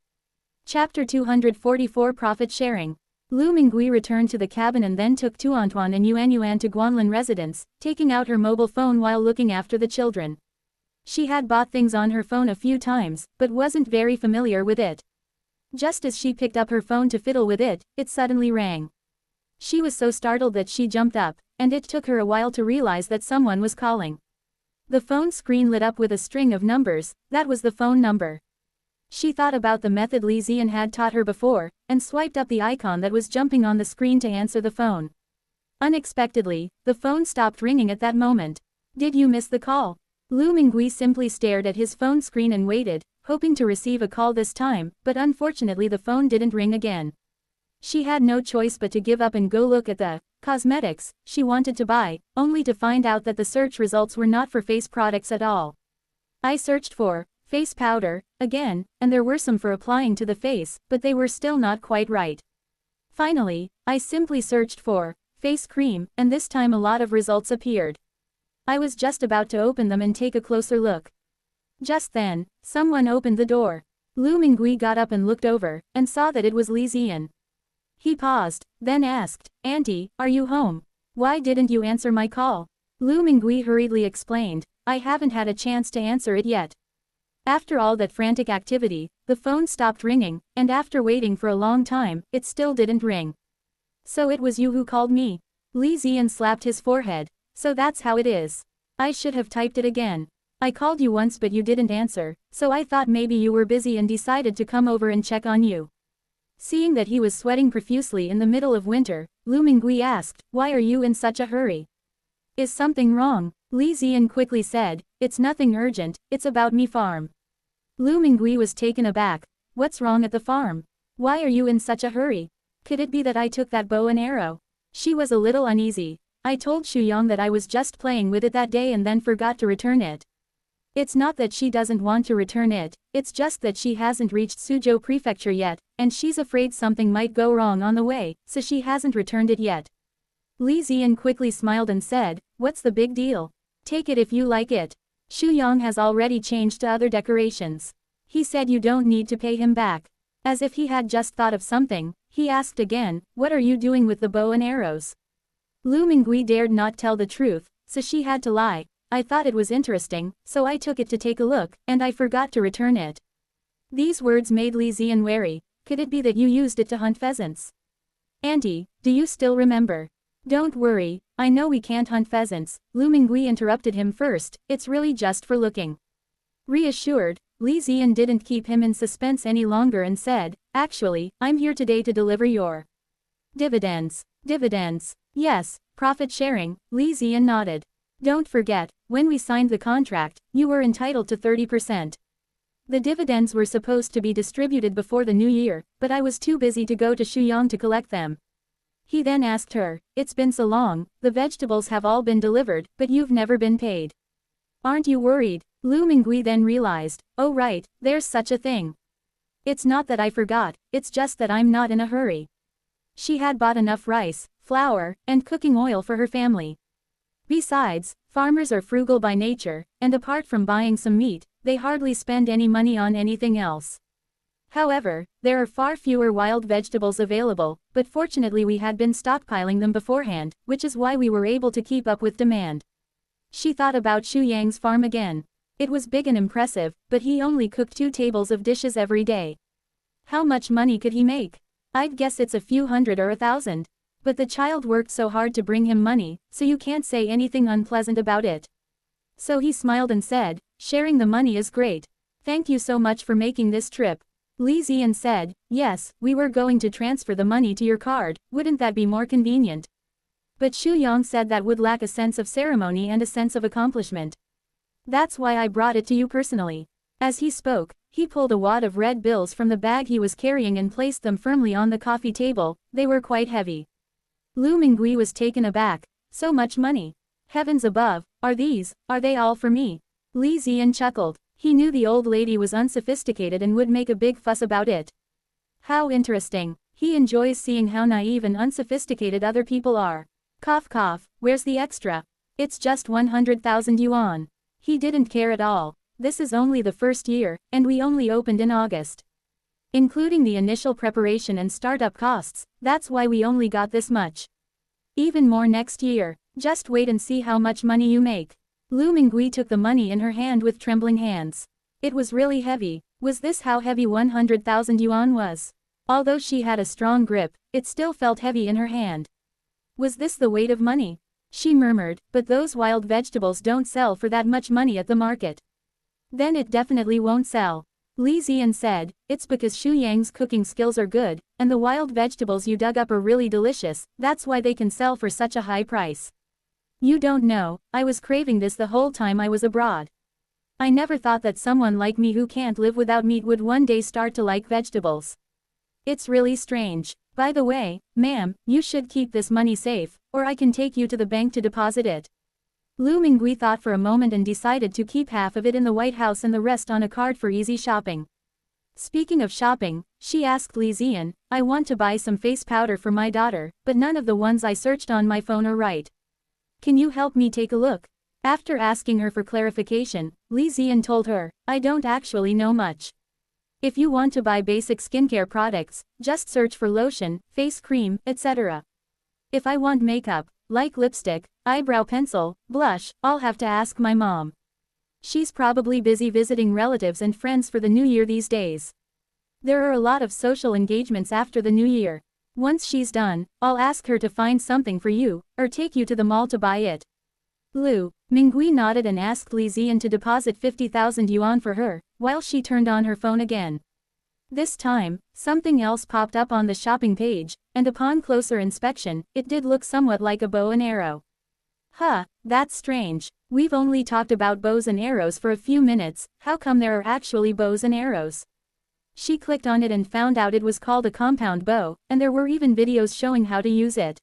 Chapter 244 Profit Sharing. Lu Mingui returned to the cabin and then took Tuantuan and Yuan to Guanlin residence, taking out her mobile phone while looking after the children. She had bought things on her phone a few times, but wasn't very familiar with it. Just as she picked up her phone to fiddle with it, it suddenly rang. She was so startled that she jumped up, and it took her a while to realize that someone was calling. The phone screen lit up with a string of numbers. That was the phone number. She thought about the method Li Ziyan had taught her before, and swiped up the icon that was jumping on the screen to answer the phone. Unexpectedly, the phone stopped ringing at that moment. "Did you miss the call?" Lu Mingui simply stared at his phone screen and waited, hoping to receive a call this time, but unfortunately the phone didn't ring again. She had no choice but to give up and go look at the cosmetics she wanted to buy, only to find out that the search results were not for face products at all. I searched for face powder again, and there were some for applying to the face, but they were still not quite right. Finally, I simply searched for face cream, and this time a lot of results appeared. I was just about to open them and take a closer look. Just then, someone opened the door. Lu Mingui got up and looked over, and saw that it was Li Ziyan. He paused, then asked, "Auntie, are you home? Why didn't you answer my call?" Lu Mingui hurriedly explained, "I haven't had a chance to answer it yet." After all that frantic activity, the phone stopped ringing, and after waiting for a long time, it still didn't ring. "So it was you who called me?" Li Ziyan slapped his forehead. "So that's how it is. I should have typed it again. I called you once but you didn't answer, so I thought maybe you were busy and decided to come over and check on you." Seeing that he was sweating profusely in the middle of winter, Lu Mingui asked, "Why are you in such a hurry? Is something wrong?" Li Ziyan quickly said, "It's nothing urgent, it's about me farm." Lu Mingui was taken aback. "What's wrong at the farm? Why are you in such a hurry? Could it be that I took that bow and arrow?" She was a little uneasy. "I told Xu Yang that I was just playing with it that day and then forgot to return it." It's not that she doesn't want to return it, it's just that she hasn't reached Suzhou Prefecture yet, and she's afraid something might go wrong on the way, so she hasn't returned it yet. Li Ziyan quickly smiled and said, "What's the big deal? Take it if you like it. Xu Yang has already changed to other decorations. He said you don't need to pay him back." As if he had just thought of something, he asked again, "What are you doing with the bow and arrows?" Lu Mingui dared not tell the truth, so she had to lie. "I thought it was interesting, so I took it to take a look, and I forgot to return it." These words made Li Ziyan wary. "Could it be that you used it to hunt pheasants?" "Auntie, do you still remember?" "Don't worry, I know we can't hunt pheasants," Lu Mingui interrupted him first, "it's really just for looking." Reassured, Li Ziyan didn't keep him in suspense any longer and said, "Actually, I'm here today to deliver your dividends." "Dividends? Yes, profit sharing," Li Ziyan nodded. "Don't forget, when we signed the contract, you were entitled to 30%. The dividends were supposed to be distributed before the new year, but I was too busy to go to Shuyang to collect them." He then asked her, "It's been so long, the vegetables have all been delivered, but you've never been paid. Aren't you worried?" Lu Mingui then realized, "Oh right, there's such a thing. It's not that I forgot, it's just that I'm not in a hurry." She had bought enough rice, flour, and cooking oil for her family. Besides, farmers are frugal by nature, and apart from buying some meat, they hardly spend any money on anything else. However, there are far fewer wild vegetables available, but fortunately we had been stockpiling them beforehand, which is why we were able to keep up with demand. She thought about Xu Yang's farm again. It was big and impressive, but he only cooked 2 tables of dishes every day. How much money could he make? I'd guess it's a few hundred or 1,000. But the child worked so hard to bring him money, so you can't say anything unpleasant about it. So he smiled and said, "Sharing the money is great. Thank you so much for making this trip. Li Ziyan said, yes, we were going to transfer the money to your card, wouldn't that be more convenient? But Xu Yang said that would lack a sense of ceremony and a sense of accomplishment. That's why I brought it to you personally. As he spoke, he pulled a wad of red bills from the bag he was carrying and placed them firmly on the coffee table. They were quite heavy. Lu Mingui was taken aback. So much money. Heavens above, are they all for me? Li Ziyan chuckled. He knew the old lady was unsophisticated and would make a big fuss about it. How interesting. He enjoys seeing how naive and unsophisticated other people are. Cough cough, where's the extra? It's just 100,000 yuan. He didn't care at all. This is only the first year, and we only opened in August. Including the initial preparation and startup costs, that's why we only got this much. Even more next year. Just wait and see how much money you make. Lu Mingui took the money in her hand with trembling hands. It was really heavy. Was this how heavy 100,000 yuan was? Although she had a strong grip, it still felt heavy in her hand. Was this the weight of money? She murmured, but those wild vegetables don't sell for that much money at the market. Then it definitely won't sell. Li Ziyan said, it's because Xu Yang's cooking skills are good, and the wild vegetables you dug up are really delicious, that's why they can sell for such a high price. You don't know, I was craving this the whole time I was abroad. I never thought that someone like me who can't live without meat would one day start to like vegetables. It's really strange. By the way, ma'am, you should keep this money safe, or I can take you to the bank to deposit it. Lu Mingui thought for a moment and decided to keep half of it in the White House and the rest on a card for easy shopping. Speaking of shopping, she asked Li Ziyan, I want to buy some face powder for my daughter, but none of the ones I searched on my phone are right. Can you help me take a look? After asking her for clarification, Li Ziyan told her, I don't actually know much. If you want to buy basic skincare products, just search for lotion, face cream, etc. If I want makeup, like lipstick, eyebrow pencil, blush, I'll have to ask my mom. She's probably busy visiting relatives and friends for the new year these days. There are a lot of social engagements after the new year. Once she's done, I'll ask her to find something for you, or take you to the mall to buy it. Lu Mingui nodded and asked Li Ziyan to deposit 50,000 yuan for her, while she turned on her phone again. This time, something else popped up on the shopping page, and upon closer inspection, it did look somewhat like a bow and arrow. Huh, that's strange. We've only talked about bows and arrows for a few minutes, how come there are actually bows and arrows? She clicked on it and found out it was called a compound bow, and there were even videos showing how to use it.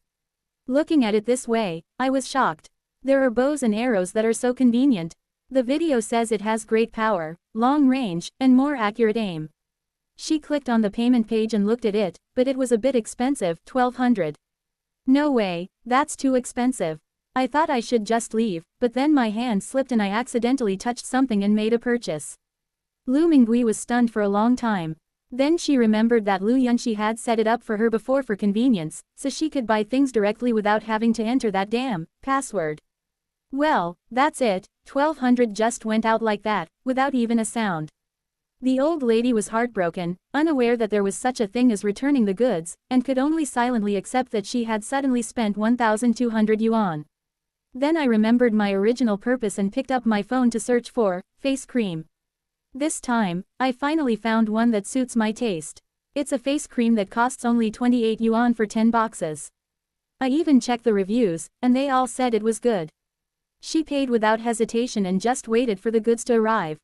Looking at it this way, I was shocked. There are bows and arrows that are so convenient. The video says it has great power, long range, and more accurate aim. She clicked on the payment page and looked at it, but it was a bit expensive, 1,200. No way, that's too expensive. I thought I should just leave, but then my hand slipped and I accidentally touched something and made a purchase. Lu Mingui was stunned for a long time. Then she remembered that Lu Yunxi had set it up for her before for convenience, so she could buy things directly without having to enter that damn password. Well, that's it, 1,200 just went out like that, without even a sound. The old lady was heartbroken, unaware that there was such a thing as returning the goods, and could only silently accept that she had suddenly spent 1,200 yuan. Then I remembered my original purpose and picked up my phone to search for face cream. This time, I finally found one that suits my taste. It's a face cream that costs only 28 yuan for 10 boxes. I even checked the reviews, and they all said it was good. She paid without hesitation and just waited for the goods to arrive.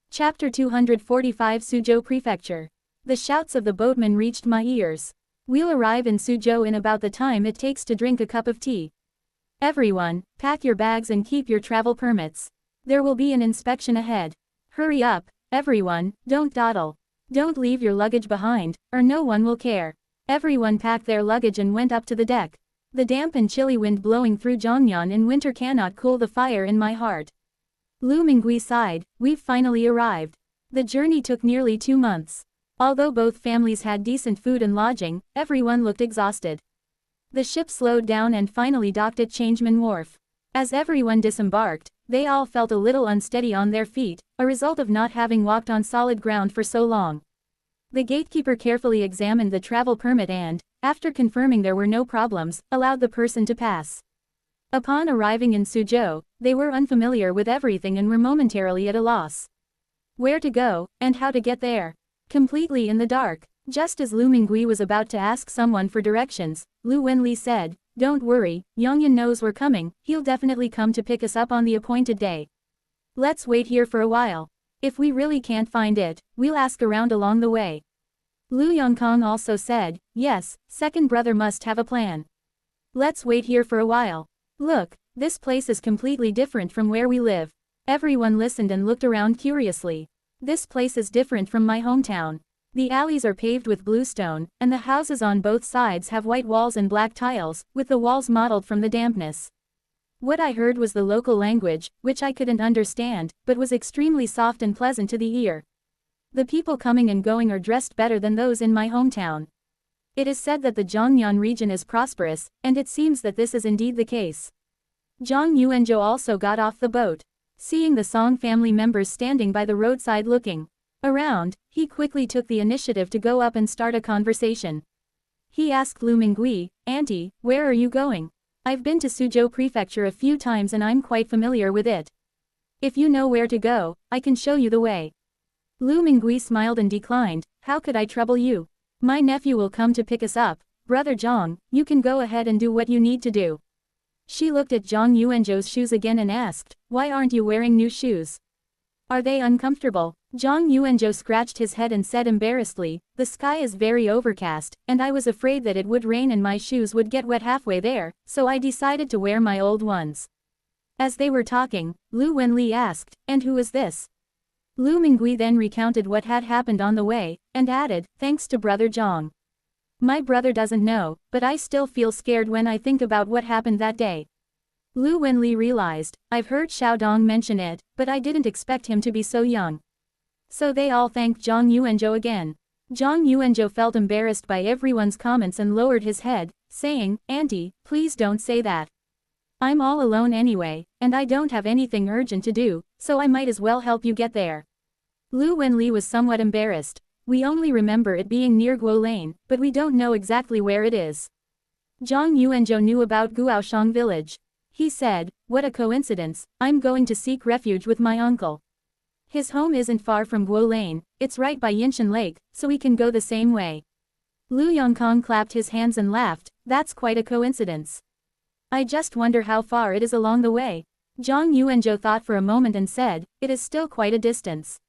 Chapter 245 Suzhou Prefecture. The shouts of the boatmen reached my ears. We'll arrive in Suzhou in about the time it takes to drink a cup of tea. Everyone, pack your bags and keep your travel permits. There will be an inspection ahead. Hurry up, everyone, don't dawdle. Don't leave your luggage behind, or no one will care. Everyone packed their luggage and went up to the deck. The damp and chilly wind blowing through Zhongnan in winter cannot cool the fire in my heart. Lu Mingui sighed, we've finally arrived. The journey took nearly 2 months. Although both families had decent food and lodging, everyone looked exhausted. The ship slowed down and finally docked at Changeman Wharf. As everyone disembarked, they all felt a little unsteady on their feet, a result of not having walked on solid ground for so long. The gatekeeper carefully examined the travel permit and, after confirming there were no problems, allowed the person to pass. Upon arriving in Suzhou, they were unfamiliar with everything and were momentarily at a loss. Where to go, and how to get there? Completely in the dark. Just as Lu Mingui was about to ask someone for directions, Lu Wenli said, "Don't worry, Yongyan knows we're coming, he'll definitely come to pick us up on the appointed day. Let's wait here for a while. If we really can't find it, we'll ask around along the way." Lu Yongkang also said, "Yes, second brother must have a plan. Let's wait here for a while. Look, this place is completely different from where we live." Everyone listened and looked around curiously. "This place is different from my hometown. The alleys are paved with blue stone, and the houses on both sides have white walls and black tiles, with the walls mottled from the dampness." What I heard was the local language, which I couldn't understand, but was extremely soft and pleasant to the ear. The people coming and going are dressed better than those in my hometown. It is said that the Zhongnan region is prosperous, and it seems that this is indeed the case. Zhang Yuanzhou also got off the boat. Seeing the Song family members standing by the roadside looking around, he quickly took the initiative to go up and start a conversation. He asked Lu Mingui, "Auntie, where are you going? I've been to Suzhou Prefecture a few times and I'm quite familiar with it. If you know where to go, I can show you the way." Lu Mingui smiled and declined, "How could I trouble you? My nephew will come to pick us up. Brother Zhang, you can go ahead and do what you need to do." She looked at Zhang Yuanzhou's shoes again and asked, "Why aren't you wearing new shoes? Are they uncomfortable?" Zhang Yuanzhou scratched his head and said embarrassedly, "The sky is very overcast, and I was afraid that it would rain and my shoes would get wet halfway there, so I decided to wear my old ones." As they were talking, Lu Wenli asked, "And who is this?" Lu Mingui then recounted what had happened on the way, and added, "Thanks to Brother Zhang. My brother doesn't know, but I still feel scared when I think about what happened that day." Lu Wenli realized, "I've heard Xiaodong mention it, but I didn't expect him to be so young." So they all thanked Zhang Yuanzhou again. Zhang Yuanzhou felt embarrassed by everyone's comments and lowered his head, saying, "Auntie, please don't say that. I'm all alone anyway, and I don't have anything urgent to do, so I might as well help you get there." Lu Wenli was somewhat embarrassed. "We only remember it being near Guo Lane, but we don't know exactly where it is." Zhang Yuanzhou knew about Guaoshang village. He said, "What a coincidence, I'm going to seek refuge with my uncle. His home isn't far from Guo Lane, it's right by Yinshan Lake, so we can go the same way." Lu Yongkang clapped his hands and laughed, "That's quite a coincidence. I just wonder how far it is along the way." Zhang Yuanzhou thought for a moment and said, "It is still quite a distance.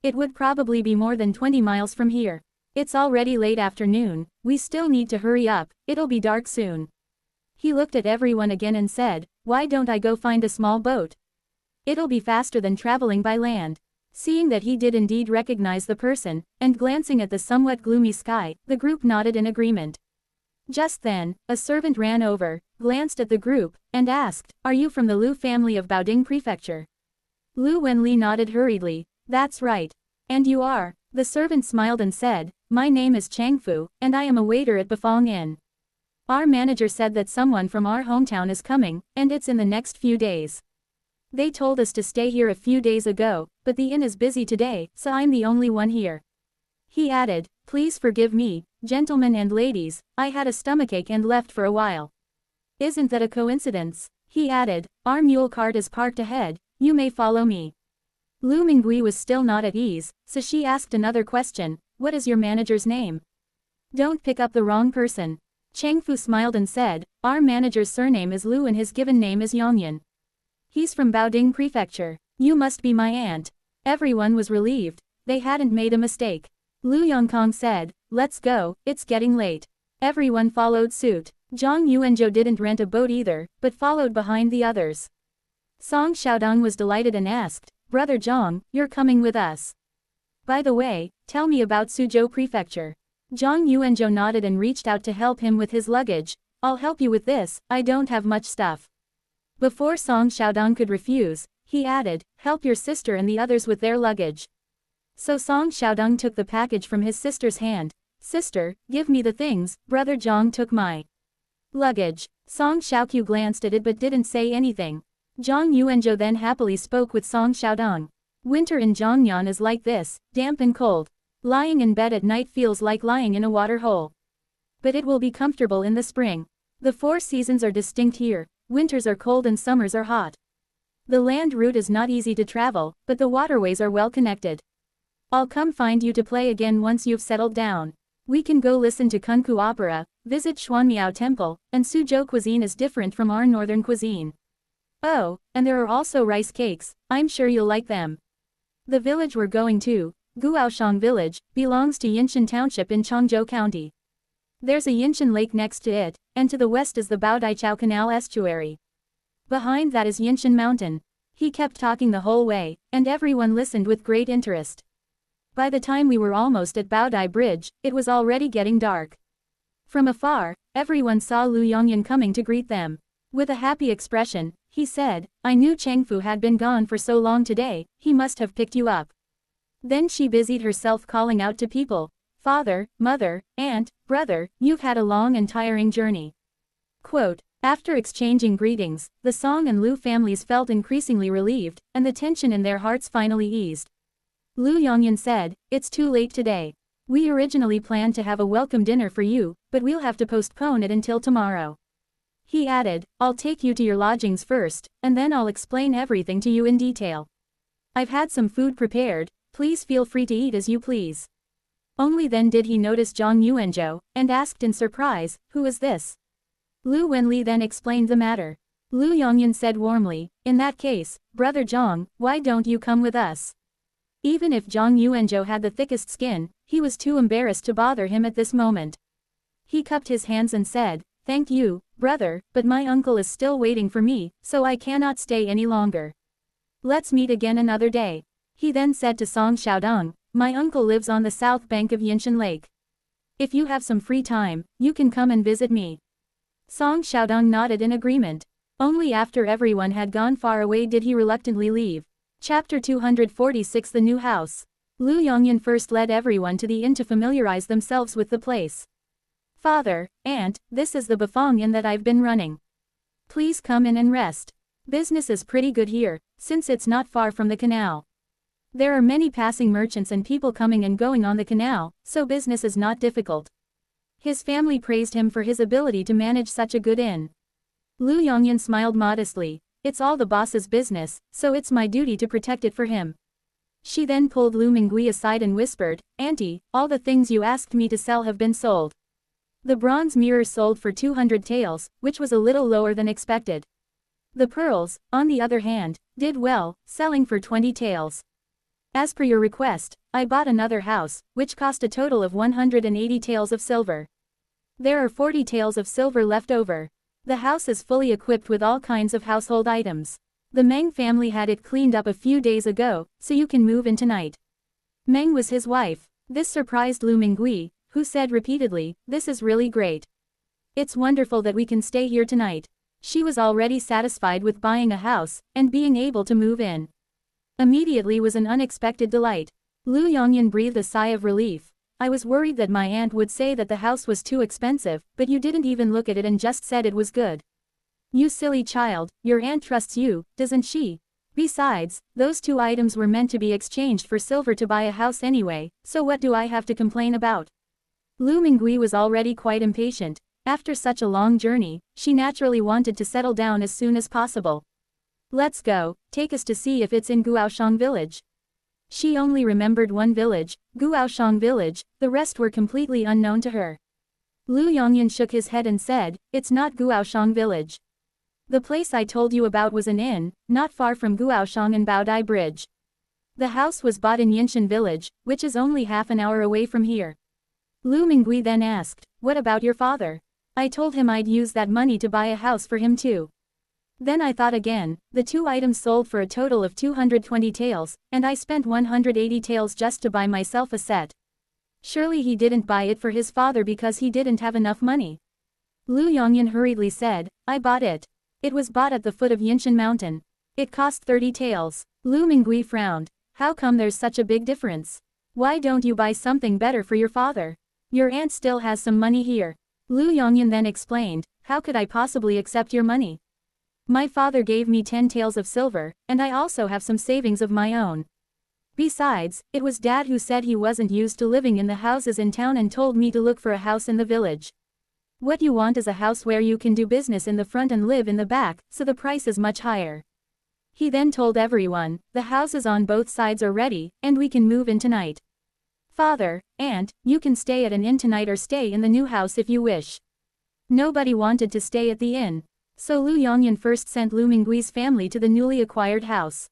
It would probably be more than 20 miles from here. It's already late afternoon, we still need to hurry up, it'll be dark soon." He looked at everyone again and said, "Why don't I go find a small boat? It'll be faster than traveling by land." Seeing that he did indeed recognize the person, and glancing at the somewhat gloomy sky, the group nodded in agreement. Just then, a servant ran over, glanced at the group, and asked, "Are you from the Lu family of Baoding Prefecture?" Lu Wenli nodded hurriedly, "That's right. And you are?" The servant smiled and said, "My name is Changfu, and I am a waiter at Bafong Inn. Our manager said that someone from our hometown is coming, and it's in the next few days. They told us to stay here a few days ago, but the inn is busy today, so I'm the only one here." He added, "Please forgive me, gentlemen and ladies, I had a stomachache and left for a while." "Isn't that a coincidence?" He added, "Our mule cart is parked ahead, you may follow me." Lu Mingui was still not at ease, so she asked another question, "What is your manager's name?" "Don't pick up the wrong person." Changfu smiled and said, "Our manager's surname is Lu and his given name is Yongyan. He's from Baoding Prefecture. You must be my aunt." Everyone was relieved. They hadn't made a mistake. Lu Yongkang said, "Let's go, it's getting late." Everyone followed suit. Zhang Yuanzhou didn't rent a boat either, but followed behind the others. Song Xiaodong was delighted and asked, "Brother Zhang, you're coming with us? By the way, tell me about Suzhou Prefecture." Zhang Yuanzhou nodded and reached out to help him with his luggage. "I'll help you with this, I don't have much stuff." Before Song Xiaodong could refuse, he added, "Help your sister and the others with their luggage." So Song Xiaodong took the package from his sister's hand. "Sister, give me the things." Brother Zhang took my luggage. Song Xiaoqiu glanced at it but didn't say anything. Zhang Yuanzhou then happily spoke with Song Xiaodong. "Winter in Zhongnan is like this, damp and cold. Lying in bed at night feels like lying in a water hole. But it will be comfortable in the spring. The 4 seasons are distinct here, winters are cold and summers are hot. The land route is not easy to travel, but the waterways are well connected. I'll come find you to play again once you've settled down. We can go listen to Kunku opera, visit Xuanmiao temple, and Suzhou cuisine is different from our northern cuisine. Oh, and there are also rice cakes, I'm sure you'll like them. The village we're going to, Guaoshang village, belongs to Yinshan township in Changzhou county. There's a Yinshan lake next to it, and to the west is the Baodaichao Canal estuary. Behind that is Yinshan mountain. He kept talking the whole way, and everyone listened with great interest. By the time we were almost at Baodai Bridge, it was already getting dark. From afar, everyone saw Lu Yongyan coming to greet them. With a happy expression, he said, I knew Chengfu had been gone for so long today, he must have picked you up. Then she busied herself calling out to people, Father, mother, aunt, brother, you've had a long and tiring journey. Quote, after exchanging greetings, the Song and Lu families felt increasingly relieved, and the tension in their hearts finally eased. Lu Yongyan said, it's too late today. We originally planned to have a welcome dinner for you, but we'll have to postpone it until tomorrow. He added, I'll take you to your lodgings first, and then I'll explain everything to you in detail. I've had some food prepared, please feel free to eat as you please. Only then did he notice Zhang Yuanzhou, and asked in surprise, who is this? Lu Wenli then explained the matter. Lu Yongyan said warmly, in that case, brother Zhang, why don't you come with us? Even if Zhang Yuanzhou had the thickest skin, he was too embarrassed to bother him at this moment. He cupped his hands and said, thank you, brother, but my uncle is still waiting for me, so I cannot stay any longer. Let's meet again another day. He then said to Song Xiaodong, my uncle lives on the south bank of Yinshan Lake. If you have some free time, you can come and visit me. Song Xiaodong nodded in agreement. Only after everyone had gone far away did he reluctantly leave. Chapter 246 The New House. Lu Yongyan first led everyone to the inn to familiarize themselves with the place. Father, aunt, this is the Bafong Inn that I've been running. Please come in and rest. Business is pretty good here, since it's not far from the canal. There are many passing merchants and people coming and going on the canal, so business is not difficult. His family praised him for his ability to manage such a good inn. Lu Yongyan smiled modestly, it's all the boss's business, so it's my duty to protect it for him. She then pulled Lu Mingui aside and whispered, Auntie, all the things you asked me to sell have been sold. The bronze mirror sold for 200 taels, which was a little lower than expected. The pearls, on the other hand, did well, selling for 20 taels. As per your request, I bought another house, which cost a total of 180 taels of silver. There are 40 taels of silver left over. The house is fully equipped with all kinds of household items. The Meng family had it cleaned up a few days ago, so you can move in tonight. Meng was his wife. This surprised Lu Mingui, who said repeatedly, this is really great. It's wonderful that we can stay here tonight. She was already satisfied with buying a house, and being able to move in. Immediately was an unexpected delight. Lu Yongyan breathed a sigh of relief. I was worried that my aunt would say that the house was too expensive, but you didn't even look at it and just said it was good. You silly child, your aunt trusts you, doesn't she? Besides, those two items were meant to be exchanged for silver to buy a house anyway, so what do I have to complain about? Lu Mingui was already quite impatient. After such a long journey, she naturally wanted to settle down as soon as possible. Let's go, take us to see if it's in Guaoshang village. She only remembered one village, Guaoshang village, the rest were completely unknown to her. Lu Yongyan shook his head and said, it's not Guaoshang village. The place I told you about was an inn, not far from Guaoshang and Baodai Bridge. The house was bought in Yinshan village, which is only half an hour away from here. Lu Mingui then asked, what about your father? I told him I'd use that money to buy a house for him too. Then I thought again, the two items sold for a total of 220 taels, and I spent 180 taels just to buy myself a set. Surely he didn't buy it for his father because he didn't have enough money. Lu Yongyan hurriedly said, I bought it. It was bought at the foot of Yinshan mountain. It cost 30 taels. Lu Mingui frowned. How come there's such a big difference? Why don't you buy something better for your father? Your aunt still has some money here. Lu Yongyan then explained, how could I possibly accept your money? My father gave me 10 taels of silver, and I also have some savings of my own. Besides, it was Dad who said he wasn't used to living in the houses in town and told me to look for a house in the village. What you want is a house where you can do business in the front and live in the back, so the price is much higher. He then told everyone, the houses on both sides are ready, and we can move in tonight. Father, Aunt, you can stay at an inn tonight or stay in the new house if you wish. Nobody wanted to stay at the inn. So Lu Yongyan first sent Lu Minggui's family to the newly acquired house.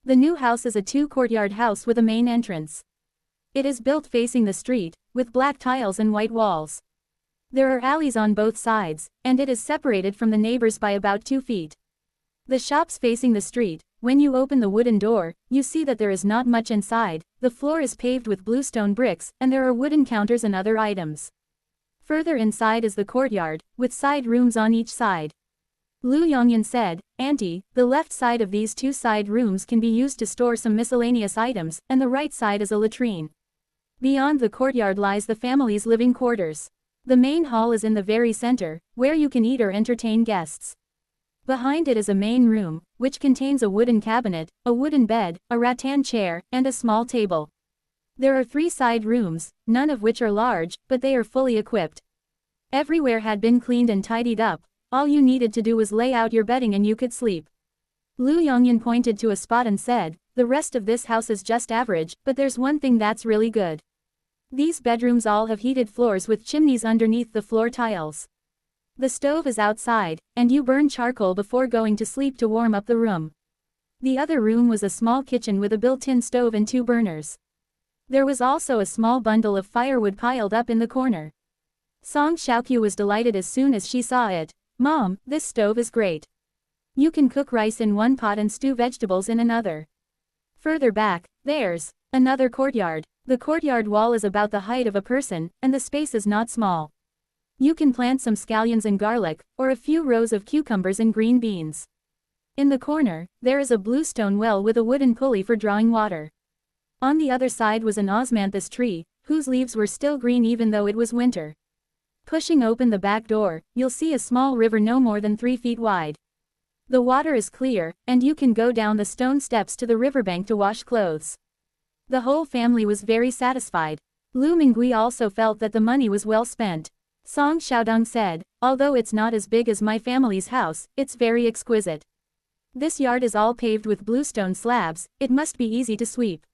The new house is a two-courtyard house with a main entrance. It is built facing the street, with black tiles and white walls. There are alleys on both sides, and it is separated from the neighbors by about 2 feet. The shops facing the street, when you open the wooden door, you see that there is not much inside. The floor is paved with bluestone bricks, and there are wooden counters and other items. Further inside is the courtyard, with side rooms on each side. Lu Yongyan said, Auntie, the left side of these 2 side rooms can be used to store some miscellaneous items, and the right side is a latrine. Beyond the courtyard lies the family's living quarters. The main hall is in the very center, where you can eat or entertain guests. Behind it is a main room, which contains a wooden cabinet, a wooden bed, a rattan chair, and a small table. There are 3 side rooms, none of which are large, but they are fully equipped. Everywhere had been cleaned and tidied up. All you needed to do was lay out your bedding and you could sleep. Lu Yongyan pointed to a spot and said, the rest of this house is just average, but there's one thing that's really good. These bedrooms all have heated floors with chimneys underneath the floor tiles. The stove is outside, and you burn charcoal before going to sleep to warm up the room. The other room was a small kitchen with a built-in stove and 2 burners. There was also a small bundle of firewood piled up in the corner. Song Xiaoqiu was delighted as soon as she saw it. Mom, this stove is great. You can cook rice in one pot and stew vegetables in another. Further back, there's another courtyard. The courtyard wall is about the height of a person, and the space is not small. You can plant some scallions and garlic, or a few rows of cucumbers and green beans. In the corner, there is a bluestone well with a wooden pulley for drawing water. On the other side was an osmanthus tree, whose leaves were still green even though it was winter. Pushing open the back door, you'll see a small river no more than 3 feet wide. The water is clear, and you can go down the stone steps to the riverbank to wash clothes. The whole family was very satisfied. Lu Mingui also felt that the money was well spent. Song Xiaodong said, although it's not as big as my family's house, it's very exquisite. This yard is all paved with bluestone slabs, it must be easy to sweep.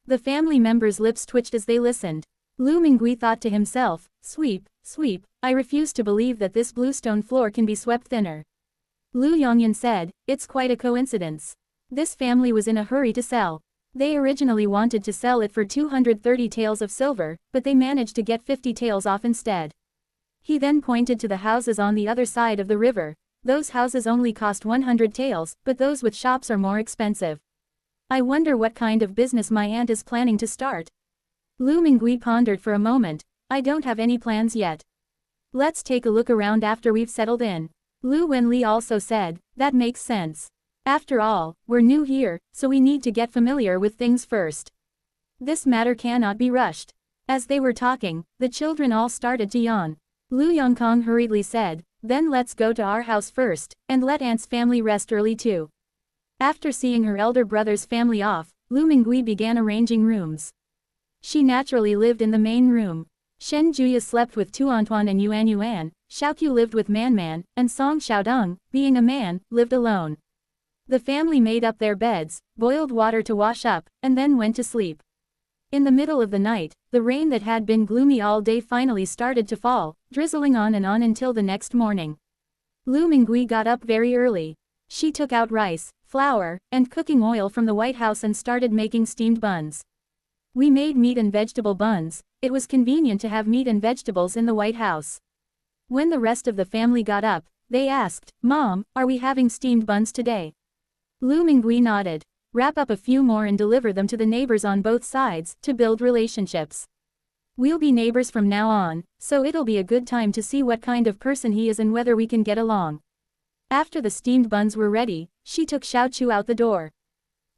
The family members' lips twitched as they listened. Lu Mingui thought to himself, sweep, sweep, I refuse to believe that this bluestone floor can be swept thinner. Lu Yongyan said, it's quite a coincidence. This family was in a hurry to sell. They originally wanted to sell it for 230 taels of silver, but they managed to get 50 taels off instead. He then pointed to the houses on the other side of the river. Those houses only cost 100 taels, but those with shops are more expensive. I wonder what kind of business my aunt is planning to start. Lu Mingui pondered for a moment. I don't have any plans yet. Let's take a look around after we've settled in. Lu Wenli also said, that makes sense. After all, we're new here, so we need to get familiar with things first. This matter cannot be rushed. As they were talking, the children all started to yawn. Lu Yongkong hurriedly said, then let's go to our house first, and let Aunt's family rest early too. After seeing her elder brother's family off, Lu Mingui began arranging rooms. She naturally lived in the main room. Shen Juya slept with Tuantuan and Yuan Yuan, Xiaoqiu lived with Man Man, and Song Xiaodong, being a man, lived alone. The family made up their beds, boiled water to wash up, and then went to sleep. In the middle of the night, the rain that had been gloomy all day finally started to fall, drizzling on and on until the next morning. Lu Mingui got up very early. She took out rice, flour, and cooking oil from the White House and started making steamed buns. We made meat and vegetable buns. It was convenient to have meat and vegetables in the White House. When the rest of the family got up, they asked, Mom, are we having steamed buns today? Lu Mingui nodded. Wrap up a few more and deliver them to the neighbors on both sides, to build relationships. We'll be neighbors from now on, so it'll be a good time to see what kind of person he is and whether we can get along. After the steamed buns were ready, she took Xiaoqiu out the door.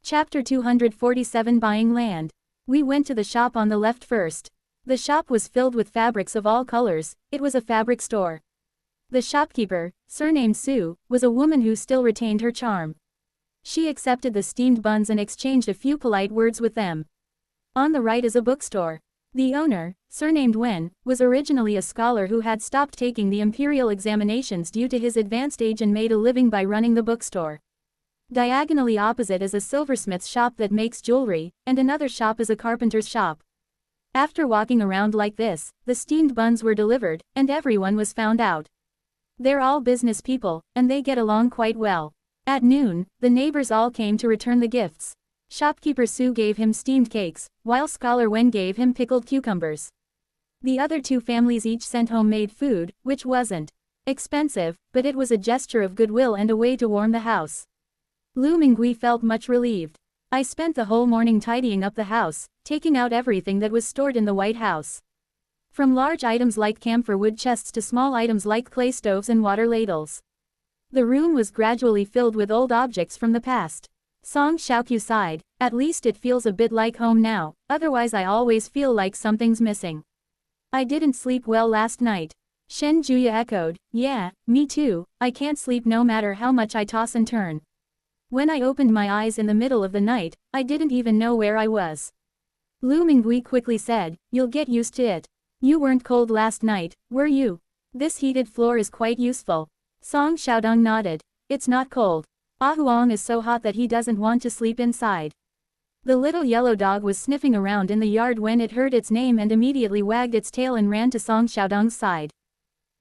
Chapter 247 Buying Land. We went to the shop on the left first. The shop was filled with fabrics of all colors, it was a fabric store. The shopkeeper, surnamed Su, was a woman who still retained her charm. She accepted the steamed buns and exchanged a few polite words with them. On the right is a bookstore. The owner, surnamed Wen, was originally a scholar who had stopped taking the imperial examinations due to his advanced age and made a living by running the bookstore. Diagonally opposite is a silversmith's shop that makes jewelry, and another shop is a carpenter's shop. After walking around like this, the steamed buns were delivered, and everyone was found out. They're all business people, and they get along quite well. At noon, the neighbors all came to return the gifts. Shopkeeper Sue gave him steamed cakes, while Scholar Wen gave him pickled cucumbers. The other two families each sent homemade food, which wasn't expensive, but it was a gesture of goodwill and a way to warm the house. Lu Mingui felt much relieved. I spent the whole morning tidying up the house, taking out everything that was stored in the White House. From large items like camphor wood chests to small items like clay stoves and water ladles. The room was gradually filled with old objects from the past. Song Xiaoqiu sighed, at least it feels a bit like home now, otherwise I always feel like something's missing. I didn't sleep well last night. Shen Juya echoed, yeah, me too, I can't sleep no matter how much I toss and turn. When I opened my eyes in the middle of the night, I didn't even know where I was. Lu Mingui quickly said, you'll get used to it. You weren't cold last night, were you? This heated floor is quite useful. Song Xiaodong nodded. It's not cold. Ah Huang is so hot that he doesn't want to sleep inside. The little yellow dog was sniffing around in the yard when it heard its name and immediately wagged its tail and ran to Song Xiaodong's side.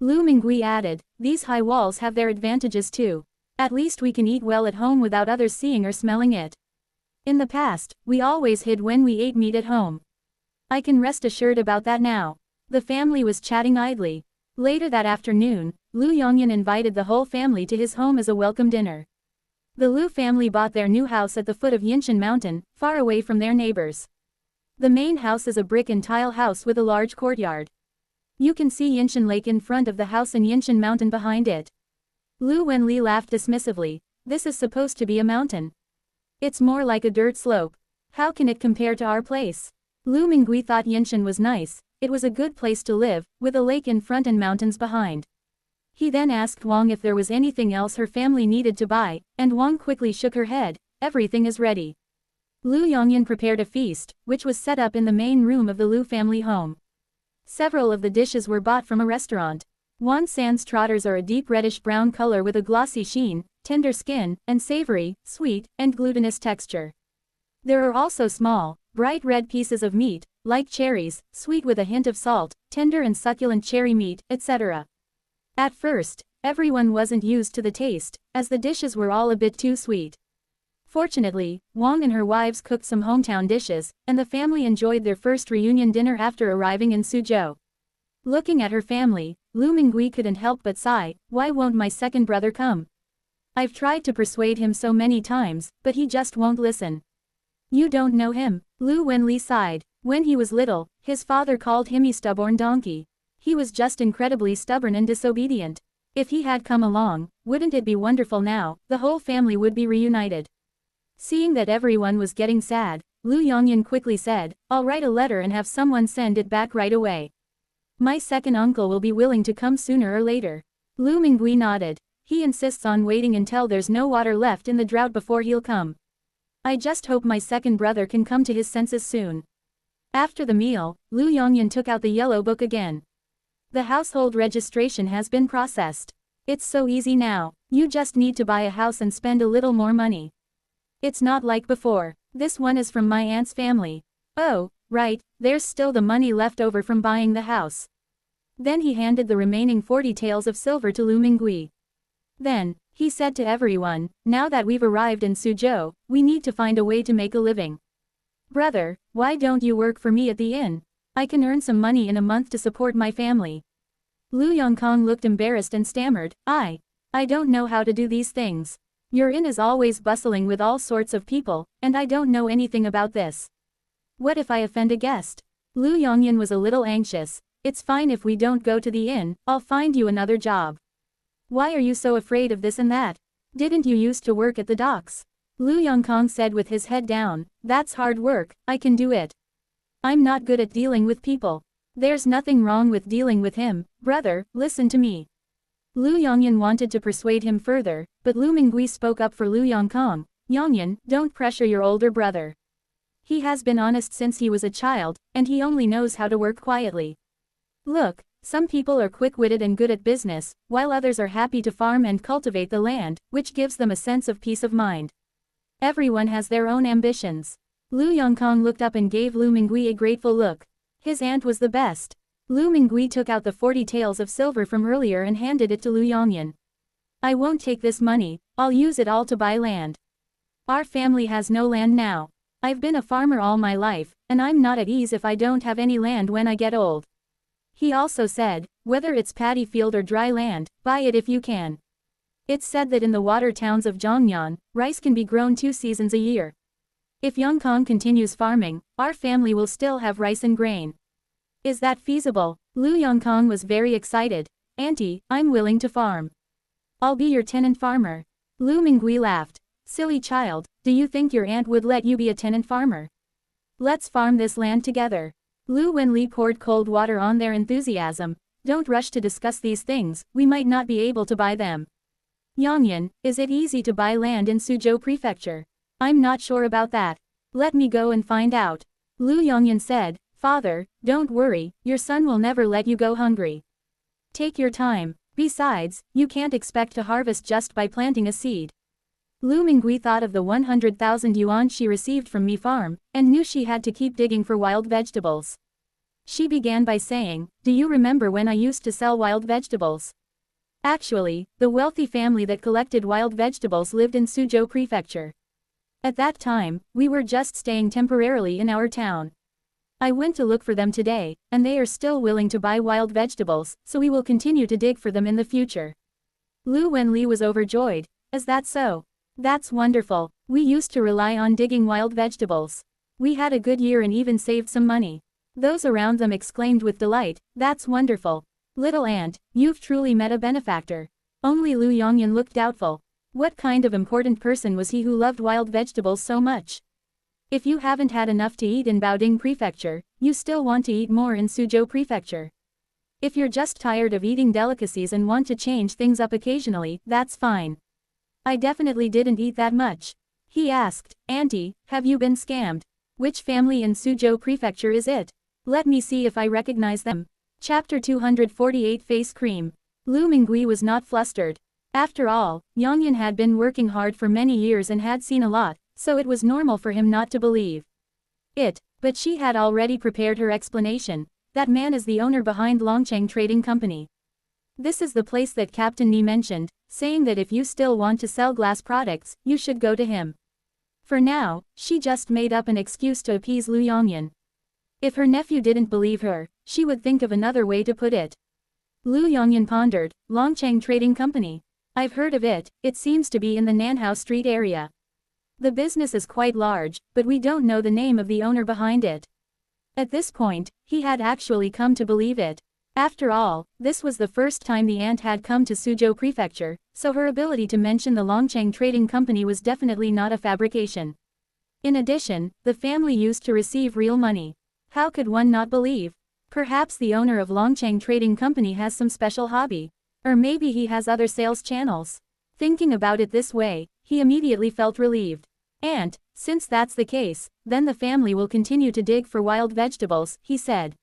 Lu Mingui added, these high walls have their advantages too. At least we can eat well at home without others seeing or smelling it. In the past, we always hid when we ate meat at home. I can rest assured about that now. The family was chatting idly. Later that afternoon, Lu Yongyan invited the whole family to his home as a welcome dinner. The Lu family bought their new house at the foot of Yinshan Mountain, far away from their neighbors. The main house is a brick and tile house with a large courtyard. You can see Yinshan Lake in front of the house and Yinshan Mountain behind it. Lu Wenli laughed dismissively. This is supposed to be a mountain. It's more like a dirt slope. How can it compare to our place? Lu Mingui thought Yinshan was nice. It was a good place to live, with a lake in front and mountains behind. He then asked Wang if there was anything else her family needed to buy, and Wang quickly shook her head. Everything is ready. Lu Yongyan prepared a feast, which was set up in the main room of the Lu family home. Several of the dishes were bought from a restaurant. Wan San's trotters are a deep reddish-brown color with a glossy sheen, tender skin, and savory, sweet, and glutinous texture. There are also small, bright red pieces of meat, like cherries, sweet with a hint of salt, tender and succulent cherry meat, etc. At first, everyone wasn't used to the taste, as the dishes were all a bit too sweet. Fortunately, Wang and her wives cooked some hometown dishes, and the family enjoyed their first reunion dinner after arriving in Suzhou. Looking at her family, Lu Mingui couldn't help but sigh, why won't my second brother come? I've tried to persuade him so many times, but he just won't listen. You don't know him, Lu Wenli sighed. When he was little, his father called him a stubborn donkey. He was just incredibly stubborn and disobedient. If he had come along, wouldn't it be wonderful now, the whole family would be reunited. Seeing that everyone was getting sad, Lu Yongyan quickly said, I'll write a letter and have someone send it back right away. My second uncle will be willing to come sooner or later. Lu Mingui nodded. He insists on waiting until there's no water left in the drought before he'll come. I just hope my second brother can come to his senses soon. After the meal, Lu Yongyan took out the yellow book again. The household registration has been processed. It's so easy now. You just need to buy a house and spend a little more money. It's not like before. This one is from my aunt's family. Oh, right, there's still the money left over from buying the house. Then he handed the remaining 40 taels of silver to Lu Mingui. Then, he said to everyone, now that we've arrived in Suzhou, we need to find a way to make a living. Brother, why don't you work for me at the inn? I can earn some money in a month to support my family. Lu Yongkong looked embarrassed and stammered, I don't know how to do these things. Your inn is always bustling with all sorts of people, and I don't know anything about this. What if I offend a guest? Lu Yongyan was a little anxious. It's fine if we don't go to the inn, I'll find you another job. Why are you so afraid of this and that? Didn't you used to work at the docks? Lu Yongkong said with his head down, that's hard work, I can do it. I'm not good at dealing with people. There's nothing wrong with dealing with him, brother, listen to me. Lu Yongyan wanted to persuade him further, but Lu Mingui spoke up for Lu Yongkong. Yongyan, don't pressure your older brother. He has been honest since he was a child, and he only knows how to work quietly. Look, some people are quick-witted and good at business, while others are happy to farm and cultivate the land, which gives them a sense of peace of mind. Everyone has their own ambitions. Lu Yongkang looked up and gave Lu Mingui a grateful look. His aunt was the best. Lu Mingui took out the 40 taels of silver from earlier and handed it to Lu Yongyan. I won't take this money, I'll use it all to buy land. Our family has no land now. I've been a farmer all my life, and I'm not at ease if I don't have any land when I get old. He also said, whether it's paddy field or dry land, buy it if you can. It's said that in the water towns of Zhongnan, rice can be grown 2 seasons a year. If Yongkang continues farming, our family will still have rice and grain. Is that feasible? Lu Yongkang was very excited. Auntie, I'm willing to farm. I'll be your tenant farmer. Lu Mingui laughed. Silly child, do you think your aunt would let you be a tenant farmer? Let's farm this land together. Lu Wenli poured cold water on their enthusiasm. Don't rush to discuss these things, we might not be able to buy them. Yongyan, is it easy to buy land in Suzhou Prefecture? I'm not sure about that. Let me go and find out. Lu Yongyan said, Father, don't worry, your son will never let you go hungry. Take your time. Besides, you can't expect to harvest just by planting a seed. Lu Mingui thought of the 100,000 yuan she received from Mi Farm, and knew she had to keep digging for wild vegetables. She began by saying, do you remember when I used to sell wild vegetables? Actually, the wealthy family that collected wild vegetables lived in Suzhou Prefecture. At that time, we were just staying temporarily in our town. I went to look for them today, and they are still willing to buy wild vegetables, so we will continue to dig for them in the future. Lu Wenli was overjoyed. Is that so? That's wonderful. We used to rely on digging wild vegetables. We had a good year and even saved some money. Those around them exclaimed with delight, that's wonderful. Little aunt, you've truly met a benefactor. Only Lu Yongyan looked doubtful. What kind of important person was he who loved wild vegetables so much? If you haven't had enough to eat in Baoding Prefecture, you still want to eat more in Suzhou Prefecture. If you're just tired of eating delicacies and want to change things up occasionally, that's fine. I definitely didn't eat that much. He asked, Auntie, have you been scammed? Which family in Suzhou Prefecture is it? Let me see if I recognize them. Chapter 248 Face Cream. Lu Mingui was not flustered. After all, Yongyan had been working hard for many years and had seen a lot, so it was normal for him not to believe it, but she had already prepared her explanation. That man is the owner behind Longcheng Trading Company. This is the place that Captain Ni mentioned, saying that if you still want to sell glass products, you should go to him. For now, she just made up an excuse to appease Lu Yongyan. If her nephew didn't believe her, she would think of another way to put it. Lu Yongyan pondered, Longcheng Trading Company. I've heard of it, it seems to be in the Nanhao Street area. The business is quite large, but we don't know the name of the owner behind it. At this point, he had actually come to believe it. After all, this was the first time the aunt had come to Suzhou Prefecture, so her ability to mention the Longcheng Trading Company was definitely not a fabrication. In addition, the family used to receive real money. How could one not believe? Perhaps the owner of Longcheng Trading Company has some special hobby. Or maybe he has other sales channels. Thinking about it this way, he immediately felt relieved. And, since that's the case, then the family will continue to dig for wild vegetables, he said.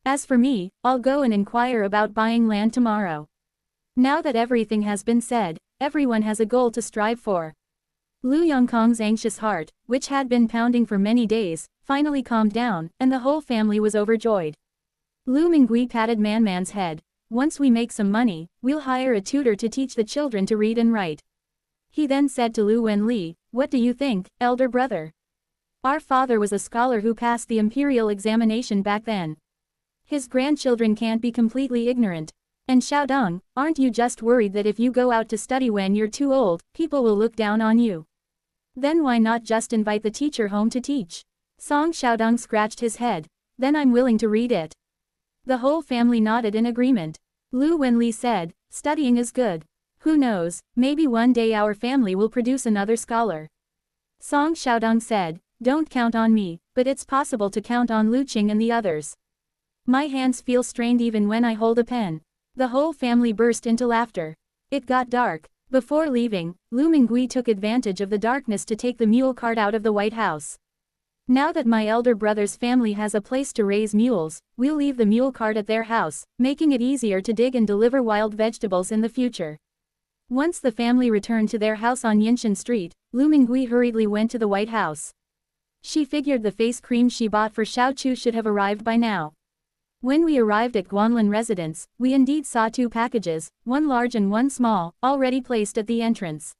As for me, I'll go and inquire about buying land tomorrow. Now that everything has been said, everyone has a goal to strive for. Lu Yongkang's anxious heart, which had been pounding for many days, finally calmed down, and the whole family was overjoyed. Lu Mingui patted Man's head. Once we make some money, we'll hire a tutor to teach the children to read and write. He then said to Lu Wenli, what do you think, elder brother? Our father was a scholar who passed the imperial examination back then. His grandchildren can't be completely ignorant. And Xiaodong, aren't you just worried that if you go out to study when you're too old, people will look down on you? Then why not just invite the teacher home to teach? Song Xiaodong scratched his head. Then I'm willing to read it. The whole family nodded in agreement. Lu Wenli said, studying is good. Who knows, maybe one day our family will produce another scholar. Song Xiaodong said, don't count on me, but it's possible to count on Lu Qing and the others. My hands feel strained even when I hold a pen. The whole family burst into laughter. It got dark. Before leaving, Lu Mingui took advantage of the darkness to take the mule cart out of the White House. Now that my elder brother's family has a place to raise mules, we'll leave the mule cart at their house, making it easier to dig and deliver wild vegetables in the future. Once the family returned to their house on Yinshan Street, Lu Mingui hurriedly went to the White House. She figured the face cream she bought for Xiao Chu should have arrived by now. When we arrived at Guanlin residence, we indeed saw 2 packages, one large and one small, already placed at the entrance.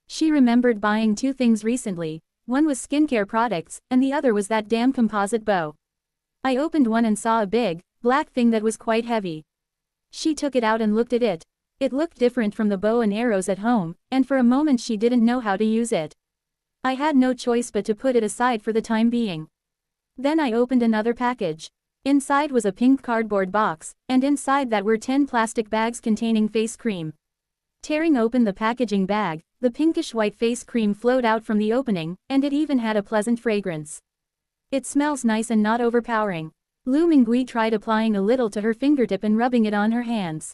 She remembered buying 2 things recently, one was skincare products, and the other was that damn composite bow. I opened one and saw a big, black thing that was quite heavy. She took it out and looked at it. It looked different from the bow and arrows at home, and for a moment she didn't know how to use it. I had no choice but to put it aside for the time being. Then I opened another package. Inside was a pink cardboard box, and inside that were 10 plastic bags containing face cream. Tearing open the packaging bag, the pinkish-white face cream flowed out from the opening, and it even had a pleasant fragrance. It smells nice and not overpowering. Lu Mingui tried applying a little to her fingertip and rubbing it on her hands.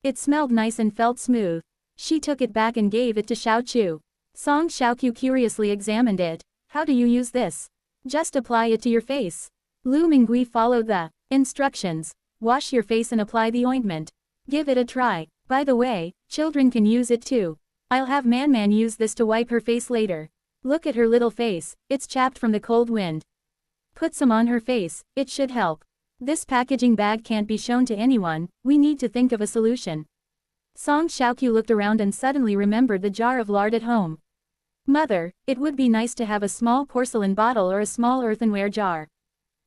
It smelled nice and felt smooth. She took it back and gave it to Xiao Chu. Song Xiaoqiu curiously examined it. How do you use this? Just apply it to your face. Lu Mingui followed the instructions. Wash your face and apply the ointment. Give it a try. By the way, children can use it too. I'll have Man use this to wipe her face later. Look at her little face, it's chapped from the cold wind. Put some on her face, it should help. This packaging bag can't be shown to anyone, we need to think of a solution. Song Xiaoqiu looked around and suddenly remembered the jar of lard at home. Mother, it would be nice to have a small porcelain bottle or a small earthenware jar.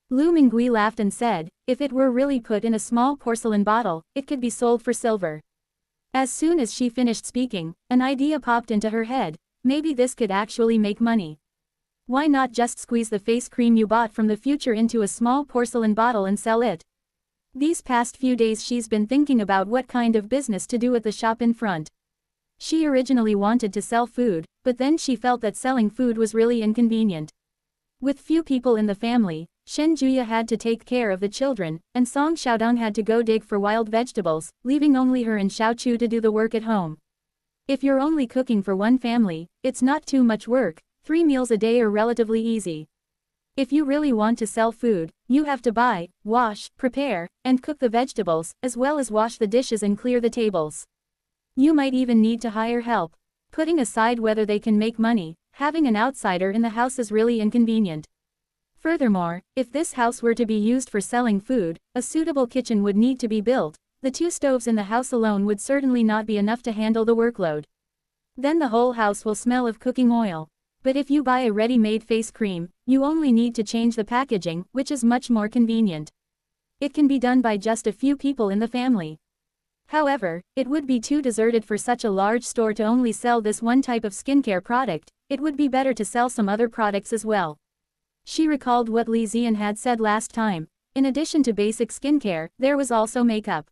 Lu Mingui laughed and said, if it were really put in a small porcelain bottle, it could be sold for silver. As soon as she finished speaking, an idea popped into her head. Maybe this could actually make money. Why not just squeeze the face cream you bought from the future into a small porcelain bottle and sell it? These past few days she's been thinking about what kind of business to do at the shop in front. She originally wanted to sell food, but then she felt that selling food was really inconvenient. With few people in the family, Shen Juya had to take care of the children, and Song Xiaodong had to go dig for wild vegetables, leaving only her and Xiao Chu to do the work at home. If you're only cooking for one family, it's not too much work, 3 meals a day are relatively easy. If you really want to sell food, you have to buy, wash, prepare, and cook the vegetables, as well as wash the dishes and clear the tables. You might even need to hire help. Putting aside whether they can make money, having an outsider in the house is really inconvenient. Furthermore, if this house were to be used for selling food, a suitable kitchen would need to be built. The 2 stoves in the house alone would certainly not be enough to handle the workload. Then the whole house will smell of cooking oil. But if you buy a ready-made face cream, you only need to change the packaging, which is much more convenient. It can be done by just a few people in the family. However, it would be too deserted for such a large store to only sell this one type of skincare product. It would be better to sell some other products as well. She recalled what Li Zian had said last time. In addition to basic skincare, there was also makeup.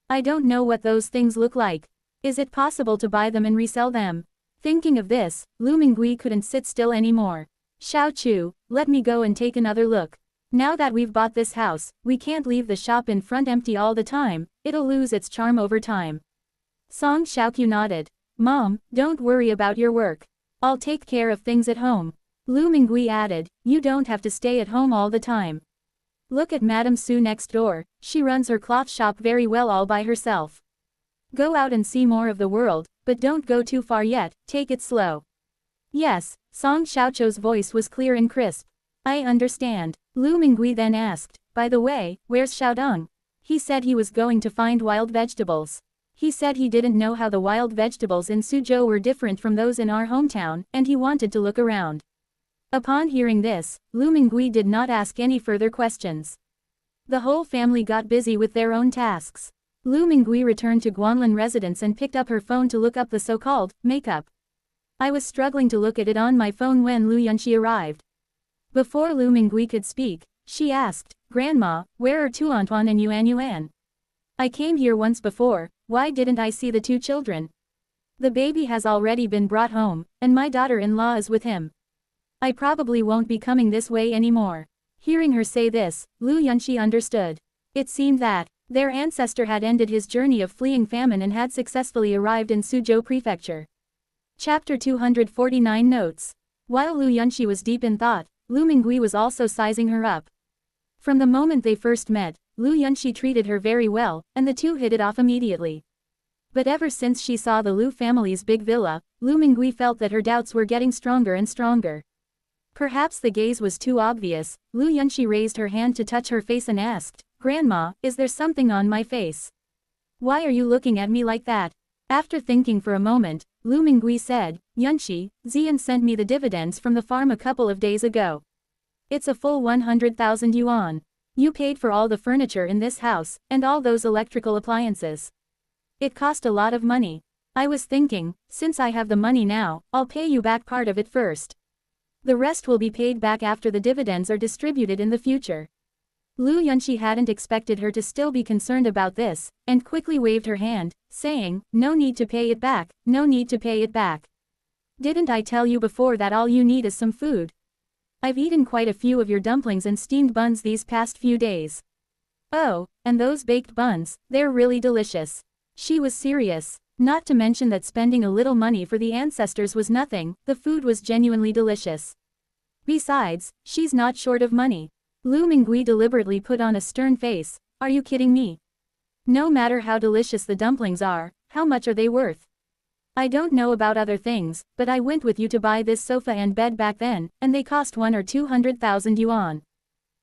I don't know what those things look like. Is it possible to buy them and resell them? Thinking of this, Lu Mingui couldn't sit still anymore. Xiao Chu, let me go and take another look. Now that we've bought this house, we can't leave the shop in front empty all the time, it'll lose its charm over time. Song Xiaoqiu nodded. Mom, don't worry about your work. I'll take care of things at home. Lu Mingui added, you don't have to stay at home all the time. Look at Madame Su next door, she runs her cloth shop very well all by herself. Go out and see more of the world, but don't go too far yet, take it slow. Yes, Song Xiaoqiu's voice was clear and crisp. I understand. Lu Mingui then asked, by the way, where's Xiaodong? He said he was going to find wild vegetables. He said he didn't know how the wild vegetables in Suzhou were different from those in our hometown, and he wanted to look around. Upon hearing this, Lu Mingui did not ask any further questions. The whole family got busy with their own tasks. Lu Mingui returned to Guanlin residence and picked up her phone to look up the so-called makeup. I was struggling to look at it on my phone when Lu Yunxi arrived. Before Lu Mingui could speak, she asked, Grandma, where are Tuantuan and Yuan Yuan? I came here once before, why didn't I see the 2 children? The baby has already been brought home, and my daughter-in-law is with him. I probably won't be coming this way anymore. Hearing her say this, Lu Yunxi understood. It seemed that their ancestor had ended his journey of fleeing famine and had successfully arrived in Suzhou Prefecture. Chapter 249 Notes. While Lu Yunxi was deep in thought, Lu Mingui was also sizing her up. From the moment they first met, Lu Yunxi treated her very well, and the 2 hit it off immediately. But ever since she saw the Lu family's big villa, Lu Mingui felt that her doubts were getting stronger and stronger. Perhaps the gaze was too obvious. Lu Yunxi raised her hand to touch her face and asked, "Grandma, is there something on my face? Why are you looking at me like that?" After thinking for a moment, Lu Mingui said, "Yunxi, Xian sent me the dividends from the farm a couple of days ago. It's a full 100,000 yuan. You paid for all the furniture in this house, and all those electrical appliances. It cost a lot of money. I was thinking, since I have the money now, I'll pay you back part of it first. The rest will be paid back after the dividends are distributed in the future." Lu Yunxi hadn't expected her to still be concerned about this, and quickly waved her hand, saying, "No need to pay it back, no need to pay it back. Didn't I tell you before that all you need is some food? I've eaten quite a few of your dumplings and steamed buns these past few days. Oh, and those baked buns, they're really delicious." She was serious. Not to mention that spending a little money for the ancestors was nothing, the food was genuinely delicious. Besides, she's not short of money. Lu Mingui deliberately put on a stern face. "Are you kidding me? No matter how delicious the dumplings are, how much are they worth? I don't know about other things, but I went with you to buy this sofa and bed back then, and they cost 1 or 200,000 yuan.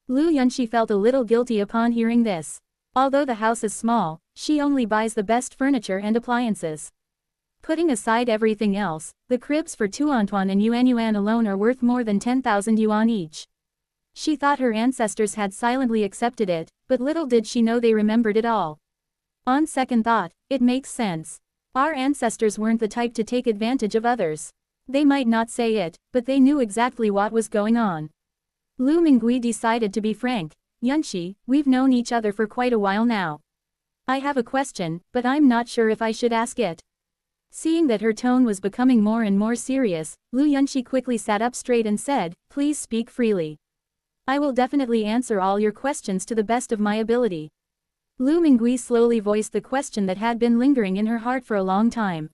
Lu Yunxi felt a little guilty upon hearing this. Although the house is small, she only buys the best furniture and appliances. Putting aside everything else, the cribs for Tuantuan and Yuan alone are worth more than 10,000 yuan each. She thought her ancestors had silently accepted it, but little did she know they remembered it all. On second thought, it makes sense. Our ancestors weren't the type to take advantage of others. They might not say it, but they knew exactly what was going on. Lu Mingui decided to be frank. "Yunxi, we've known each other for quite a while now. I have a question, but I'm not sure if I should ask it." Seeing that her tone was becoming more and more serious, Lu Yunxi quickly sat up straight and said, "Please speak freely. I will definitely answer all your questions to the best of my ability." Lu Mingui slowly voiced the question that had been lingering in her heart for a long time.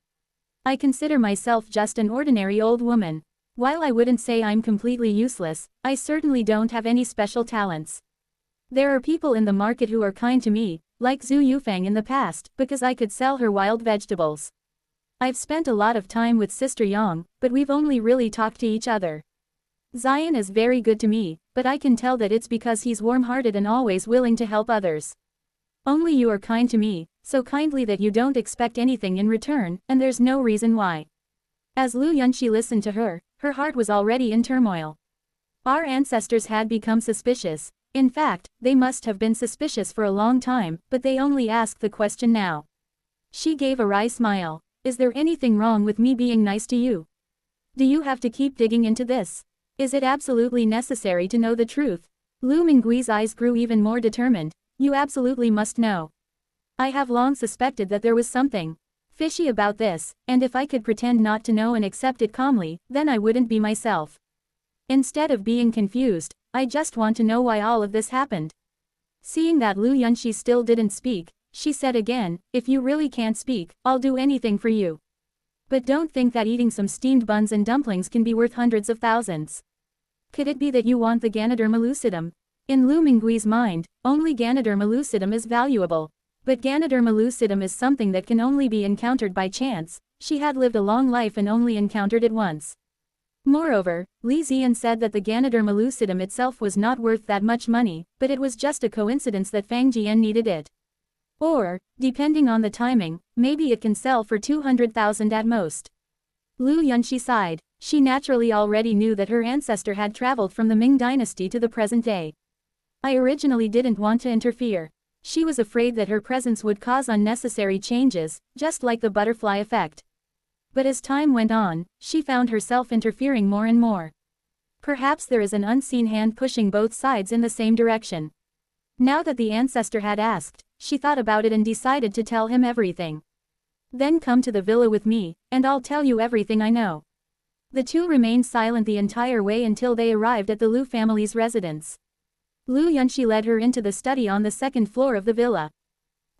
"I consider myself just an ordinary old woman. While I wouldn't say I'm completely useless, I certainly don't have any special talents. There are people in the market who are kind to me, like Zhu Yufang in the past, because I could sell her wild vegetables. I've spent a lot of time with Sister Yang, but we've only really talked to each other. Xian is very good to me, but I can tell that it's because he's warm-hearted and always willing to help others. Only you are kind to me, so kindly that you don't expect anything in return, and there's no reason why." As Lu Yunxi listened to her, her heart was already in turmoil. Our ancestors had become suspicious. In fact, they must have been suspicious for a long time, but they only asked the question now. She gave a wry smile. "Is there anything wrong with me being nice to you? Do you have to keep digging into this? Is it absolutely necessary to know the truth?" Lu Mingui's eyes grew even more determined. "You absolutely must know. I have long suspected that there was something fishy about this, and if I could pretend not to know and accept it calmly, then I wouldn't be myself. Instead of being confused, I just want to know why all of this happened." Seeing that Lu Yunxi still didn't speak, she said again, "If you really can't speak, I'll do anything for you. But don't think that eating some steamed buns and dumplings can be worth hundreds of thousands. Could it be that you want the Ganoderma lucidum?" In Lu Mingui's mind, only Ganoderma lucidum is valuable. But Ganoderma lucidum is something that can only be encountered by chance. She had lived a long life and only encountered it once. Moreover, Li Xian said that the Ganoderma lucidum itself was not worth that much money, but it was just a coincidence that Fang Jian needed it. Or, depending on the timing, maybe it can sell for 200,000 at most. Lu Yunxi sighed. She naturally already knew that her ancestor had traveled from the Ming Dynasty to the present day. I originally didn't want to interfere. She was afraid that her presence would cause unnecessary changes, just like the butterfly effect. But as time went on, she found herself interfering more and more. Perhaps there is an unseen hand pushing both sides in the same direction. Now that the ancestor had asked, she thought about it and decided to tell him everything. "Then come to the villa with me, and I'll tell you everything I know." The two remained silent the entire way until they arrived at the Lu family's residence. Lu Yunxi led her into the study on the second floor of the villa.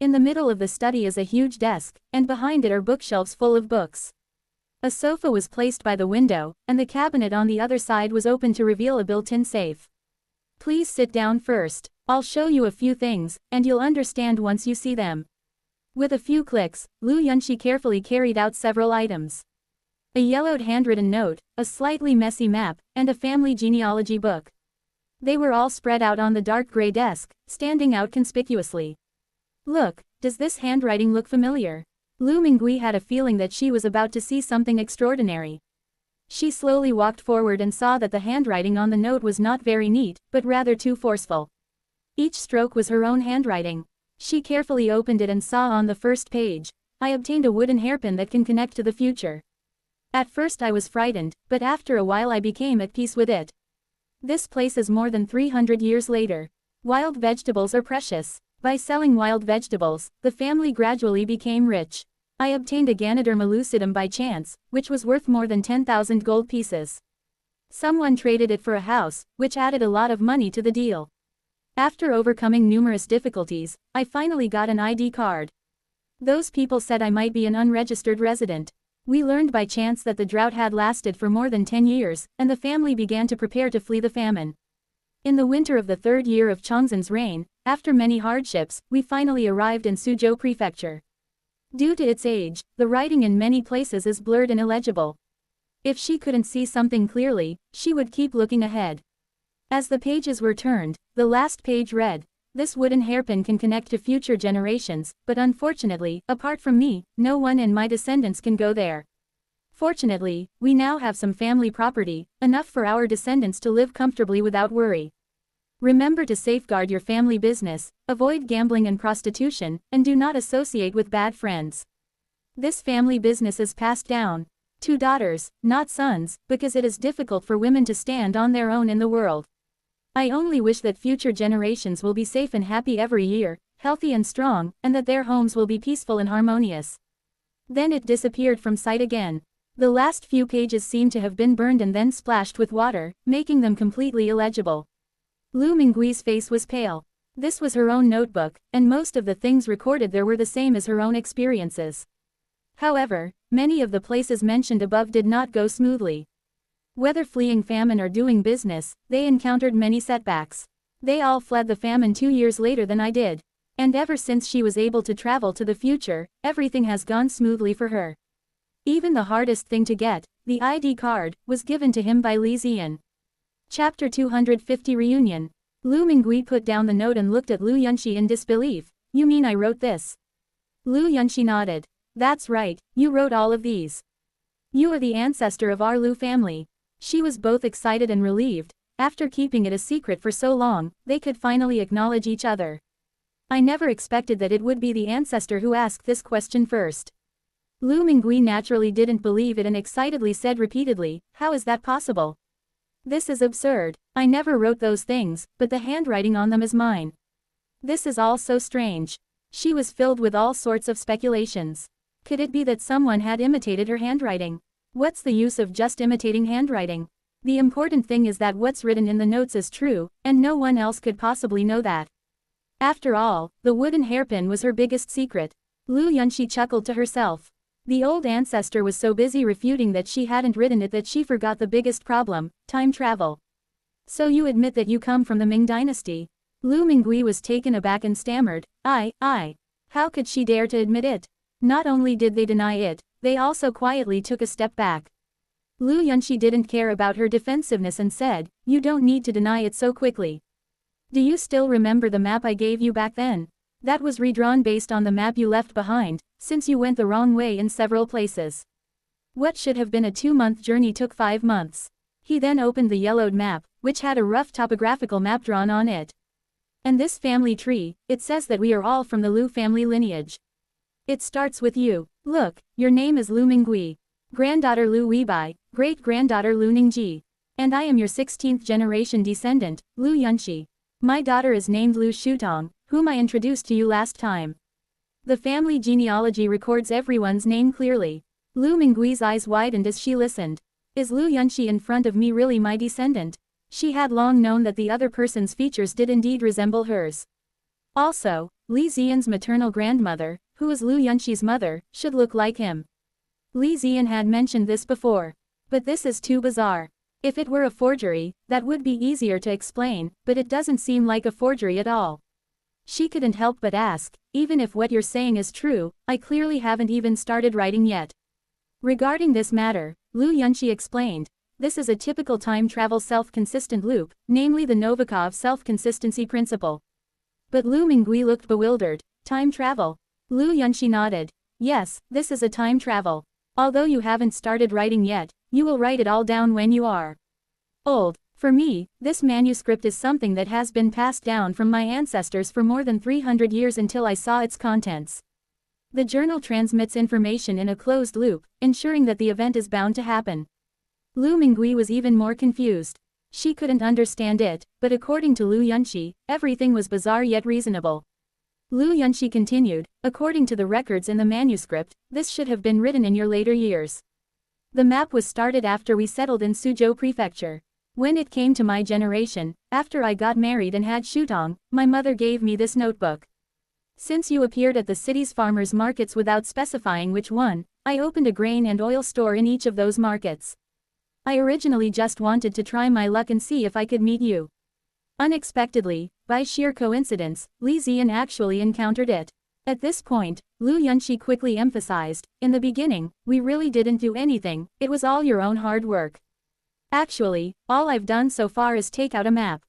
In the middle of the study is a huge desk, and behind it are bookshelves full of books. A sofa was placed by the window, and the cabinet on the other side was open to reveal a built-in safe. "Please sit down first. I'll show you a few things, and you'll understand once you see them." With a few clicks, Lu Yunxi carefully carried out several items. A yellowed handwritten note, a slightly messy map, and a family genealogy book. They were all spread out on the dark gray desk, standing out conspicuously. Look, does this handwriting look familiar? Lu Mingui had a feeling that she was about to see something extraordinary. She slowly walked forward and saw that the handwriting on the note was not very neat, but rather too forceful. Each stroke was her own handwriting. She carefully opened it and saw on the first page, "I obtained a wooden hairpin that can connect to the future." At first I was frightened, but after a while I became at peace with it. This place is more than 300 years later. Wild vegetables are precious. By selling wild vegetables, the family gradually became rich. I obtained a Ganoderma lucidum by chance, which was worth more than 10,000 gold pieces. Someone traded it for a house, which added a lot of money to the deal. After overcoming numerous difficulties, I finally got an ID card. Those people said I might be an unregistered resident. We learned by chance that the drought had lasted for more than 10 years, and the family began to prepare to flee the famine. In the winter of the third year of Chongzhen's reign, after many hardships, we finally arrived in Suzhou Prefecture. Due to its age, the writing in many places is blurred and illegible. If she couldn't see something clearly, she would keep looking ahead. As the pages were turned, the last page read, "This wooden hairpin can connect to future generations, but unfortunately, apart from me, no one and my descendants can go there. Fortunately, we now have some family property, enough for our descendants to live comfortably without worry. Remember to safeguard your family business, avoid gambling and prostitution, and do not associate with bad friends. This family business is passed down to daughters, not sons, because it is difficult for women to stand on their own in the world. I only wish that future generations will be safe and happy every year, healthy and strong, and that their homes will be peaceful and harmonious." Then it disappeared from sight again. The last few pages seemed to have been burned and then splashed with water, making them completely illegible. Lu Mingui's face was pale. This was her own notebook, and most of the things recorded there were the same as her own experiences. However, many of the places mentioned above did not go smoothly. Whether fleeing famine or doing business, they encountered many setbacks. They all fled the famine 2 years later than I did. And ever since she was able to travel to the future, everything has gone smoothly for her. Even the hardest thing to get, the ID card, was given to him by Li Ziyan. Chapter 250 Reunion. Lu Mingui put down the note and looked at Lu Yunxi in disbelief. "You mean I wrote this?" Lu Yunxi nodded. "That's right, you wrote all of these. You are the ancestor of our Lu family." She was both excited and relieved. After keeping it a secret for so long, they could finally acknowledge each other. "I never expected that it would be the ancestor who asked this question first." Lu Mingui naturally didn't believe it and excitedly said repeatedly, "How is that possible? This is absurd. I never wrote those things, but the handwriting on them is mine. This is all so strange." She was filled with all sorts of speculations. Could it be that someone had imitated her handwriting? What's the use of just imitating handwriting? The important thing is that what's written in the notes is true, and no one else could possibly know that. After all, the wooden hairpin was her biggest secret. Lu Yunxi chuckled to herself. The old ancestor was so busy refuting that she hadn't written it that she forgot the biggest problem, time travel. "So you admit that you come from the Ming Dynasty?" Lu Mingui was taken aback and stammered, I. How could she dare to admit it? Not only did they deny it, they also quietly took a step back. Lu Yunxi didn't care about her defensiveness and said, "You don't need to deny it so quickly. Do you still remember the map I gave you back then? That was redrawn based on the map you left behind, since you went the wrong way in several places. What should have been a 2-month journey took 5 months. He then opened the yellowed map, which had a rough topographical map drawn on it. And this family tree, it says that we are all from the Lu family lineage. It starts with you. Look, your name is Lu Mingui. Granddaughter Lu Weibai, great-granddaughter Lu Ningji. And I am your 16th generation descendant, Lu Yunxi. My daughter is named Lu Shutong, whom I introduced to you last time." The family genealogy records everyone's name clearly. Lu Mingui's eyes widened as she listened. Is Lu Yunxi in front of me really my descendant? She had long known that the other person's features did indeed resemble hers. Also, Li Ziyan's maternal grandmother, who is Lu Yunxi's mother, should look like him. Li Ziyan had mentioned this before. But this is too bizarre. If it were a forgery, that would be easier to explain, but it doesn't seem like a forgery at all. She couldn't help but ask, even if what you're saying is true, I clearly haven't even started writing yet. Regarding this matter, Lu Yunxi explained, this is a typical time travel self-consistent loop, namely the Novikov self-consistency principle. But Lu Mingui looked bewildered. Time travel? Lu Yunxi nodded. Yes, this is a time travel. Although you haven't started writing yet, you will write it all down when you are old. For me, this manuscript is something that has been passed down from my ancestors for more than 300 years until I saw its contents. The journal transmits information in a closed loop, ensuring that the event is bound to happen. Lu Mingui was even more confused. She couldn't understand it, but according to Lu Yunxi, everything was bizarre yet reasonable. Lu Yunxi continued, according to the records in the manuscript, this should have been written in your later years. The map was started after we settled in Suzhou Prefecture. When it came to my generation, after I got married and had Shutong, my mother gave me this notebook. Since you appeared at the city's farmers' markets without specifying which one, I opened a grain and oil store in each of those markets. I originally just wanted to try my luck and see if I could meet you. Unexpectedly, by sheer coincidence, Li Ziyan actually encountered it. At this point, Lu Yunxi quickly emphasized, in the beginning, we really didn't do anything, it was all your own hard work. Actually, all I've done so far is take out a map.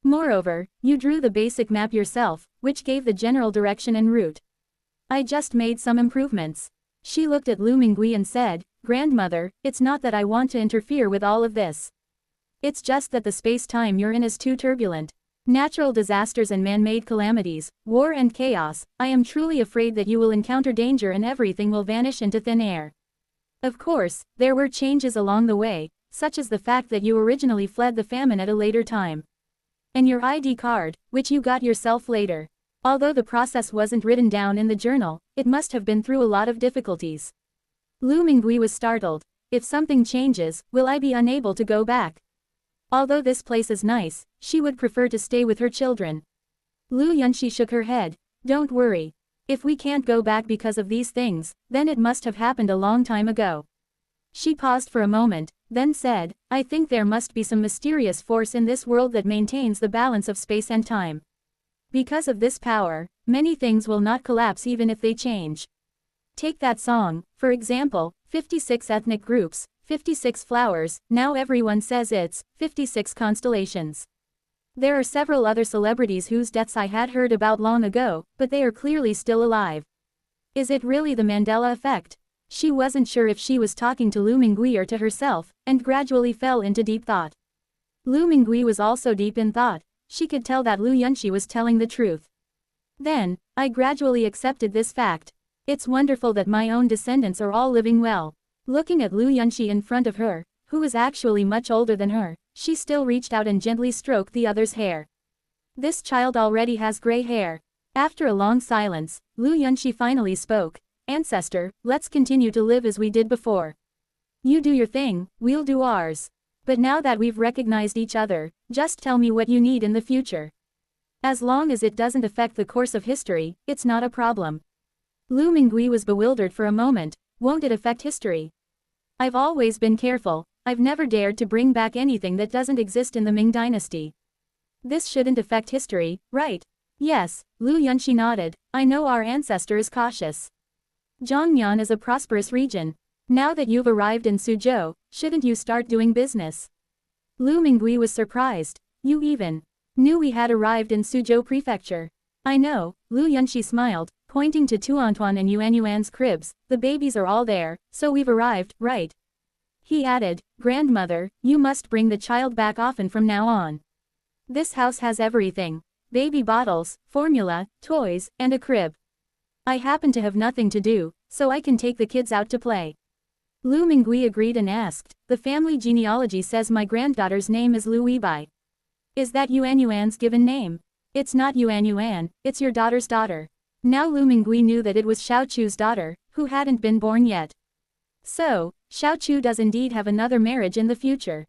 Moreover, you drew the basic map yourself, which gave the general direction and route. I just made some improvements. She looked at Lu Mingui and said, Grandmother, it's not that I want to interfere with all of this. It's just that the space-time you're in is too turbulent. Natural disasters and man-made calamities, war and chaos, I am truly afraid that you will encounter danger and everything will vanish into thin air. Of course, there were changes along the way, such as the fact that you originally fled the famine at a later time. And your ID card, which you got yourself later. Although the process wasn't written down in the journal, it must have been through a lot of difficulties. Lu Mingui was startled. If something changes, will I be unable to go back? Although this place is nice, she would prefer to stay with her children. Lu Yunxi shook her head. Don't worry. If we can't go back because of these things, then it must have happened a long time ago. She paused for a moment, then said, I think there must be some mysterious force in this world that maintains the balance of space and time. Because of this power, many things will not collapse even if they change. Take that song, for example, 56 ethnic groups, 56 flowers, now everyone says it's 56 constellations. There are several other celebrities whose deaths I had heard about long ago, but they are clearly still alive. Is it really the Mandela effect? She wasn't sure if she was talking to Lu Mingui or to herself, and gradually fell into deep thought. Lu Mingui was also deep in thought. She could tell that Lu Yunxi was telling the truth. Then, I gradually accepted this fact. It's wonderful that my own descendants are all living well. Looking at Lu Yunxi in front of her, who was actually much older than her, she still reached out and gently stroked the other's hair. This child already has gray hair. After a long silence, Lu Yunxi finally spoke. Ancestor, let's continue to live as we did before. You do your thing, we'll do ours. But now that we've recognized each other, just tell me what you need in the future. As long as it doesn't affect the course of history, it's not a problem. Lu Mingui was bewildered for a moment. Won't it affect history? I've always been careful. I've never dared to bring back anything that doesn't exist in the Ming Dynasty. This shouldn't affect history, right? Yes, Lu Yunxi nodded. I know our ancestor is cautious. Zhongnan is a prosperous region. Now that you've arrived in Suzhou, shouldn't you start doing business? Lu Mingui was surprised. You even knew we had arrived in Suzhou Prefecture. I know, Lu Yunxi smiled, pointing to Tuantuan and Yuanyuan's cribs. The babies are all there, so we've arrived, right? He added, Grandmother, you must bring the child back often from now on. This house has everything. Baby bottles, formula, toys, and a crib. I happen to have nothing to do, so I can take the kids out to play. Lu Mingui agreed and asked, the family genealogy says my granddaughter's name is Lu Weibai. Is that Yuanyuan's given name? It's not Yuanyuan, it's your daughter's daughter. Now Lu Mingui knew that it was Xiaochu's daughter, who hadn't been born yet. So, Xiaochu does indeed have another marriage in the future.